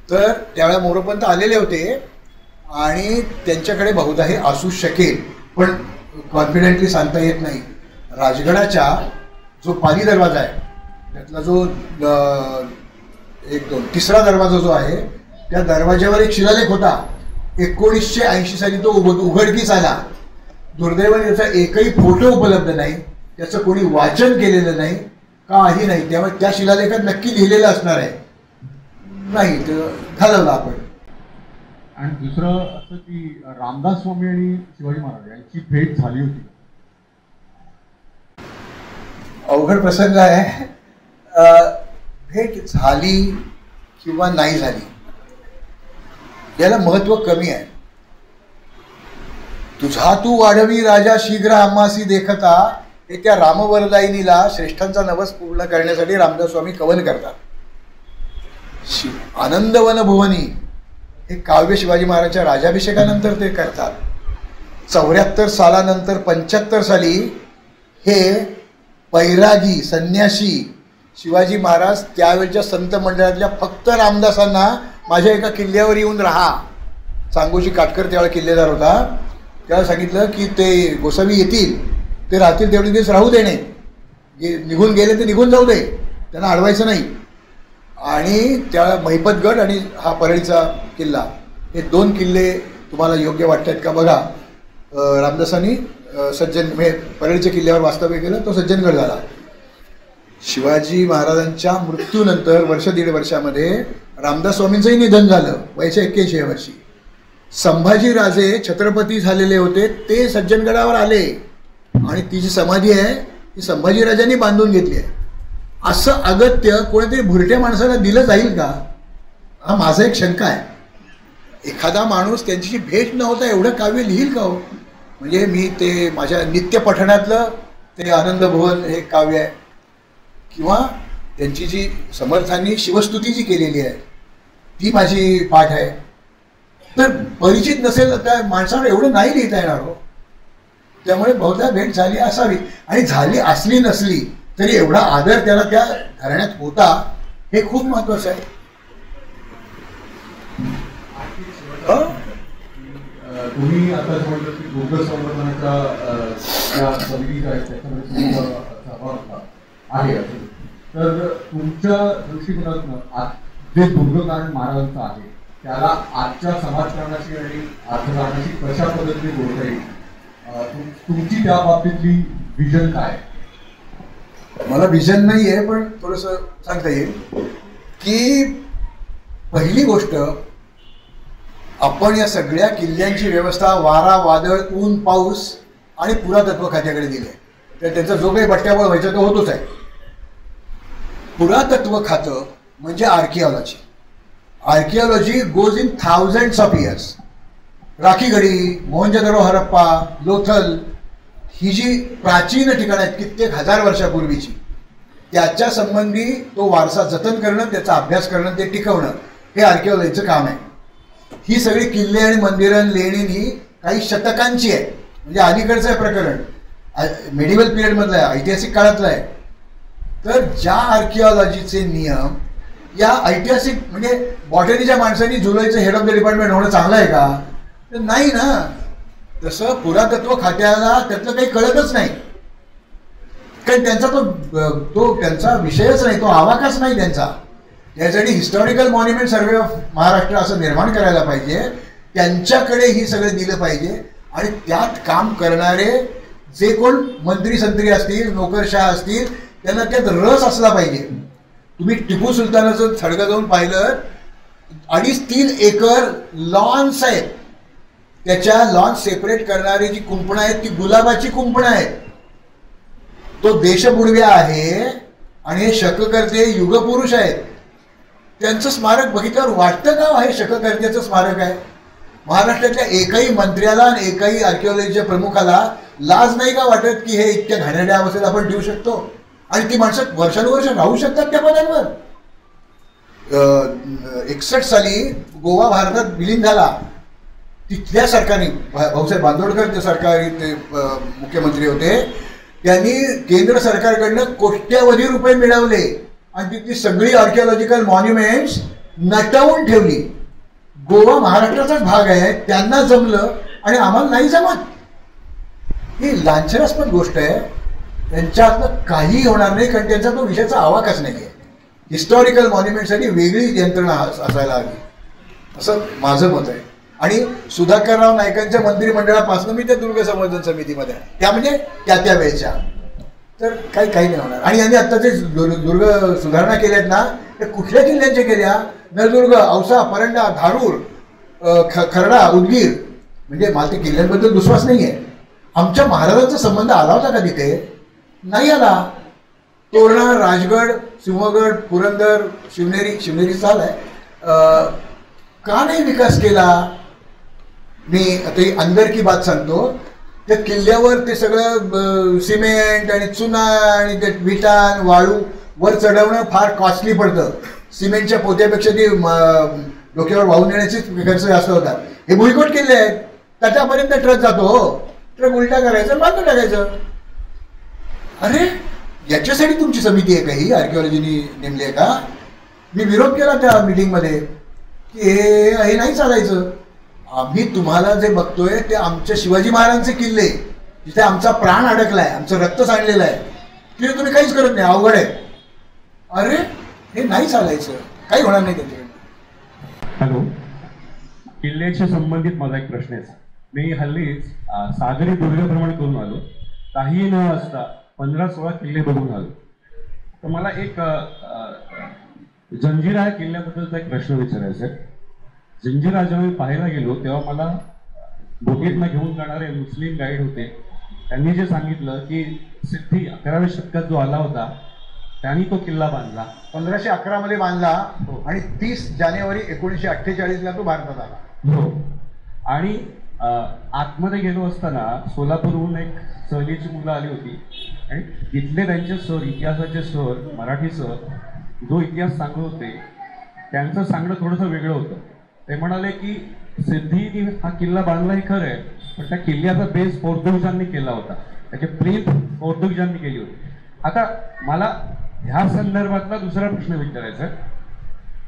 तर त्यावेळेला मोरोपंत आलेले होते आणि त्यांच्याकडे बहुधा हे असू शकेल, पण कॉन्फिडेंटली सांगता येत नाही. राजगडाच्या जो पाली दरवाजा आहे त्यातला जो 3रा दरवाजा जो आहे त्या दरवाज्यावर एक शिलालेख होता. 1980 साली तो उघडकीस आला. दुर्दैवाने त्याचा एकही फोटो उपलब्ध नाही, त्याचं कोणी वाचन केलेलं नाही, काही नाही. त्यामुळे त्या शिलालेखात नक्की लिहिलेलं असणार आहे, नाही तर घालवलं आपण.
आणि दुसरं असं की रामदास स्वामी आणि शिवाजी महाराज यांची भेट झाली होती.
अवघड प्रसंग आहे. भेट झाली किंवा नाही झाली याला महत्व कमी आहे. तुझा तू वाढवी राजा शीघ्र आम्हासी देखता, हे त्या रामवरदायिनीला श्रेष्ठांचा नवस पूर्ण करण्यासाठी रामदास स्वामी कवन करतात. आनंदवन भुवनी हे काव्य शिवाजी महाराजांच्या राजाभिषेकानंतर ते करतात. 74 सालानंतर 75 साली हे बैरागी संन्यासी शिवाजी महाराज त्यावेळच्या संत मंडळातल्या फक्त रामदासांना माझ्या एका किल्ल्यावर येऊन राहा, सांगोशी काटकर त्यावेळेला किल्लेदार होता, त्याला सांगितलं की ते गोसावी येतील, ते राहतील तेवढे दिवस राहू देणे, निघून गेले ते निघून जाऊ दे, त्यांना अडवायचं नाही. आणि त्या महिपतगड आणि हा परळीचा किल्ला, हे 2 किल्ले तुम्हाला योग्य वाटत आहेत का बघा. रामदासांनी सज्जन परळीच्या किल्ल्यावर वास्तव्य केलं, तो सज्जनगड झाला. शिवाजी महाराजांच्या मृत्यूनंतर वर्ष 1.5 वर्षामध्ये रामदास स्वामींचंही निधन झालं वयाच्या 81 वर्षी. संभाजीराजे छत्रपती झालेले होते, ते सज्जनगडावर आले आणि ती जी समाधी आहे ती संभाजीराजांनी बांधून घेतली आहे. असं अगत्य कोणीतरी भुरट्या माणसाला दिलं जाईल का, हा माझा एक शंका आहे. एखादा माणूस त्यांची भेट न होता एवढं काव्य लिहिल का हो? म्हणजे मी ते माझ्या नित्य पठणातलं ते आनंद भुवन हे काव्य आहे, किंवा त्यांची जी समर्थांनी शिवस्तुती जी केलेली आहे ती माझी पाठ आहे. तर परिचित नसेल त्या माणसावर एवढं नाही लिहिता येणार हो. त्यामुळे बहुधा भेट झाली असावी, आणि झाली असली नसली तरी एवढा आदर त्याला त्या घराण्यात होता हे खूप महत्वाचं आहे.
तुम्ही आता म्हटलं की दुर्ग संवर्धनाच्या समितीचा आहे त्याच्यामध्ये सहभाग आहे, तर तुमच्या दृष्टिकोनातून जे दुर्गकारण महाराजांचं आहे त्याला आजच्या समाजकारणाशी आणि अर्थकारणाशी कशा पद्धतीने जोडता येईल, तुमची त्या बाबतीतली विजन काय?
मला विजन नाही आहे, पण थोडंसं सांगता येईल की पहिली गोष्ट, आपण या सगळ्या किल्ल्यांची व्यवस्था वारा वादळ ऊन पाऊस आणि पुरातत्व खात्याकडे दिली आहे. तर त्यांचा जो काही बट्ट्याबळ व्हायचा तो होतोच आहे. पुरातत्व खातं म्हणजे archaeology. Archaeology goes in thousands of years. Rakhigarhi, Mohenjodaro, Harappa, Lothal ही जी प्राचीन ठिकाणं आहेत कित्येक हजार वर्षापूर्वीची, त्याच्या संबंधी तो वारसा जतन करणं, त्याचा अभ्यास करणं, ते टिकवणं हे आर्किओलॉजीचं काम आहे. ही सगळी किल्ले आणि मंदिरं लेणी ही काही शतकांची आहे, म्हणजे अलीकडचं आहे प्रकरण, मेडिवल पिरियडमधलं आहे, ऐतिहासिक काळातलं आहे. तर ज्या आर्किओलॉजीचे नियम या ऐतिहासिक, म्हणजे बॉटनीच्या माणसांनी जुलैचं हेड ऑफ द डिपार्टमेंट होणं चांगलं आहे का? तर नाही ना. तसं पुरातत्व खात्याला त्यातलं काही कळतच नाही, कारण त्यांचा तो त्यांचा विषयच नाही, तो आवाकाच नाही त्यांचा. त्यासाठी historical monument survey of Maharashtra असं निर्माण करायला पाहिजे, त्यांच्याकडे ही सगळं दिलं पाहिजे. आणि त्यात काम करणारे जे कोण मंत्री संत्री असतील, नोकरशाह असतील, त्यांना त्यात रस असला पाहिजे. तुम्ही टिपू सुलतानाचं थडगं जाऊन पाहिलं, 2.5-3 एकर लॉन्स आहेत. त्याच्या लॉन्स सेपरेट करणारी जी कुंपणं आहेत ती गुलाबाची कुंपणं आहेत. तो देशपुरव्या आहे आणि हे शककर्ते युगपुरुष आहेत. त्यांचं स्मारक बघितल्यावर वाटतं का हे शककर्त्याचं स्मारक आहे? महाराष्ट्रातल्या एकही मंत्र्याला आणि एकही आर्किओलॉजीच्या प्रमुखाला लाज नाही का वाटत की हे इतक्या घाणेरड्या अवस्थेत आपण ठेवू शकतो आणि ती माणसं वर्षानुवर्ष राहू शकतात त्या पदांवर? 61 साली गोवा भारतात विलीन झाला. तिथल्या सरकारने, भाऊसाहेब बांदोडकर ते सरकारी ते मुख्यमंत्री होते, त्यांनी केंद्र सरकारकडनं कोट्यावधी रुपये मिळवले आणि तिथली सगळी आर्किओलॉजिकल मॉन्युमेंट्स नटवून ठेवली. गोवा महाराष्ट्राचाच भाग आहे, त्यांना जमलं आणि आम्हाला नाही जमत. ही लांछनास्पद गोष्ट आहे. त्यांच्यातनं काही होणार नाही, कारण त्यांचा तो विषयाचा आवाकाच नाही आहे. हिस्टॉरिकल मॉन्युमेंटसाठी वेगळी यंत्रणा असायला हवी, असं माझं मत आहे. आणि सुधाकरराव नाईकांच्या मंत्रिमंडळापासून मी त्या दुर्ग संवर्धन समितीमध्ये आहे, त्या म्हणजे त्या वेळेच्या. तर काही नाही होणार. आणि यांनी आत्ता जे दुर्ग सुधारणा केल्यात ना, त्या कुठल्या किल्ल्यांच्या केल्या? नळदुर्ग, औसा, परंडा, धारूर, खर्डा, उदगीर. म्हणजे मला ते किल्ल्यांबद्दल विश्वास नाही आहे. आमच्या महाराजांचा संबंध आला होता का तिथे? नाही आला. तोरणा, राजगड, सिंहगड, पुरंदर, शिवनेरीचा आलाय. का नाही विकास केला? मी आता ही अंदर की बात सांगतो. त्या किल्ल्यावर ते सगळं सिमेंट आणि चुना आणि ते विटान वाळू वर चढवणं फार कॉस्टली पडतं. सिमेंटच्या पोत्यापेक्षा ती डोक्यावर वाहून नेण्याचीच खर्च जास्त होतात. हे भुईकोट किल्ले आहेत, त्याच्यापर्यंत ट्रक जातो. हो, ट्रक उलटा करायचं, बांधून टाकायचं. अरे याच्यासाठी तुमची समिती आहे का ही, आर्किओलॉजीनी नेमली आहे का? मी विरोध केला त्या मीटिंगमध्ये की हे नाही चालायचं. आम्ही तुम्हाला जे बघतोय ते आमच्या शिवाजी महाराजांचे किल्ले, जिथे आमचा प्राण अडकलाय, आमचं रक्त सांडलेलं आहे, तिथे तुम्ही काहीच करत नाही, अवघड आहे. अरे हे नाही चालायचं, काही होणार नाही त्याच्याकडे.
हॅलो, किल्ल्याशी संबंधित माझा एक प्रश्न आहे. मी हल्लीच सागरी दुर्गभ्रमण करून आलो. काही न असता 15-16 किल्ले बघून आलो. तर मला एक जंजिरा किल्ल्याबद्दलचा एक प्रश्न विचारायचा आहे. जंजिरा जेव्हा मी पाहायला गेलो तेव्हा मला बोटीतनं घेऊन जाणारे मुस्लिम गाईड होते. त्यांनी जे सांगितलं की सिद्धी 11व्या शतकात जो आला होता त्यांनी तो किल्ला बांधला,
1511 मध्ये बांधला आणि 30 जानेवारी 1948ला तो भारतात आला.
हो. आणि आतमध्ये गेलो असताना सोलापूरहून एक सहलीची मुलं आली होती आणि तिथले त्यांचे सर, इतिहासाचे सर, मराठी सर, जो इतिहास सांगत होते त्यांचं सांगणं थोडंसं वेगळं होतं. ते म्हणाले की सिद्धी हा किल्ला बांधला हे खरं आहे, पण त्या किल्ल्याचा बेस पोर्तुगीजांनी केला होता, त्याची प्रीत पोर्तुगीजांनी केली होती. आता मला ह्या संदर्भातला दुसरा प्रश्न विचारायचा आहे.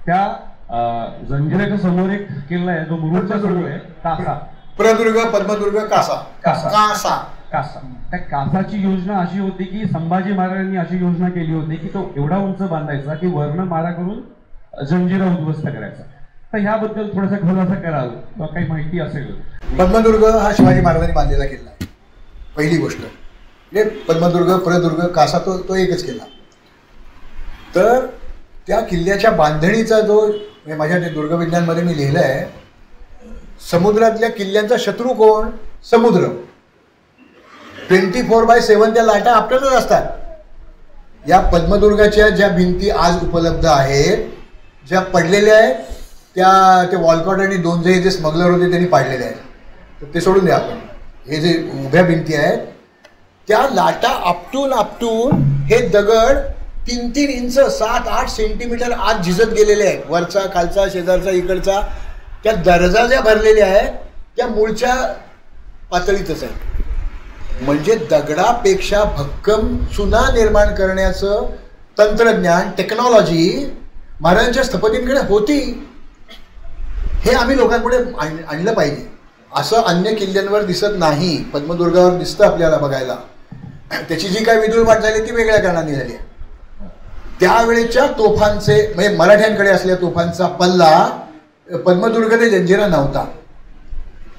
त्या जंजिऱ्याच्या समोर एक किल्ला आहे जो मुरुडच्या समोर आहे, कासा,
प्रदुर्ग, पद्मदुर्ग, कासा.
कासा
कासा
कासा त्या कासाची योजना अशी होती की संभाजी महाराजांनी अशी योजना केली होती की तो एवढा उंच बांधायचा की वर्ण मारा करून जंजिरा उद्ध्वस्त करायचा. तर ह्याबद्दल थोडासा खुलासा कराल किंवा काही माहिती असेल.
पद्मदुर्ग हा शिवाजी महाराजांनी बांधलेला किल्ला आहे, पहिली गोष्ट. म्हणजे पद्मदुर्ग, प्रदुर्ग, कासा तो एकच किल्ला. तर त्या किल्ल्याच्या बांधणीचा जो माझ्या ते दुर्गविज्ञानमध्ये मी लिहिलं आहे, समुद्रातल्या किल्ल्यांचा शत्रू कोण? समुद्र. 24/7 त्या लाटा आपल्यातच असतात. या पद्मदुर्गाच्या ज्या भिंती आज उपलब्ध आहेत, ज्या पडलेल्या आहेत, ते वॉलकॉट आणि दोनजे जे स्मगलर होते त्यांनी पाडलेले आहेत. तर ते सोडून द्या आपण. हे जे उभ्या भिंती आहेत त्या लाटा आपटून हे दगड 3-3 इंच 7-8 सेंटीमीटर आत झिजत गेलेले आहेत. वरचा, खालचा, शेजारचा, इकडचा, त्या दरजा ज्या भरलेल्या आहेत त्या मूळच्या पातळीतच आहेत. म्हणजे दगडापेक्षा भक्कम चुना निर्माण करण्याचं तंत्रज्ञान, टेक्नॉलॉजी महाराजांच्या स्थपतींकडे होती. हे आम्ही लोकांपुढे आणलं पाहिजे. असं अन्य किल्ल्यांवर दिसत नाही, पद्मदुर्गावर दिसतं आपल्याला बघायला. त्याची जी काय विदुळवाट झाली ती वेगळ्या कारणाने झाली. त्यावेळेच्या तोफांचे, म्हणजे मराठ्यांकडे असलेल्या तोफांचा पल्ला पद्मदुर्ग ते जंजिरा नव्हता.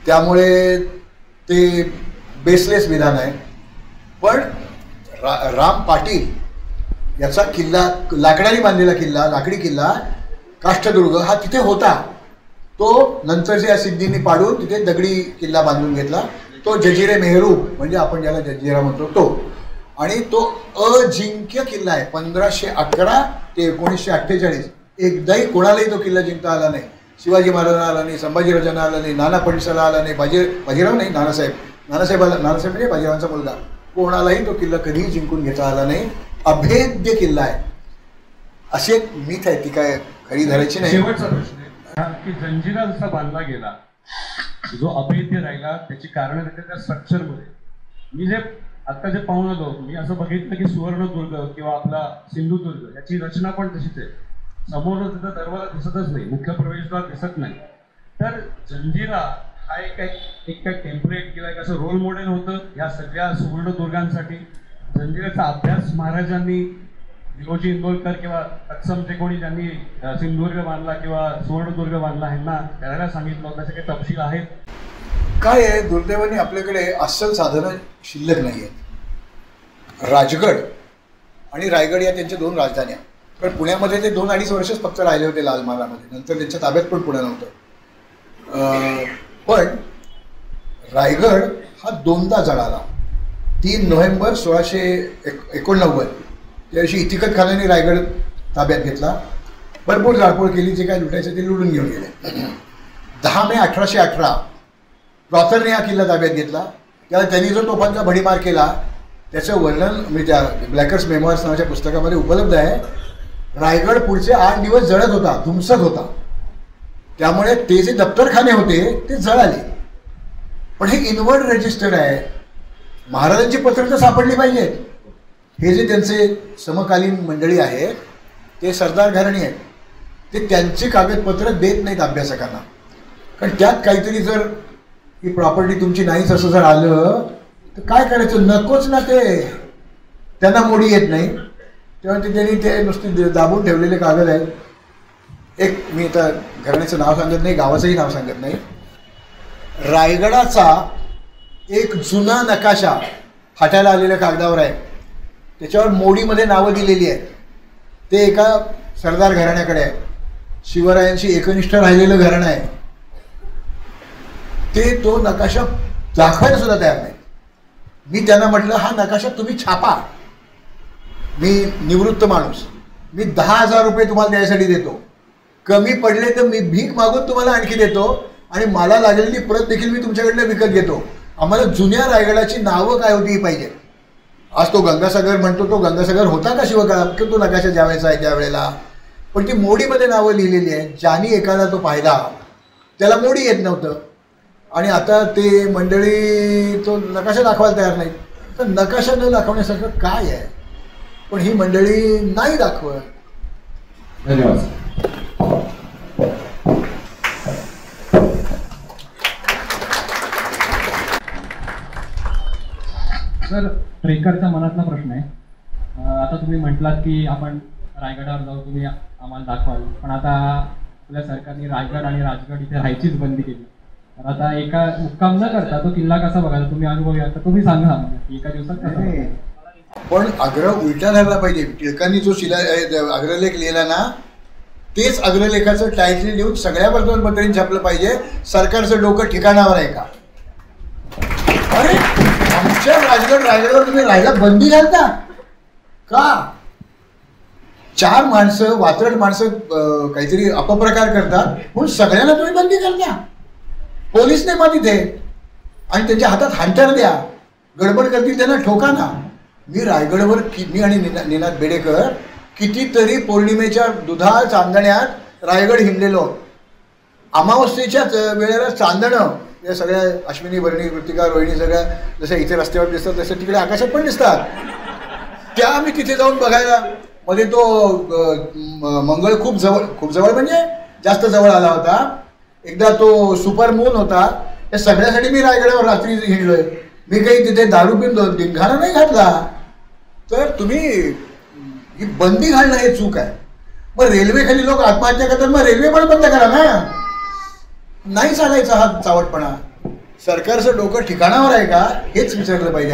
त्यामुळे ते बेसलेस विधान आहे. पण राम पाटील याचा किल्ला, लाकडाने बांधलेला किल्ला, लाकडी किल्ला काष्ठदुर्ग हा तिथे होता. तो नंतरच्या सिद्धींनी पाडून तिथे दगडी किल्ला बांधून घेतला. तो जजिरे मेहरू, म्हणजे आपण ज्याला जंजिरा म्हणतो तो. आणि तो अजिंक्य किल्ला आहे. 1511 ते 1948 एकदाही कोणालाही तो किल्ला जिंकता आला नाही. शिवाजी महाराजांना आला नाही, संभाजीराजांना आला नाही, नाना फडणवीसाला आला नाही, बाजीराव नाही, नानासाहेब म्हणजे बाजीरावांचा मुलगा. कोणालाही तो किल्ला कधीही जिंकून घेता आला नाही. अभेद्य किल्ला आहे. अशी एक मीथ आहे, ती काय खरी धरायची नाही.
शेवटचा प्रश्न आहे की जंजिरा जसा बांधला गेला, जो अभेद्य राहिला, त्याची कारण त्या स्ट्रक्चरमध्ये. मी जे आता जे पाहून आलो, मी असं बघितलं की सुवर्णदुर्ग किंवा आपला सिंधुदुर्ग याची रचना पण तशीच आहे. समोर तिथं दरवाजा दिसतच नाही, मुख्य प्रवेशद्वार दिसत नाही. तर जंजिरा हा एक टेम्पलेट किंवा एक असं रोल मॉडेल होतं या सगळ्या सुवर्णदुर्गांसाठी. जंजिराचा अभ्यास महाराजांनी, दिलोजी इंदोरकर किंवा तत्सम जे कोणी ज्यांनी सिंधुदुर्ग बांधला किंवा सुवर्णदुर्ग बांधला ह्यांना करायला सांगितलं, त्याचे काही तपशील आहेत?
काय आहे, दुर्दैवाने आपल्याकडे अस्सल साधनं शिल्लक नाही आहेत. राजगड आणि रायगड या त्यांच्या 2 राजधान्या. पण पुण्यामध्ये ते 2-2.5 वर्षच फक्त राहिले होते लाल महालामध्ये. नंतर त्यांच्या ताब्यात पण पुणे नव्हतं. पण रायगड हा 2दा जळाला. 3 नोव्हेंबर 1689 त्या दिवशी इतिकत खानाने रायगड ताब्यात घेतला. भरपूर जाळपोळ केली, जे काय लुटायचं ते लुटून घेऊन गेले. 10 मे 1818 प्रॉथरने हा किल्ला ताब्यात घेतला. त्याला त्यांनी जो तोफांचा भडीमार केला त्याचं वर्णन मी त्या ब्लॅकर्स मेमोर्स नावाच्या पुस्तकामध्ये उपलब्ध आहे. रायगड पुढचे 8 दिवस जळत होता, धुमसत होता. त्यामुळे ते जे दप्तरखाने होते ते जळाले. पण हे इनवर्ड रजिस्टर आहे. महाराजांची पत्र तर सापडली पाहिजेत. हे जे त्यांचे समकालीन मंडळी आहेत ते सरदार घराणी आहेत, ते त्यांची कागदपत्र देत नाहीत अभ्यासकांना. कारण त्यात काहीतरी जर ही प्रॉपर्टी तुमची नाहीच असं जर आलं तर काय करायचं, नकोच ना. ते त्यांना मोडी येत नाही, तेव्हा त्यांनी ते नुसते दाबून ठेवलेले कागद आहेत. एक मी आता घराण्याचं नाव सांगत नाही, गावाचंही नाव सांगत नाही. रायगडाचा एक जुना नकाशा फाटायला आलेल्या कागदावर आहे, त्याच्यावर मोडीमध्ये नावं दिलेली आहेत. ते एका सरदार घराण्याकडे आहे. शिवरायांशी एकनिष्ठ राहिलेलं घराणं आहे. ते तो नकाशा दाखवायला सुद्धा तयार नाही. मी त्यांना म्हटलं हा नकाशा तुम्ही छापा. मी निवृत्त माणूस, मी 10,000 रुपये तुम्हाला द्यायसाठी देतो. कमी पडले तर मी भीक मागून तुम्हाला आणखी देतो आणि मला लागलेली प्रत देखील मी तुमच्याकडनं विकत घेतो. आम्हाला जुन्या रायगडाची नावं काय होती ही पाहिजे. आज तो गंगासागर म्हणतो, तो गंगासागर होता का शिवकाळात की तो नकाशा ज्यावेळेचा आहे त्यावेळेला, पण ती मोडीमध्ये नावं लिहिलेली आहेत. ज्यानी एकाला तो पाहिला त्याला मोडी येत नव्हतं आणि आता ते मंडळी तो नकाशा दाखवायला तयार नाही. तर नकाशा न दाखवण्यासारखं काय आहे, पण ही मंडळी नाही दाखवत.
धन्यवाद.
सर, ट्रेकरच्या मनातला प्रश्न आहे. आता तुम्ही म्हटलात की आपण रायगडावर जाऊ, तुम्ही आम्हाला दाखवाल, पण आता आपल्या सरकारने रायगड आणि राजगड इथे राहायचीच बंदी केली. तर आता एका मुक्काम न करता तो किल्ला कसा बघायचा, तुम्ही अनुभवी आता तुम्ही सांगा एका दिवसात कसं.
पण आग्रह उलटा धरला पाहिजे. टिळकांनी जो अग्रलेख लिहिला ना, तेच अग्रलेखाचं टायटल लिहून सगळ्या वर्तमानपत्रांनी छापलं पाहिजे. सरकारचं डोकं ठिकाणावर आहे का? अरे आमच्या रायगडवर तुम्ही राहायला बंदी घालता का? 4 माणसं वात्रट माणसं काहीतरी अपप्रकार करतात म्हणून सगळ्यांना तुम्ही बंदी घालता. पोलीस नाही मग तिथे, आणि त्यांच्या हातात हंटर द्या. गडबड करतील त्यांना ठोका ना. मी रायगडवर मी आणि निनाद बेडेकर कितीतरी पौर्णिमेच्या दुधाळ चांदण्यात रायगड हिंडलेलो. अमावस्येच्या वेळेला चांदणं या सगळ्या अश्विनी भरणी कृतिका रोहिणी सगळ्या जशा इथे रस्त्यावर दिसतात तसं तिकडे आकाशात पण दिसतात. त्या आम्ही तिथे जाऊन बघायला. मध्ये तो मंगळ खूप जवळ म्हणजे जास्त जवळ आला होता. एकदा तो सुपर मून होता. या सगळ्यासाठी मी रायगडावर रात्री हिंडलोय. मी काही तिथे दारू पिऊन धिंगाणा नाही घातला. तर तुम्ही ही बंदी घालणं हे चूक आहे. मग रेल्वेखाली लोक आत्महत्या करतात, मग रेल्वे पण बंद करा ना. नाही चालायचा हा चावटपणा. सरकारचं डोकं ठिकाणावर आहे का हेच विचारलं पाहिजे.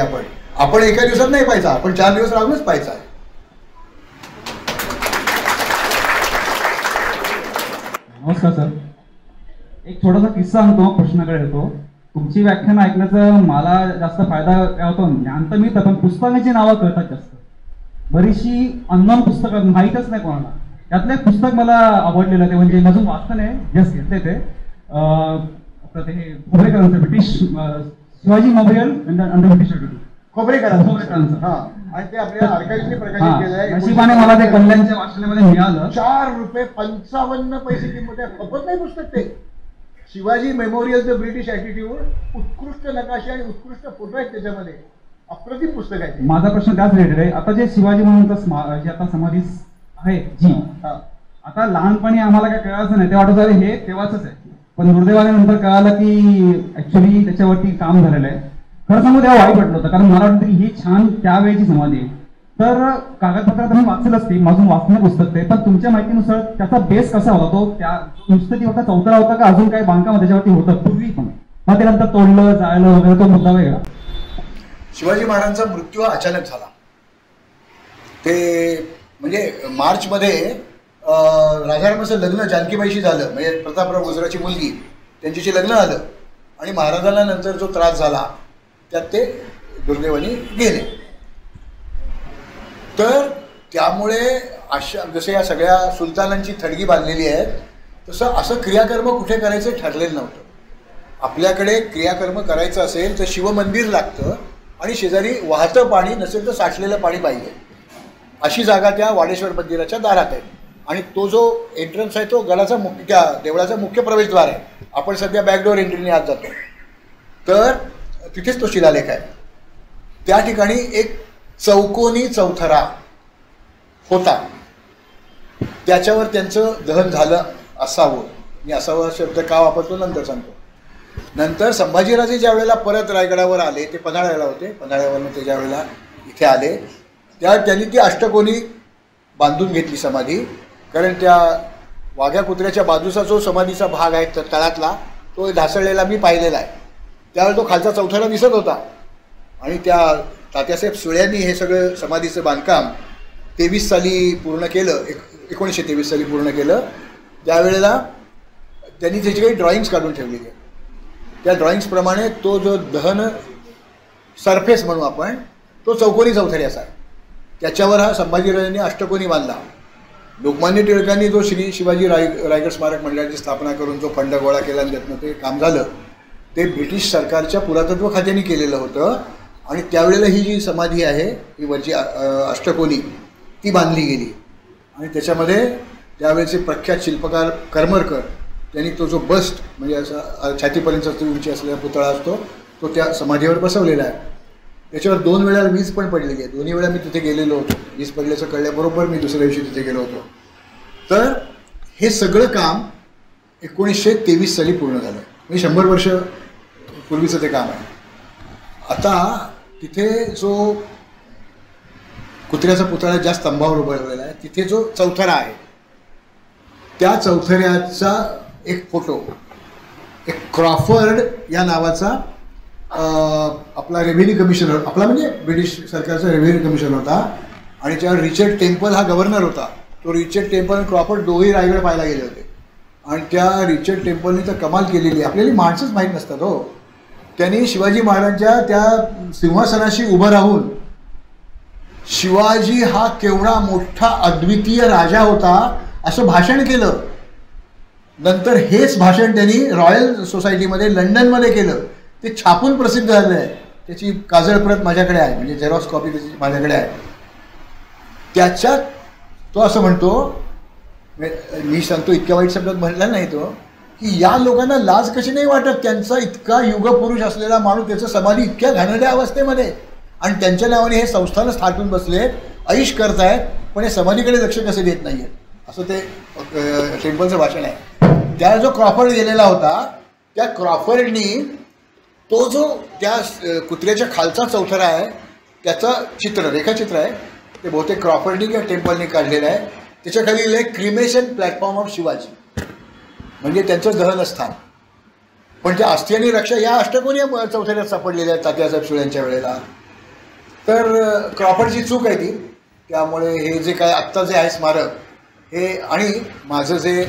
आपण एका दिवसात नाही पाहिजे, आपण 4 दिवस राहूनच पाहिजे.
नमस्कार सर, एक छोटासा किस्सा सांगतो, प्रश्नाकडे येतो. तुमची व्याख्यान ऐकण्याचा मला जास्त फायदा काय होतो, ज्ञान तर मिळतं, पण पुस्तकांची नावं कळतात जास्त. बरीचशी अननोन पुस्तकं माहीतच नाही कोणाला. त्यातलं एक पुस्तक मला आवडलेलं, ते म्हणजे अजून वाचतं नाही, जस्ट घेतले ते खोबरेकरांचं British Shivaji memorial under British खोबरेकरांचं.
आणि ते आपल्या आर्काइव्हने प्रकाशित केलं आहे.
नशिबाने मला ते कल्याणच्या वाचनामध्ये मिळालं.
₹4.55 किंमत आहे. खपत नाही पुस्तक ते. शिवाजी मेमोरियलचं ब्रिटिश ॲटिट्यूड, उत्कृष्ट नकाशे आणि उत्कृष्ट फोटो आहेत त्याच्यामध्ये. अप्रतिम पुस्तक आहे.
माझा प्रश्न त्याच रिलेटेड आहे. आता जे शिवाजी महाराजांचं जे आता समाधी आहे जी, आता लहानपणी आम्हाला काय कळायचं नाही, ते वाटत झालं हे तेव्हाच आहे. पण दुर्दैवाने नंतर कळालं की ऍक्च्युअली त्याच्यावरती काम झालेलं आहे. खरं सांगू तेव्हा वाईट वाटलं होतं, कारण मला वाटतं की ही छान त्यावेळेची समाधी आहे. तर कागदपत्रात मी वाचलं असते, माझून वाचणं पुस्तक ते, पण तुमच्या माहितीनुसार त्याचा बेस कसा होता, तो त्या नुसतं ती होता चौतरा होता का अजून काही बांधकाम त्याच्यावरती होतं पूर्वी पण, मग ते नंतर तोडलं जायलं वगैरे, तो मुद्दा वेगळा.
शिवाजी महाराजांचा मृत्यू अचानक झाला. ते म्हणजे मार्चमध्ये राजारामाचं लग्न जानकीबाईशी झालं, म्हणजे प्रतापराव गुजराची मुलगी त्यांच्याशी लग्न झालं, आणि महाराजांना नंतर जो त्रास झाला त्यात ते दुर्दैवाने गेले. तर त्यामुळे अशा जसे या सगळ्या सुलतानांची थडगी बांधलेली आहे तसं असं क्रियाकर्म कुठे करायचं ठरलेलं नव्हतं. आपल्याकडे क्रियाकर्म करायचं असेल तर शिवमंदिर लागतं आणि शेजारी वाहतं पाणी नसेल तर साठलेलं पाणी पाहिजे. अशी जागा त्या वाडेश्वर मंदिराच्या दारात आहे. आणि तो जो एंट्रन्स आहे तो गडाचा त्या देवळाचा मुख्य प्रवेशद्वार आहे. आपण सध्या बॅकडोर एंट्रीने आत जातो. तर तिथेच तो शिलालेख आहे. त्या ठिकाणी एक चौकोनी चौथरा होता, त्याच्यावर त्यांचं दहन झालं असावं. मी असावं शब्द का वापरतो नंतर सांगतो. नंतर संभाजीराजे ज्या वेळेला परत रायगडावर आले, ते पन्हाळ्याला होते, पन्हाळ्यावरनं ते ज्या वेळेला इथे आले त्या त्यांनी ती अष्टकोनी बांधून घेतली समाधी. कारण त्या वाघ्या कुत्र्याच्या बाजूचा जो समाधीचा भाग आहे तळातला तो ढासळलेला मी पाहिलेला आहे. त्यावेळेला तो खालचा चौथरा दिसत होता. आणि त्या तात्यासाहेब सुळ्यांनी हे सगळं समाधीचं बांधकाम 23 साली पूर्ण केलं, 1923 साली पूर्ण केलं. त्यावेळेला त्यांनी त्याची काही ड्रॉइंग्स काढून ठेवलेली आहे. त्या ड्रॉइंग्सप्रमाणे तो जो दहन सरफेस म्हणू आपण, तो चौकोनी चौथऱ्याचा आहे. त्याच्यावर हा संभाजीराजांनी अष्टकोनी बांधला. लोकमान्य टिळकांनी जो श्री शिवाजी रायगड स्मारक मंडळाची स्थापना करून जो फंड गोळा केला आणि त्यातनं ते काम झालं, ते ब्रिटिश सरकारच्या पुरातत्व खात्याने केलेलं होतं. आणि त्यावेळेला ही जी समाधी आहे, ही वरची अष्टकोनी, ती बांधली गेली. आणि त्याच्यामध्ये त्यावेळेचे प्रख्यात शिल्पकार करमरकर त्यांनी तो जो बस्ट म्हणजे असा छातीपर्यंत उंची असलेला पुतळा असतो तो त्या समाधीवर बसवलेला आहे. त्याच्यावर 2 वेळा वीज पण पडलेली आहे. दोन्ही वेळा मी तिथे गेलेलो होतो. वीज पडल्याचं कळल्याबरोबर मी दुसऱ्या दिवशी तिथे गेलो होतो. तर हे सगळं काम 1923 साली पूर्ण झालं. म्हणजे 100 वर्ष पूर्वीचं ते काम आहे. आता तिथे जो कुत्र्याचा पुतळा ज्या स्तंभावर उभारलेला आहे, तिथे जो चौथरा आहे, त्या चौथऱ्याचा एक फोटो, एक क्रॉफर्ड या नावाचा आपला रेव्हेन्यू कमिशनर, आपला म्हणजे ब्रिटिश सरकारचा रेव्हेन्यू कमिशनर होता. आणि त्यावर रिचर्ड टेम्पल हा गव्हर्नर होता. तो रिचर्ड टेम्पल आणि क्रॉफर्ड दोघेही रायगड पाहायला गेले होते. आणि त्या रिचर्ड टेम्पलनी तर कमाल केलेली, आपल्याला माणसंच माहीत नसतात हो. त्यांनी शिवाजी महाराजांच्या त्या सिंहासनाशी उभं राहून शिवाजी हा केवढा मोठा अद्वितीय राजा होता असं भाषण केलं. नंतर हेच भाषण त्यांनी रॉयल सोसायटीमध्ये लंडनमध्ये केलं. ते छापून प्रसिद्ध झालं आहे. त्याची काजळ प्रत माझ्याकडे आहे, म्हणजे झेरॉक्स कॉपी त्याची माझ्याकडे आहे. त्याच्यात तो असं म्हणतो, मी सांगतो इतक्या वाईट शब्दात म्हणला नाही तो, की या लोकांना लाज कशी नाही वाटत, त्यांचा इतका युगपुरुष असलेला माणूस, त्याचं समाधी इतक्या घाणेरड्या अवस्थेमध्ये, आणि त्यांच्या नावाने हे संस्थानं स्थापन बसले, ऐश करतायत, पण हे समाधीकडे लक्ष कसे देत नाही आहेत, असं ते टेम्पलचं भाषण आहे. त्या जो क्रॉफर्ड गेलेला होता, त्या क्रॉफर्डनी तो जो त्या कुत्र्याच्या खालचा चौथरा आहे त्याचा रेखाचित्र आहे, ते बहुतेक क्रॉफर्डनी किंवा टेम्पलनी काढलेलं आहे. त्याच्या खाली लिहिलं आहे क्रिमेशन प्लॅटफॉर्म ऑफ शिवाजी, म्हणजे त्यांचं दहनस्थान. पण त्या अस्थी आणि रक्षा या अष्टकोनी चौथऱ्यात सापडलेल्या आहेत तात्यासाहेब सुळ्यांच्या वेळेला. तर क्रॉफर्डची चूक आहे ती. त्यामुळे हे जे काय आत्ता जे आहे स्मारक हे, आणि माझं जे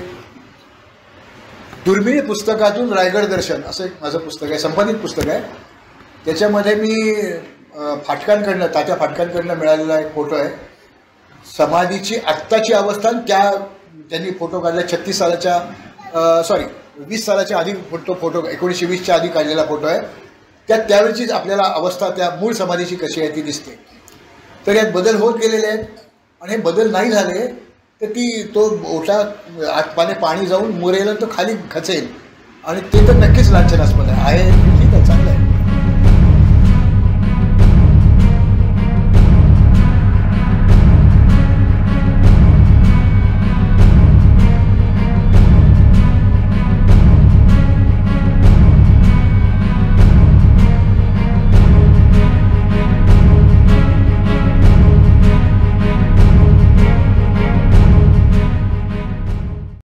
दुर्मिळ पुस्तकातून रायगड दर्शन असं एक माझं पुस्तक आहे, संपादित पुस्तक आहे. त्याच्यामध्ये मी फाटकांकडनं, तात्या फाटकांकडनं मिळालेला एक फोटो आहे. समाधीची आत्ताची अवस्था, त्यांनी फोटो काढला 36 सालाच्या 20 सालाच्या आधी फोटो 1920च्या आधी काढलेला फोटो आहे. त्यावेळीचीच आपल्याला अवस्था त्या मूळ समाधीची कशी आहे ती दिसते. तर यात बदल होत गेलेले आहेत. आणि हे बदल नाही झाले तर तो ओटा आतपाने पाणी जाऊन मुरेल, तो खाली खचेल, आणि ते तर नक्कीच लांछनास्पद आहे. ठीक आहे, चांगलं.